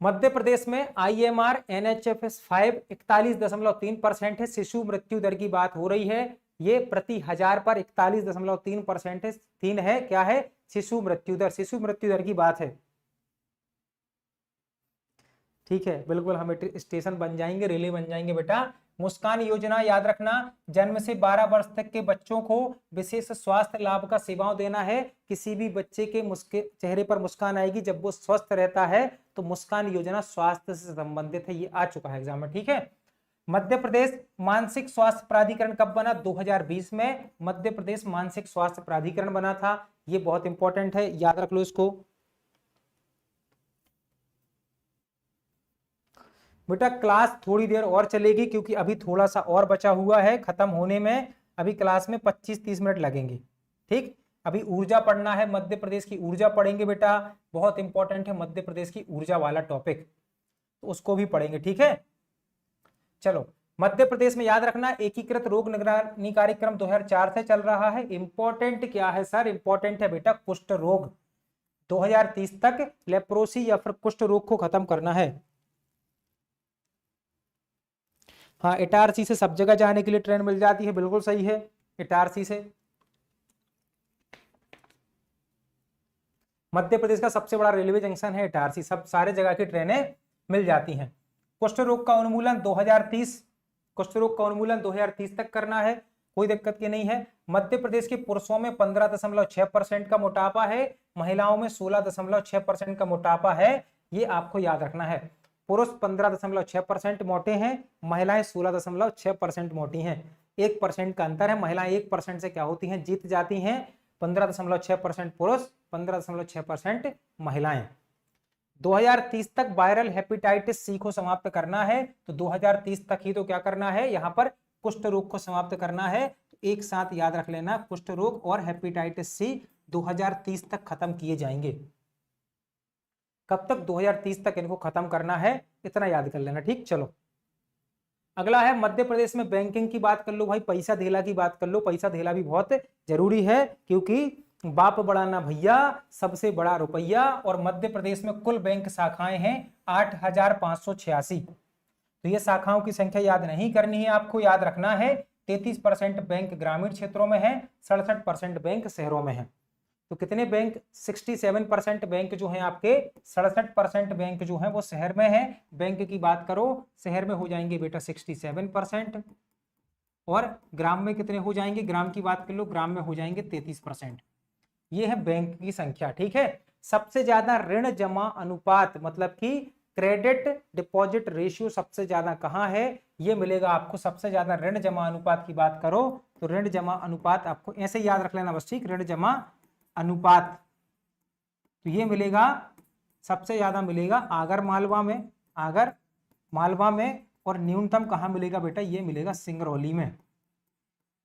मध्य प्रदेश में IMR NHFS 5 41.3% है। शिशु मृत्यु दर की बात हो रही है, ये प्रति हजार पर 41.3% 3 है। क्या है? शिशु मृत्यु दर, शिशु मृत्यु दर की बात है, ठीक है। बिल्कुल हम स्टेशन बन जाएंगे, रेलवे बन जाएंगे बेटा। मुस्कान योजना याद रखना, जन्म से 12 वर्ष तक के बच्चों को विशेष स्वास्थ्य लाभ का सेवाओं देना है। किसी भी बच्चे के चेहरे पर मुस्कान आएगी जब वो स्वस्थ रहता है, तो मुस्कान योजना स्वास्थ्य से संबंधित है। ये आ चुका है एग्जाम में, ठीक है। मध्य प्रदेश मानसिक स्वास्थ्य प्राधिकरण कब बना? 2020 में मध्य प्रदेश मानसिक स्वास्थ्य प्राधिकरण बना था। ये बहुत इंपॉर्टेंट है, याद रख लो इसको बेटा। क्लास थोड़ी देर और चलेगी क्योंकि अभी थोड़ा सा और बचा हुआ है खत्म होने में। अभी क्लास में 25-30 मिनट लगेंगे, ठीक। अभी ऊर्जा पढ़ना है, मध्य प्रदेश की ऊर्जा पढ़ेंगे बेटा, बहुत इंपॉर्टेंट है मध्य प्रदेश की ऊर्जा वाला टॉपिक, तो उसको भी पढ़ेंगे, ठीक है। चलो मध्य प्रदेश में याद रखना एकीकृत रोग निगरानी कार्यक्रम 2004 से चल रहा है। इंपॉर्टेंट क्या है सर? इंपॉर्टेंट है बेटा कुष्ठ रोग। 2030 तक लेप्रोसी या फिर कुष्ठ रोग को खत्म करना है। हाँ इटारसी से सब जगह जाने के लिए ट्रेन मिल जाती है, बिल्कुल सही है। इटारसी से मध्य प्रदेश का सबसे बड़ा रेलवे जंक्शन है इटारसी, सब सारे जगह की ट्रेनें मिल जाती हैं। कुष्ठ रोग का उन्मूलन 2030, कुष्ठ रोग का उन्मूलन 2030 तक करना है, कोई दिक्कत की नहीं है। मध्य प्रदेश के पुरुषों में 15.6% का मोटापा है, महिलाओं में 16.6% का मोटापा है। ये आपको याद रखना है। पुरुष 15.6% मोटे हैं, महिलाएं 16.6% मोटी हैं। 1% का अंतर है। महिलाएं 1% से क्या होती हैं? जीत जाती हैं। 15.6% पुरुष, 15.6% महिलाएं। 2030 तक वायरल हेपेटाइटिस सी को समाप्त करना है। तो 2030 तक ही तो क्या करना है? यहाँ पर कुष्ठ रोग को समाप्त करना है। तो एक साथ याद रख लेना, कुष्ठ रोग और हेपेटाइटिस सी 2030 तक खत्म किए जाएंगे। कब तक? 2030 तक इनको खत्म करना है, इतना याद कर लेना, ठीक। चलो अगला है मध्य प्रदेश में बैंकिंग की बात कर लो भाई, पैसा धेला की बात कर लो। पैसा धेला भी बहुत जरूरी है, क्योंकि बाप बड़ा ना भैया, सबसे बड़ा रुपया। और मध्य प्रदेश में कुल बैंक शाखाएं हैं 8586। तो ये शाखाओं की संख्या याद नहीं करनी है, आपको याद रखना है 33% बैंक ग्रामीण क्षेत्रों में है, 67% बैंक शहरों में है। तो कितने बैंक 67% बैंक जो है आपके 67% बैंक जो है वो शहर में है। बैंक की बात करो शहर में हो जाएंगे बेटा 67% और ग्राम में कितने हो जाएंगे, ग्राम की बात कर लो, ग्राम में हो जाएंगे 33%। ये है बैंक की संख्या। ठीक है, सबसे ज्यादा ऋण जमा अनुपात मतलब कि क्रेडिट डिपॉजिट रेशियो सबसे ज्यादा कहां है, ये मिलेगा आपको। सबसे ज्यादा ऋण जमा अनुपात की बात करो तो ऋण जमा अनुपात आपको ऐसे याद रख लेना बस, ठीक, ऋण जमा अनुपात तो ये मिलेगा, सबसे ज्यादा मिलेगा आगर मालवा में, आगर मालवा में, और न्यूनतम कहां मिलेगा बेटा, ये मिलेगा सिंगरौली में।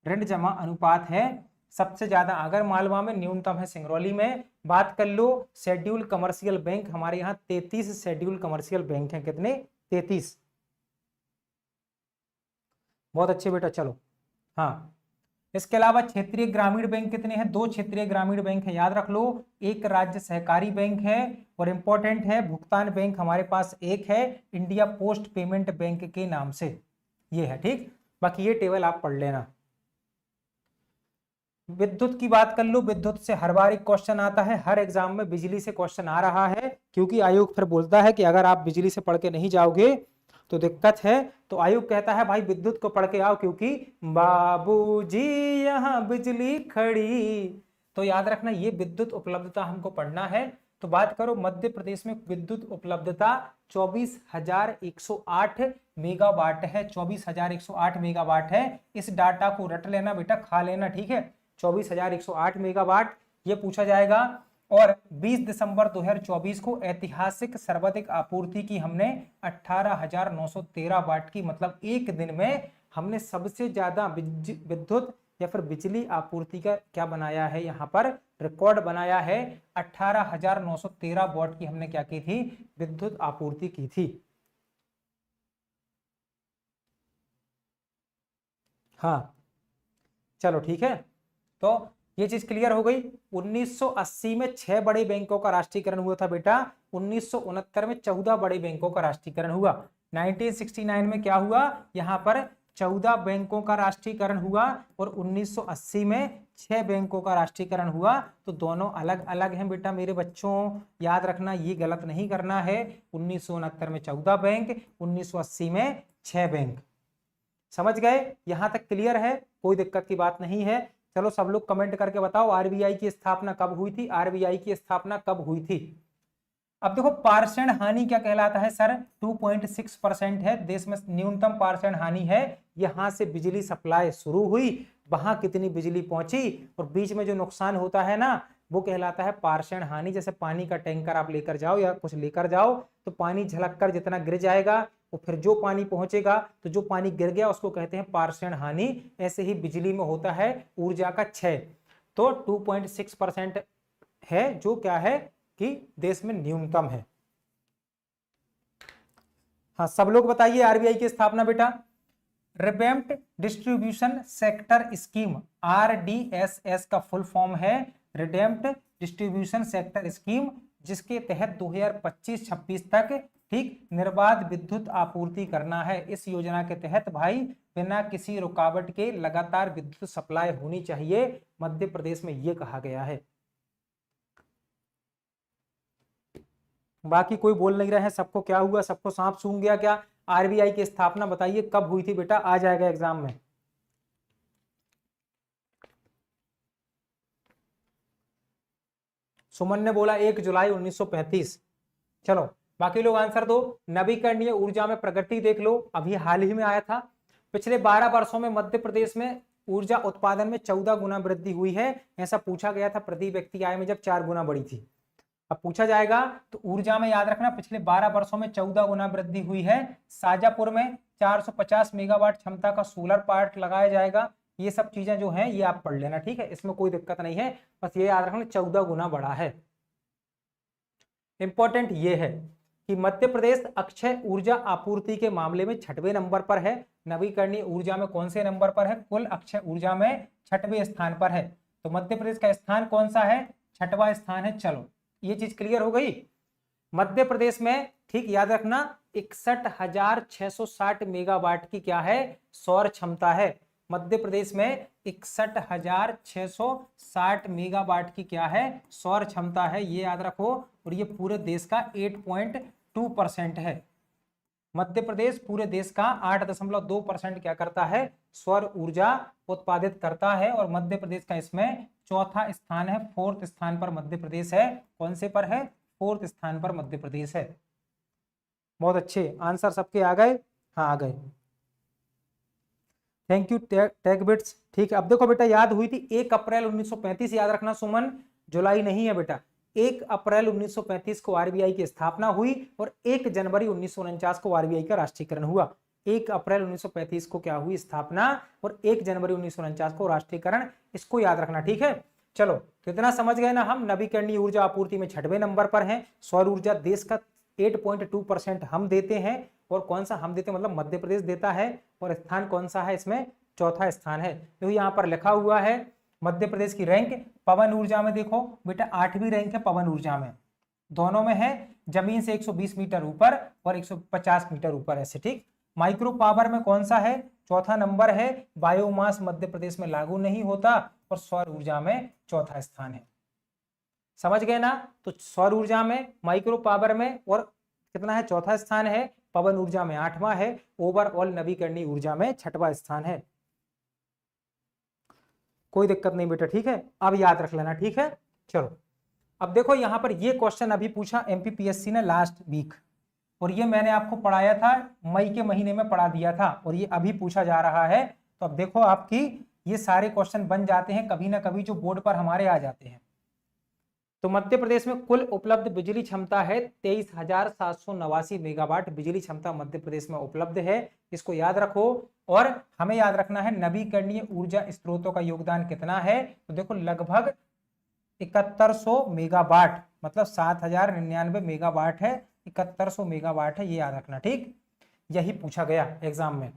ऋण जमा अनुपात है सबसे ज्यादा आगर मालवा में, न्यूनतम है सिंगरौली में। बात कर लो शेड्यूल कमर्शियल बैंक, हमारे यहाँ 33 शेड्यूल कमर्शियल बैंक हैं। कितने? 33। बहुत अच्छे बेटा, चलो। हाँ, इसके अलावा क्षेत्रीय ग्रामीण बैंक कितने हैं? 2 क्षेत्रीय ग्रामीण बैंक है, याद रख लो। एक राज्य सहकारी बैंक है और इंपॉर्टेंट है भुगतान बैंक हमारे पास एक है, इंडिया पोस्ट पेमेंट बैंक के नाम से, ये है। ठीक, बाकी ये टेबल आप पढ़ लेना। विद्युत की बात कर लो, विद्युत से हर बार एक क्वेश्चन आता है, हर एग्जाम में बिजली से क्वेश्चन आ रहा है, क्योंकि आयोग फिर बोलता है कि अगर आप बिजली से पढ़ के नहीं जाओगे तो दिक्कत है। तो आयोग कहता है भाई विद्युत को पढ़ के आओ, क्योंकि बाबूजी यहाँ बिजली खड़ी। तो याद रखना ये विद्युत उपलब्धता हमको पढ़ना है। तो बात करो मध्य प्रदेश में विद्युत उपलब्धता 24,108 मेगावाट है, 24,108 मेगावाट है। इस डाटा को रट लेना बेटा, खा लेना, ठीक है। 24,108 मेगावाट ये पूछा जाएगा। और 20 दिसंबर 2024 को ऐतिहासिक सर्वाधिक आपूर्ति की हमने 18,913 वाट की, मतलब एक दिन में हमने सबसे ज्यादा विद्युत या फिर बिजली आपूर्ति का क्या बनाया है, यहाँ पर रिकॉर्ड बनाया है। 18,913 वाट की हमने क्या की थी, विद्युत आपूर्ति की थी। हाँ चलो ठीक है, तो ये चीज क्लियर हो गई। 1980 में 6 बड़े बैंकों का राष्ट्रीयकरण हुआ था बेटा, 1969 में 14 बड़े बैंकों का राष्ट्रीयकरण हुआ। 1969 में क्या हुआ, यहाँ पर 14 बैंकों का राष्ट्रीयकरण हुआ और 1980 में 6 बैंकों का राष्ट्रीयकरण हुआ। तो दोनों अलग अलग हैं बेटा मेरे बच्चों, याद रखना, ये गलत नहीं करना है। 1969 में 14 बैंक, 1980 में 6 बैंक। समझ गए? यहां तक क्लियर है, कोई दिक्कत की बात नहीं है। चलो सब लोग कमेंट करके बताओ आरबीआई की स्थापना कब हुई थी, आरबीआई की स्थापना कब हुई थी। अब देखो पार्षण हानि क्या कहलाता है सर, 2.6% है देश में न्यूनतम पार्षण हानि है। यहां से बिजली सप्लाई शुरू हुई, वहां कितनी बिजली पहुंची और बीच में जो नुकसान होता है ना, वो कहलाता है पार्षण हानि। जैसे पानी का टैंकर आप लेकर जाओ या कुछ लेकर जाओ तो पानी झलक कर जितना गिर जाएगा, और फिर जो पानी पहुंचेगा, तो जो पानी गिर गया उसको कहते हैं पार्षण हानि। ऐसे ही बिजली में होता है ऊर्जा का क्षय। तो 2.6% है, जो क्या है कि देश में न्यूनतम है। हाँ सब लोग बताइए आरबीआई की स्थापना बेटा। Revamped distribution sector scheme, RDSS का फुल फॉर्म है रिवैम्प्ड डिस्ट्रीब्यूशन सेक्टर स्कीम, जिसके तहत 2025-26 तक ठीक निर्बाध विद्युत आपूर्ति करना है। इस योजना के तहत भाई बिना किसी रुकावट के लगातार विद्युत सप्लाई होनी चाहिए, मध्य प्रदेश में यह कहा गया है। बाकी कोई बोल नहीं रहे हैं, सबको क्या हुआ, सबको सांप सूंघ गया क्या? आरबीआई की स्थापना बताइए कब हुई थी बेटा, आ जाएगा एग्जाम में। सुमन ने बोला 1 जुलाई 1935। चलो बाकी लोग आंसर दो। नवीकरणीय ऊर्जा में प्रगति देख लो, अभी हाल ही में आया था। पिछले 12 वर्षों में मध्य प्रदेश में ऊर्जा उत्पादन में 14 गुना वृद्धि हुई है। ऐसा पूछा गया था प्रति व्यक्ति आय में जब 4 गुना बढ़ी थी। अब पूछा जाएगा तो ऊर्जा में याद रखना पिछले 12 वर्षों में 14 गुना वृद्धि हुई है। शाजापुर में 450 मेगावाट क्षमता का सोलर पार्क लगाया जाएगा। ये सब चीजें जो हैं ये आप पढ़ लेना, ठीक है, इसमें कोई दिक्कत नहीं है, बस ये याद रखना 14 गुना बढ़ा है। इंपॉर्टेंट ये है कि मध्य प्रदेश अक्षय ऊर्जा आपूर्ति के मामले में 6वें नंबर पर है। नवीकरणीय ऊर्जा में कौन से नंबर पर है? कुल अक्षय ऊर्जा में 6वें स्थान पर है। तो मध्य प्रदेश का स्थान कौन सा है? 6वां स्थान है। चलो ये चीज क्लियर हो गई। मध्य प्रदेश में ठीक याद रखना 61,660 मेगावाट की क्या है? सौर क्षमता है। मध्य प्रदेश में 61,660 मेगावाट की क्या है, सौर क्षमता है, ये याद रखो। और ये पूरे देश का 8.2% है। मध्य प्रदेश पूरे देश का 8.2% क्या करता है, सौर ऊर्जा उत्पादित करता है। और मध्य प्रदेश का इसमें चौथा स्थान है, 4th स्थान पर मध्य प्रदेश है। कौन से पर है, 4th स्थान पर मध्य प्रदेश है। बहुत अच्छे आंसर सबके आ गए, हाँ आ गए, थैंक यू टैग बिट्स। ठीक है, अब देखो बेटा याद हुई थी 1 अप्रैल 1935, याद रखना सुमन, जुलाई नहीं है बेटा। 1 अप्रैल 1935 को आरबीआई की स्थापना हुई और 1 जनवरी 1949 को आरबीआई का राष्ट्रीयकरण हुआ। 1 अप्रैल 1935 को क्या हुई, स्थापना, और 1 जनवरी 1949 को राष्ट्रीयकरण, इसको याद रखना। ठीक है, चलो तो इतना समझ गए ना हम। नवीकरणीय ऊर्जा आपूर्ति में 6वें नंबर पर है। सौर ऊर्जा देश का 8.2% हम देते हैं। और कौन सा हम देते हैं, मतलब मध्य प्रदेश देता है। और स्थान कौन सा है इसमें, चौथा स्थान है। तो यहाँ पर लिखा हुआ है मध्य प्रदेश की रैंक। पवन ऊर्जा में देखो बेटा 8वीं रैंक है पवन ऊर्जा में, दोनों में है, जमीन से 120 मीटर ऊपर और 150 मीटर ऊपर ऐसे। ठीक, माइक्रो पावर में कौन सा है, चौथा नंबर है। बायोमास मध्य प्रदेश में लागू नहीं होता। और सौर ऊर्जा में चौथा स्थान है। समझ गए ना। तो सौर ऊर्जा में, माइक्रो पावर में और कितना है, चौथा स्थान है। पवन ऊर्जा में 8वां है। ओवरऑल नवीकरणीय ऊर्जा में 6वां स्थान है। कोई दिक्कत नहीं बेटा, ठीक है, अब याद रख लेना। ठीक है, चलो अब देखो यहां पर ये क्वेश्चन अभी पूछा एमपीपीएससी ने लास्ट वीक, और ये मैंने आपको पढ़ाया था, मई के महीने में पढ़ा दिया था, और ये अभी पूछा जा रहा है। तो अब देखो आपकी ये सारे क्वेश्चन बन जाते हैं कभी ना कभी, जो बोर्ड पर हमारे आ जाते हैं। तो मध्य प्रदेश में कुल उपलब्ध बिजली क्षमता है 23,789 मेगावाट बिजली क्षमता मध्य प्रदेश में उपलब्ध है। इसको याद रखो। और हमें याद रखना है नवीकरणीय ऊर्जा स्रोतों का योगदान कितना है। तो देखो लगभग 7100 मेगावाट, मतलब 7,099 मेगावाट है, 7100 मेगावाट है, ये याद रखना। ठीक, यही पूछा गया एग्जाम में।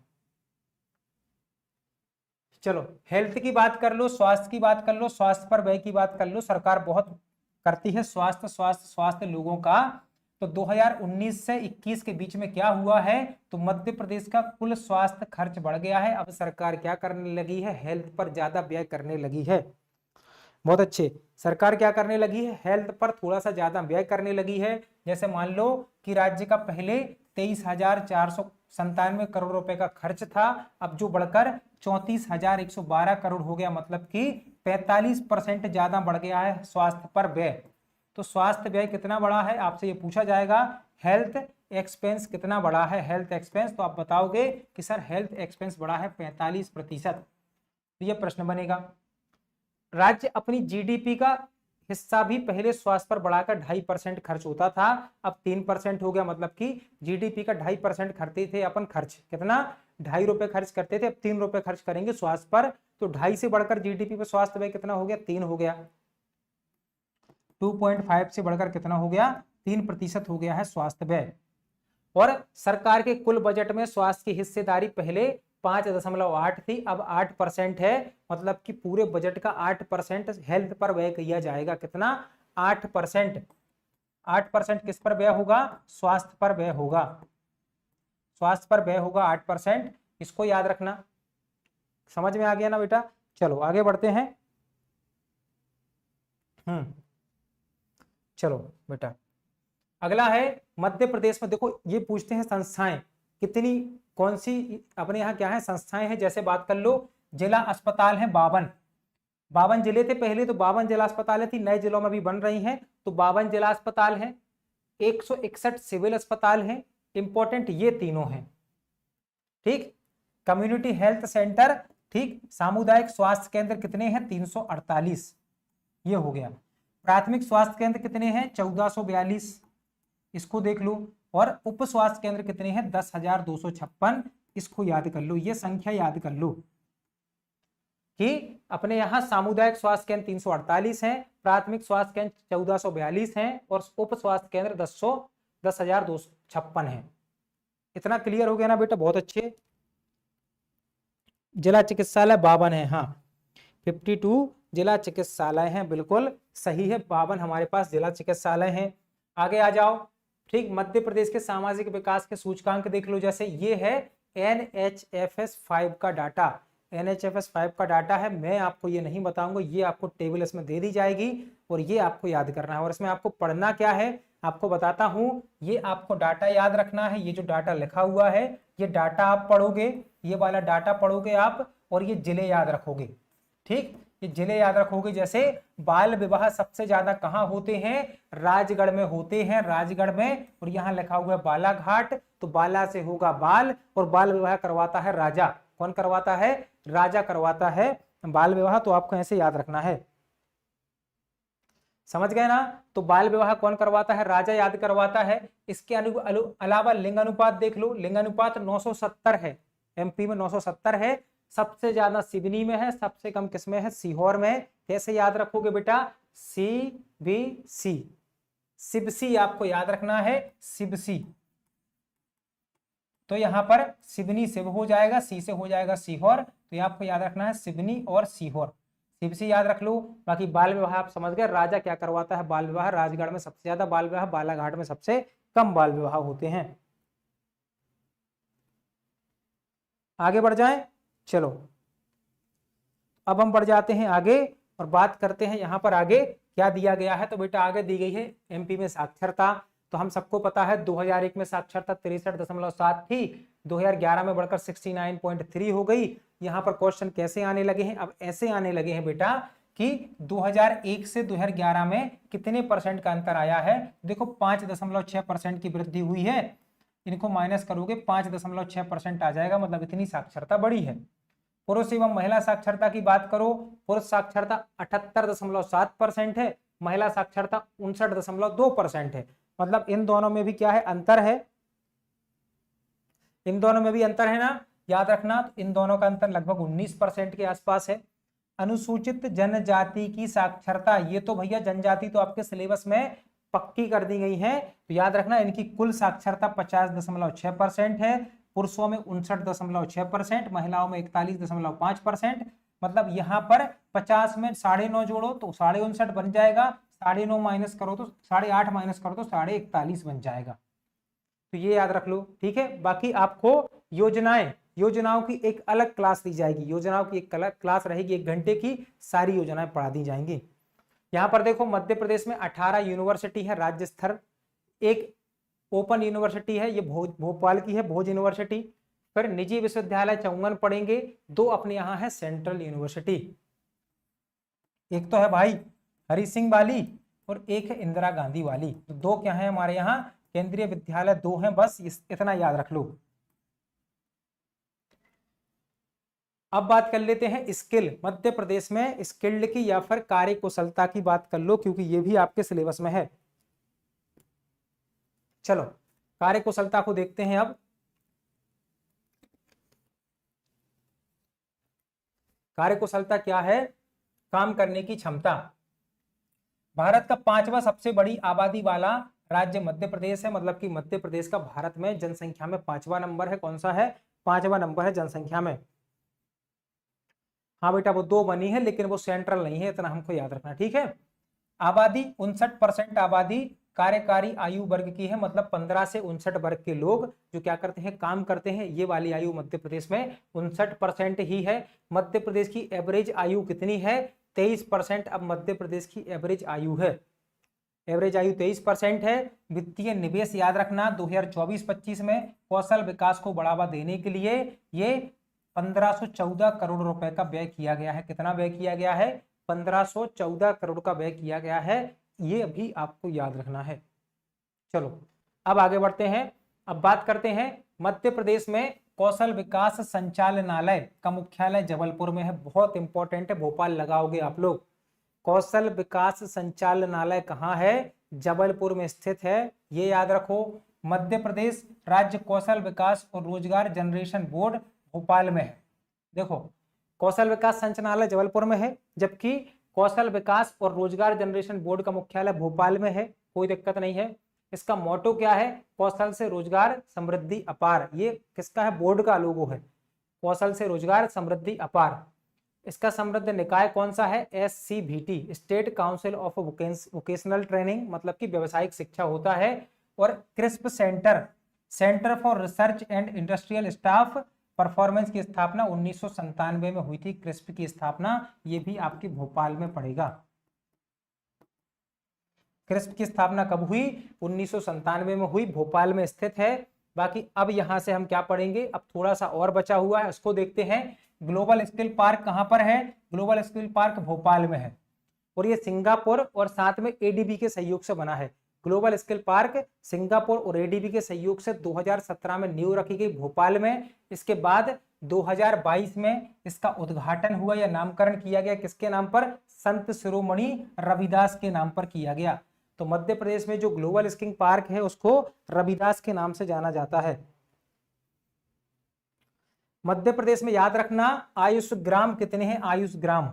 चलो हेल्थ की बात कर लो, स्वास्थ्य की बात कर लो, स्वास्थ्य पर व्यय की बात कर लो। सरकार बहुत करती है स्वास्थ्य स्वास्थ्य स्वास्थ्य लोगों का। तो 2019 से 21 के बीच में क्या हुआ है, तो मध्य प्रदेश का कुल स्वास्थ्य खर्च बढ़ गया है। अब सरकार क्या करने लगी है, हेल्थ पर ज्यादा व्यय करने लगी है। बहुत अच्छे, सरकार क्या करने लगी है, हेल्थ पर थोड़ा सा ज्यादा व्यय करने लगी है। जैसे मान लो कि राज्य का पहले 23,497 करोड़ रुपए का खर्च था, अब जो बढ़कर 34,112 करोड़ हो गया, मतलब कि 45% ज्यादा बढ़ गया है स्वास्थ्य पर व्यय। तो स्वास्थ्य व्यय कितना बढ़ा है, आपसे ये पूछा जाएगा। हेल्थ एक्सपेंस कितना बढ़ा है, हेल्थ एक्सपेंस, तो आप बताओगे कि सर हेल्थ एक्सपेंस बढ़ा है 45%। तो ये प्रश्न बनेगा। राज्य अपनी जीडीपी का हिस्सा भी पहले स्वास्थ्य पर बढ़ाकर 2.5% खर्च होता था, अब 3% हो गया, मतलब कि जीडीपी का 2.5% करते थे अपन खर्च, कितना, 2.5 रुपए खर्च करते थे, अब 3 रुपए खर्च करेंगे स्वास्थ्य पर। तो 2.5 से बढ़कर जीडीपी पर स्वास्थ्य व्यय कितना हो गया, 3 हो गया। 2.5 से बढ़कर कितना हो गया, 3% हो गया है स्वास्थ्य व्यय। और सरकार के कुल बजट में स्वास्थ्य की हिस्सेदारी पहले 5.8 थी, अब 8% है, मतलब कि पूरे बजट का 8% हेल्थ पर व्यय किया जाएगा। कितना, 8%। 8% किस पर व्यय होगा, स्वास्थ्य पर व्यय होगा, स्वास्थ्य पर व्यय होगा 8%। इसको याद रखना। समझ में आ गया ना बेटा। चलो आगे बढ़ते हैं। चलो बेटा अगला है मध्य प्रदेश में। देखो ये पूछते हैं संस्थाएं कितनी, कौन सी अपने यहाँ क्या है संस्थाएं हैं। जैसे बात कर लो, जिला अस्पताल है 52 जिले थे पहले, तो 52 जिला अस्पताल थी, नए जिलों में भी बन रही हैं, तो 52 जिला अस्पताल है। 161 सिविल अस्पताल है। इंपॉर्टेंट ये तीनों हैं। ठीक, कम्युनिटी हेल्थ सेंटर, ठीक, सामुदायिक स्वास्थ्य केंद्र कितने हैं, 348, ये हो गया। प्राथमिक स्वास्थ्य केंद्र कितने हैं, 1442, इसको देख लो। और उप स्वास्थ्य केंद्र कितने हैं, 10,256, इसको याद कर लो, ये संख्या याद कर लो कि अपने यहाँ सामुदायिक स्वास्थ्य केंद्र 348 है, प्राथमिक स्वास्थ्य केंद्र 1442 है, और उप स्वास्थ्य केंद्र 10,256 है। इतना क्लियर हो गया ना बेटा, बहुत अच्छे। जिला चिकित्सालय 52 है, हाँ 52 जिला चिकित्सालय हैं, बिल्कुल सही है, 52 हमारे पास जिला चिकित्सालय हैं। आगे आ जाओ। ठीक, मध्य प्रदेश के सामाजिक विकास के सूचकांक देख लो। जैसे ये है NHFS 5 का डाटा, NHFS 5 का डाटा है, मैं आपको ये नहीं बताऊंगा, ये आपको टेबल इसमें दे दी जाएगी और ये आपको याद करना है। और इसमें आपको पढ़ना क्या है आपको बताता हूं, ये आपको डाटा याद रखना है। ये जो डाटा लिखा हुआ है ये डाटा आप पढ़ोगे, ये वाला डाटा पढ़ोगे आप, और ये जिले याद रखोगे। ठीक, ये जिले याद रखोगे। जैसे बाल विवाह सबसे ज्यादा कहाँ होते हैं, राजगढ़ में होते हैं, राजगढ़ में। और यहाँ लिखा हुआ है बालाघाट, तो बाला से होगा बाल, और बाल विवाह करवाता है राजा। कौन करवाता है, राजा करवाता है बाल विवाह। तो आपको ऐसे याद रखना है, समझ गए ना। तो बाल विवाह कौन करवाता है, राजा याद करवाता है। इसके अलावा लिंग अनुपात देख लो, लिंग अनुपात 970 है, MP में 970 है। सबसे ज्यादा सिवनी में है, सबसे कम किसमें है, सीहोर में। कैसे याद रखोगे बेटा, CBC, सिबसी आपको याद रखना है, सिबसी। तो यहां पर सिवनी शिव हो जाएगा, सी से हो जाएगा सीहोर, तो ये आपको याद रखना है सिवनी और सीहोर, सिबसी याद रख लो। बाकी बाल विवाह आप समझ गए, राजा क्या करवाता है, बाल विवाह। राजगढ़ में सबसे ज्यादा बाल विवाह, बालाघाट में सबसे कम बाल विवाह होते हैं। आगे बढ़ जाएं, चलो अब हम बढ़ जाते हैं आगे और बात करते हैं यहाँ पर आगे क्या दिया गया है। तो बेटा आगे दी गई है MP में साक्षरता। तो हम सबको पता है 2001 में साक्षरता 63.7 थी, 2011 में बढ़कर 69.3 हो गई। यहाँ पर क्वेश्चन कैसे आने लगे हैं, अब ऐसे आने लगे हैं बेटा कि 2001 से 2011 में कितने परसेंट का अंतर आया है। देखो 5.6% की वृद्धि हुई है, इनको माइनस करोगे 5.6% आ जाएगा, मतलब इतनी साक्षरता बढ़ी है। पुरुष एवं महिला साक्षरता की बात करो, पुरुष साक्षरता 78.7% है, महिला साक्षरता 59.2% है। मतलब इन दोनों में भी क्या है, अंतर है, इन दोनों में भी अंतर है ना, याद रखना। तो इन दोनों का अंतर लगभग 19% के आसपास है। अनुसूचित जनजाति की साक्षरता, ये तो भैया जनजाति तो आपके सिलेबस में पक्की कर दी गई है, तो याद रखना इनकी कुल साक्षरता 50.6% है। पुरुषों में 59.6%, महिलाओं में 41.5%। मतलब यहाँ पर 50 में 9.5 जोड़ो तो 59.5 बन जाएगा, 9.5 माइनस करो तो 8.5 माइनस करो तो 41.5 बन जाएगा। तो ये याद रख लो, ठीक है। बाकी आपको योजनाओं की एक अलग क्लास दी जाएगी, योजनाओं की एक अलग क्लास रहेगी, 1 घंटे की सारी योजनाएं पढ़ा दी जाएंगी। यहाँ पर देखो मध्य प्रदेश में 18 यूनिवर्सिटी है राज्य स्तर, एक ओपन यूनिवर्सिटी है, ये भोपाल की है भोज यूनिवर्सिटी। फिर निजी विश्वविद्यालय 54 पढ़ेंगे, 2 अपने यहाँ है सेंट्रल यूनिवर्सिटी, एक तो है भाई हरि सिंह वाली और एक है इंदिरा गांधी वाली। तो 2 क्या है हमारे यहाँ केंद्रीय विद्यालय, 2 हैं, बस इतना याद रख लो। अब बात कर लेते हैं स्किल, मध्य प्रदेश में स्किल्ड की या फिर कार्यकुशलता की बात कर लो, क्योंकि ये भी आपके सिलेबस में है। चलो कार्यकुशलता को देखते हैं। अब कार्यकुशलता क्या है, काम करने की क्षमता। भारत का 5वां सबसे बड़ी आबादी वाला राज्य मध्य प्रदेश है, मतलब कि मध्य प्रदेश का भारत में जनसंख्या में 5वां नंबर है। कौन सा है, 5वां नंबर है जनसंख्या में। हाँ बेटा वो 2 बनी है, लेकिन वो सेंट्रल नहीं है, इतना हमको याद रखना, ठीक है। आबादी 59% आबादी कार्यकारी आयु वर्ग की है, मतलब 15 से 59 वर्ग के लोग जो क्या करते हैं, काम करते हैं। ये वाली आयु मध्य प्रदेश में 59% ही है। मध्य प्रदेश की एवरेज आयु कितनी है, 23%। अब मध्य प्रदेश की एवरेज आयु है, एवरेज आयु 23% है। वित्तीय निवेश याद रखना 2024-25 में कौशल विकास को बढ़ावा देने के लिए ये 1514 करोड़ रुपए का व्यय किया गया है। कितना व्यय किया गया है, 1514 करोड़ का व्यय किया गया है, ये भी आपको याद रखना है। चलो अब आगे बढ़ते हैं। अब बात करते हैं मध्य प्रदेश में कौशल विकास संचालनालय का मुख्यालय जबलपुर में है, बहुत इंपॉर्टेंट है, भोपाल लगाओगे आप लोग। कौशल विकास संचालनालय कहाँ है, जबलपुर में स्थित है, ये याद रखो। मध्य प्रदेश राज्य कौशल विकास और रोजगार जनरेशन बोर्ड भोपाल में है। देखो कौशल विकास संचालनालय जबलपुर में है, जबकि कौशल विकास और रोजगार जनरेशन बोर्ड का मुख्यालय भोपाल में है, कोई दिक्कत नहीं है। इसका मोटो क्या है, कौशल से रोजगार समृद्धि अपार। ये किसका है, बोर्ड का लोगो है, कौशल से रोजगार समृद्धि अपार। इसका समृद्ध निकाय कौन सा है, SCVT, state council of vocational training, मतलब कि व्यवसायिक शिक्षा होता है। और crisp centre, centre for research and industrial staff performance की स्थापना 1997 में हुई थी। क्रिस्प की स्थापना ये भी आपके भोपाल में पड़ेगा। क्रिस्प की स्थापना कब हुई? 1997 में हुई, भोपाल में स्थित है। बाकी अब यहां से हम क्या पढ़ेंगे, अब थोड़ा सा और बचा हुआ है, उसको देखते हैं। ग्लोबल स्किल पार्क कहां पर है? ग्लोबल स्किल पार्क भोपाल में है, और ये सिंगापुर और साथ में एडीबी के सहयोग से बना है। ग्लोबल स्किल पार्क सिंगापुर और एडीबी के सहयोग से 2017 में नींव रखी गई भोपाल में। इसके बाद 2022 में इसका उद्घाटन हुआ या नामकरण किया गया, किसके नाम पर? संत शिरोमणि रविदास के नाम पर किया गया। तो मध्य प्रदेश में जो ग्लोबल स्किल पार्क है उसको रविदास के नाम से जाना जाता है। मध्य प्रदेश में याद रखना आयुष ग्राम कितने हैं? आयुष ग्राम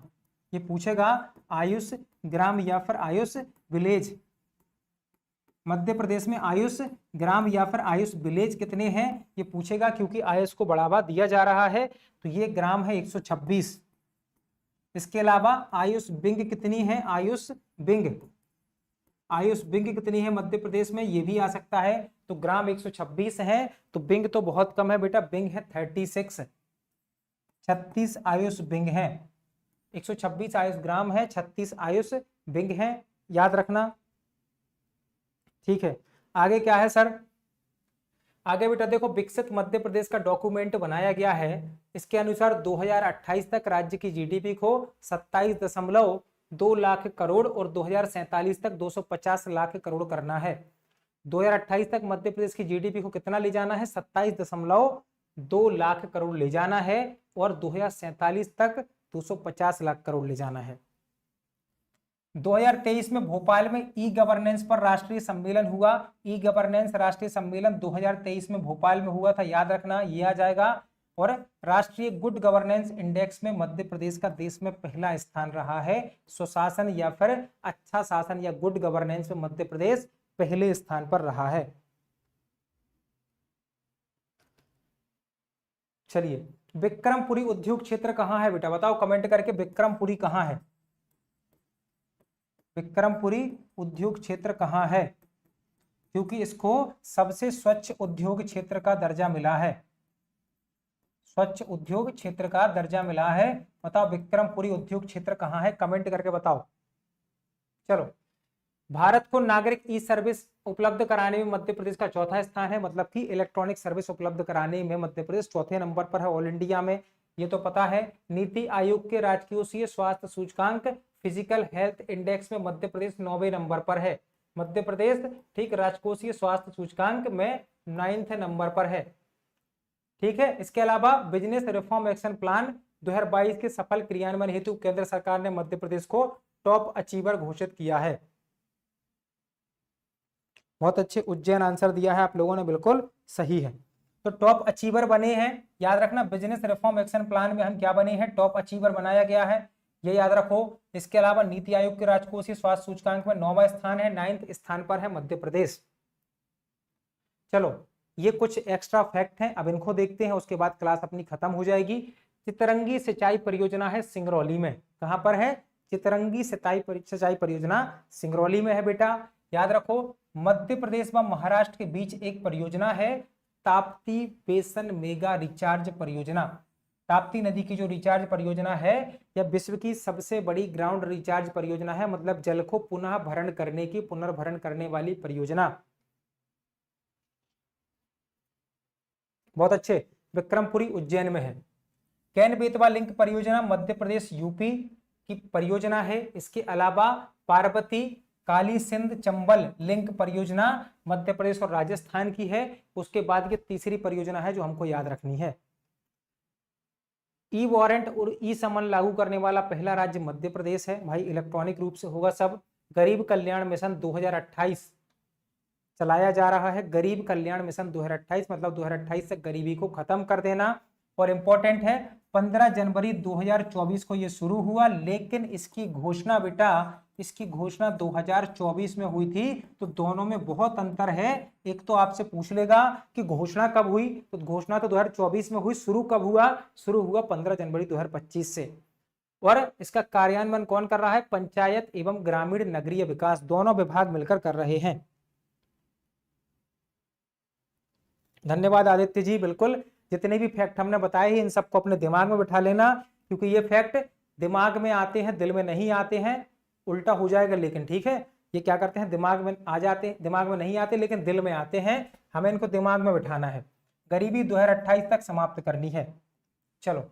ये पूछेगा, आयुष ग्राम या फिर आयुष विलेज। मध्य प्रदेश में आयुष ग्राम या फिर आयुष विलेज कितने हैं ये पूछेगा, क्योंकि आयुष को बढ़ावा दिया जा रहा है। तो ये ग्राम है 126। इसके अलावा आयुष विंग कितनी है? आयुष विंग, आयुष विंग कितनी है मध्य प्रदेश में, ये भी आ सकता है। तो ग्राम 126 है, तो विंग तो बहुत कम है बेटा, विंग है 36, 36 आयुष विंग है। 126 आयुष ग्राम है, 36 आयुष विंग है, याद रखना। ठीक है, आगे क्या है सर? आगे बेटा देखो, विकसित मध्य प्रदेश का डॉक्यूमेंट बनाया गया है। इसके अनुसार 2028 तक राज्य की जीडीपी को 27.2 लाख करोड़ और 2047 तक 250 लाख करोड़ करना है। 2028 तक मध्य प्रदेश की जीडीपी को कितना ले जाना है? 27.2 लाख करोड़ ले जाना है, और 2047 तक 250 लाख करोड़ ले जाना है। 2023 में भोपाल में ई गवर्नेंस पर राष्ट्रीय सम्मेलन हुआ। ई गवर्नेंस राष्ट्रीय सम्मेलन 2023 में भोपाल में हुआ था, याद रखना, ये आ जाएगा। और राष्ट्रीय गुड गवर्नेंस इंडेक्स में मध्य प्रदेश का देश में पहला स्थान रहा है। सुशासन या फिर अच्छा शासन या गुड गवर्नेंस में मध्य प्रदेश पहले स्थान पर रहा है। चलिए, विक्रमपुरी उद्योग क्षेत्र कहां है बेटा? बताओ कमेंट करके, विक्रमपुरी कहां है? विक्रमपुरी उद्योग क्षेत्र कहां है? क्योंकि इसको सबसे स्वच्छ उद्योग क्षेत्र का दर्जा मिला है। स्वच्छ उद्योग क्षेत्र का दर्जा मिला है। बताओ विक्रमपुरी उद्योग क्षेत्र कहां है? कमेंट करके बताओ। चलो, भारत को नागरिक ई सर्विस उपलब्ध कराने में मध्य प्रदेश का चौथा स्थान है, मतलब कि इलेक्ट्रॉनिक सर्विस उपलब्ध कराने में मध्य प्रदेश चौथे नंबर पर है ऑल इंडिया में, ये तो पता है। नीति आयोग के राजकोषीय स्वास्थ्य सूचकांक फिजिकल हेल्थ इंडेक्स में मध्य प्रदेश 9वें नंबर पर है। मध्य प्रदेश ठीक राजकोषीय स्वास्थ्य सूचकांक में 9th नंबर पर है। ठीक है, इसके अलावा बिजनेस रिफॉर्म एक्शन प्लान 2022 के सफल क्रियान्वयन हेतु केंद्र सरकार ने मध्य प्रदेश को टॉप अचीवर घोषित किया है। बहुत अच्छे उज्जैन आंसर दिया है आप लोगों ने, बिल्कुल सही है। तो टॉप अचीवर बने हैं, याद रखना। बिजनेस रिफॉर्म एक्शन प्लान में हम क्या बने हैं? टॉप अचीवर बनाया गया है, ये याद रखो। इसके अलावा नीति आयोग के राजकोषीय स्वास्थ्य सूचकांक में 9वां स्थान है, 9th स्थान पर है मध्य प्रदेश। चलो, ये कुछ एक्स्ट्रा फैक्ट हैं, अब इनको देखते हैं, उसके बाद क्लास अपनी खत्म हो जाएगी। चितरंगी सिंचाई परियोजना है सिंगरौली में। कहां पर है? चितरंगी सिंचाई परियोजना सिंगरौली में है बेटा, याद रखो। मध्य प्रदेश व महाराष्ट्र के बीच एक परियोजना है, ताप्ती बेसन मेगा रिचार्ज परियोजना। ताप्ती नदी की जो रिचार्ज परियोजना है, यह विश्व की सबसे बड़ी ग्राउंड रिचार्ज परियोजना है, मतलब जल को पुनः भरण करने की, पुनर्भरण करने वाली परियोजना। बहुत अच्छे, विक्रमपुरी उज्जैन में है। कैन बेतवा लिंक परियोजना मध्य प्रदेश यूपी की परियोजना है। इसके अलावा पार्वती काली सिंध चंबल लिंक परियोजना मध्य प्रदेश और राजस्थान की है। उसके बाद ये तीसरी परियोजना है जो हमको याद रखनी है। ई वारंट और ई समन लागू करने वाला पहला राज्य मध्य प्रदेश है भाई, इलेक्ट्रॉनिक रूप से होगा सब। गरीब कल्याण मिशन 2028 चलाया जा रहा है, गरीब कल्याण मिशन 2028, मतलब 2028 तक गरीबी को खत्म कर देना। और इंपॉर्टेंट है, 15 जनवरी 2024 को ये शुरू हुआ, लेकिन इसकी घोषणा बेटा, इसकी घोषणा 2024 में हुई थी। तो दोनों में बहुत अंतर है। एक तो आपसे पूछ लेगा कि घोषणा कब हुई, तो घोषणा तो 2024 में हुई, शुरू कब हुआ? शुरू हुआ 15 जनवरी 2025 से। और इसका कार्यान्वयन कौन कर रहा है? पंचायत एवं ग्रामीण नगरीय विकास, दोनों विभाग मिलकर कर रहे हैं। धन्यवाद आदित्य जी, बिल्कुल जितने भी फैक्ट हमने बताए हैं इन सबको अपने दिमाग में बिठा लेना, क्योंकि ये फैक्ट दिमाग में आते हैं, दिल में नहीं आते हैं। उल्टा हो जाएगा लेकिन, ठीक है। ये क्या करते हैं, दिमाग में आ जाते हैं, दिमाग में नहीं आते लेकिन दिल में आते हैं। हमें इनको दिमाग में बिठाना है। गरीबी 2028 तक समाप्त करनी है। चलो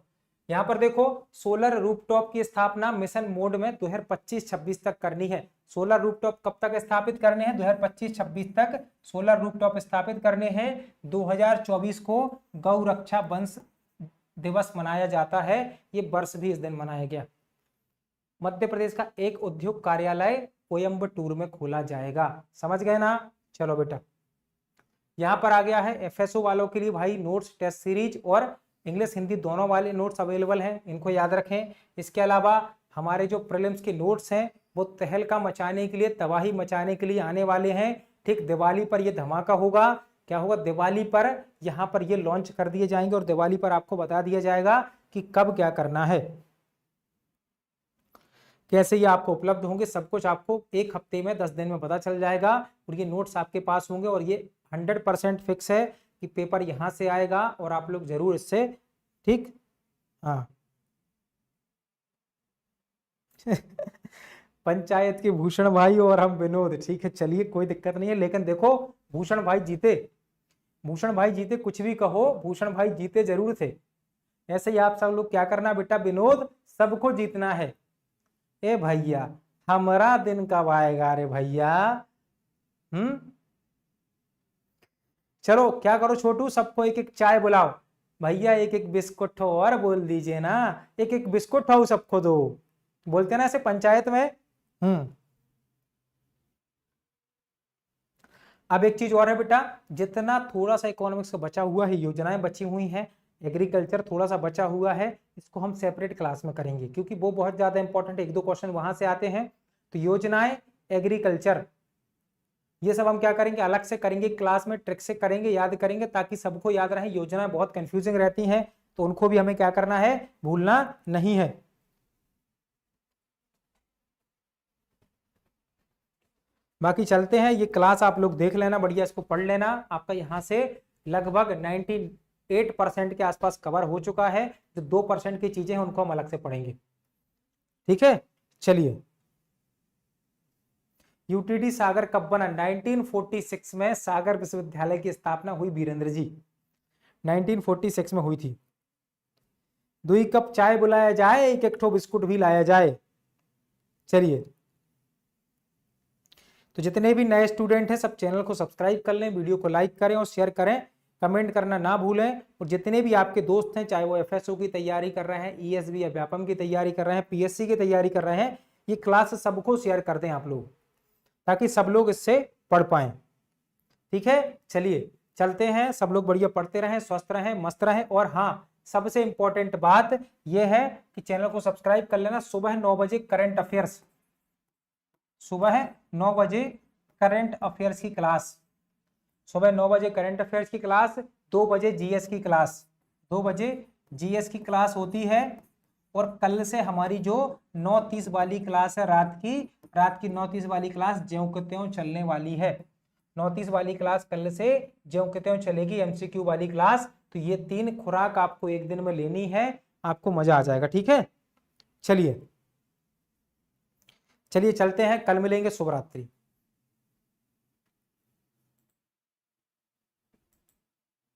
यहां पर देखो, सोलर रूफटॉप की स्थापना मिशन मोड में 2025-26 तक करनी है। सोलर रूफटॉप कब तक स्थापित करने हैं, 2025-26 तक सोलर रूफटॉप स्थापित करने हैं। 2024 को गौ रक्षा वंश दिवस मनाया जाता है, ये वर्ष भी इस दिन मनाया गया। मध्य प्रदेश का एक उद्योग कार्यालय कोयम्बटूर में खोला जाएगा। समझ गए ना। चलो बेटा, यहां पर आ गया है एफएसओ वालों के लिए भाई नोट्स, टेस्ट सीरीज और इंग्लिश हिंदी दोनों वाले नोट्स अवेलेबल हैं, इनको याद रखें। इसके अलावा हमारे जो प्रीलिम्स के नोट्स हैं वो तहलका मचाने के लिए, तबाही मचाने के लिए आने वाले हैं। ठीक दिवाली पर ये धमाका होगा। क्या होगा, दिवाली पर यहाँ पर ये लॉन्च कर दिए जाएंगे और दिवाली पर आपको बता दिया जाएगा कि कब क्या करना है, कैसे ये आपको उपलब्ध होंगे। सब कुछ आपको एक हफ्ते में 10 दिन में पता चल जाएगा और ये नोट्स आपके पास होंगे। और ये 100% फिक्स है कि पेपर यहां से आएगा और आप लोग जरूर इससे, ठीक, हाँ पंचायत के भूषण भाई और हम विनोद, ठीक है चलिए कोई दिक्कत नहीं है। लेकिन देखो भूषण भाई जीते, भूषण भाई जीते, कुछ भी कहो भूषण भाई जीते जरूर थे। ऐसे ही आप सब लोग क्या करना बेटा, विनोद सबको जीतना है। ए भैया हमारा दिन कब आएगा रे भैया। चलो क्या करो छोटू, सबको एक एक चाय बुलाओ भैया, एक एक बिस्कुट और बोल दीजिए ना, एक एक बिस्कुट हो सबको दो, बोलते ना ऐसे पंचायत में। अब एक चीज और है बेटा, जितना थोड़ा सा इकोनॉमिक्स का बचा हुआ है, योजनाएं बची हुई हैं, एग्रीकल्चर थोड़ा सा बचा हुआ है, इसको हम सेपरेट क्लास में करेंगे क्योंकि वो बहुत ज्यादा इंपॉर्टेंट है। 1-2 क्वेश्चन वहां से आते हैं। तो योजनाएं, एग्रीकल्चर, ये सब हम क्या करेंगे, अलग से करेंगे क्लास में, ट्रिक से करेंगे, याद करेंगे ताकि सबको याद रहे। योजनाएं बहुत कंफ्यूजिंग रहती हैं तो उनको भी हमें क्या करना है, भूलना नहीं है। बाकी चलते हैं, ये क्लास आप लोग देख लेना, बढ़िया इसको पढ़ लेना। आपका यहाँ से लगभग 98% के आसपास कवर हो चुका है। जो 2% की चीजें हैं उनको हम अलग से पढ़ेंगे, ठीक है। चलिए, यूटीडी सागर कब बना, 1946 में सागर विश्वविद्यालय की स्थापना हुई वीरेंद्र जी, 1946 में हुई थी। 2 कप चाय बुलाया जाए, एक ठो बिस्कुट भी लाया जाए। चलिए, तो जितने भी नए स्टूडेंट हैं सब चैनल को सब्सक्राइब कर लें, वीडियो को लाइक करें और शेयर करें, कमेंट करना ना भूलें। और जितने भी आपके दोस्त हैं, चाहे वो एफएसओ की तैयारी कर रहे हैं, ईएसबी या व्यापम की तैयारी कर रहे हैं, पीएससी की तैयारी कर रहे हैं, ये क्लास सबको शेयर कर दें आप लोग, ताकि सब लोग इससे पढ़ पाएं, ठीक है। चलिए चलते हैं, सब लोग बढ़िया पढ़ते रहें, स्वस्थ रहें, मस्त रहें। और हाँ, सबसे इंपॉर्टेंट बात यह है कि चैनल को सब्सक्राइब कर लेना। सुबह 9 बजे करंट अफेयर्स, सुबह 9 बजे करंट अफेयर्स की क्लास, सुबह 9 बजे करंट अफेयर्स की क्लास, 2 बजे जीएस की क्लास, 2 बजे जीएस की क्लास होती है। और कल से हमारी जो 9:30 वाली क्लास है रात की 9:30 वाली क्लास ज्यों के त्यों चलने वाली है। 9:30 वाली क्लास कल से ज्यों के त्यों चलेगी, एमसीक्यू वाली क्लास। तो ये 3 खुराक आपको एक दिन में लेनी है, आपको मजा आ जाएगा, ठीक है। चलिए चलते हैं, कल मिलेंगे। शुभ रात्रि।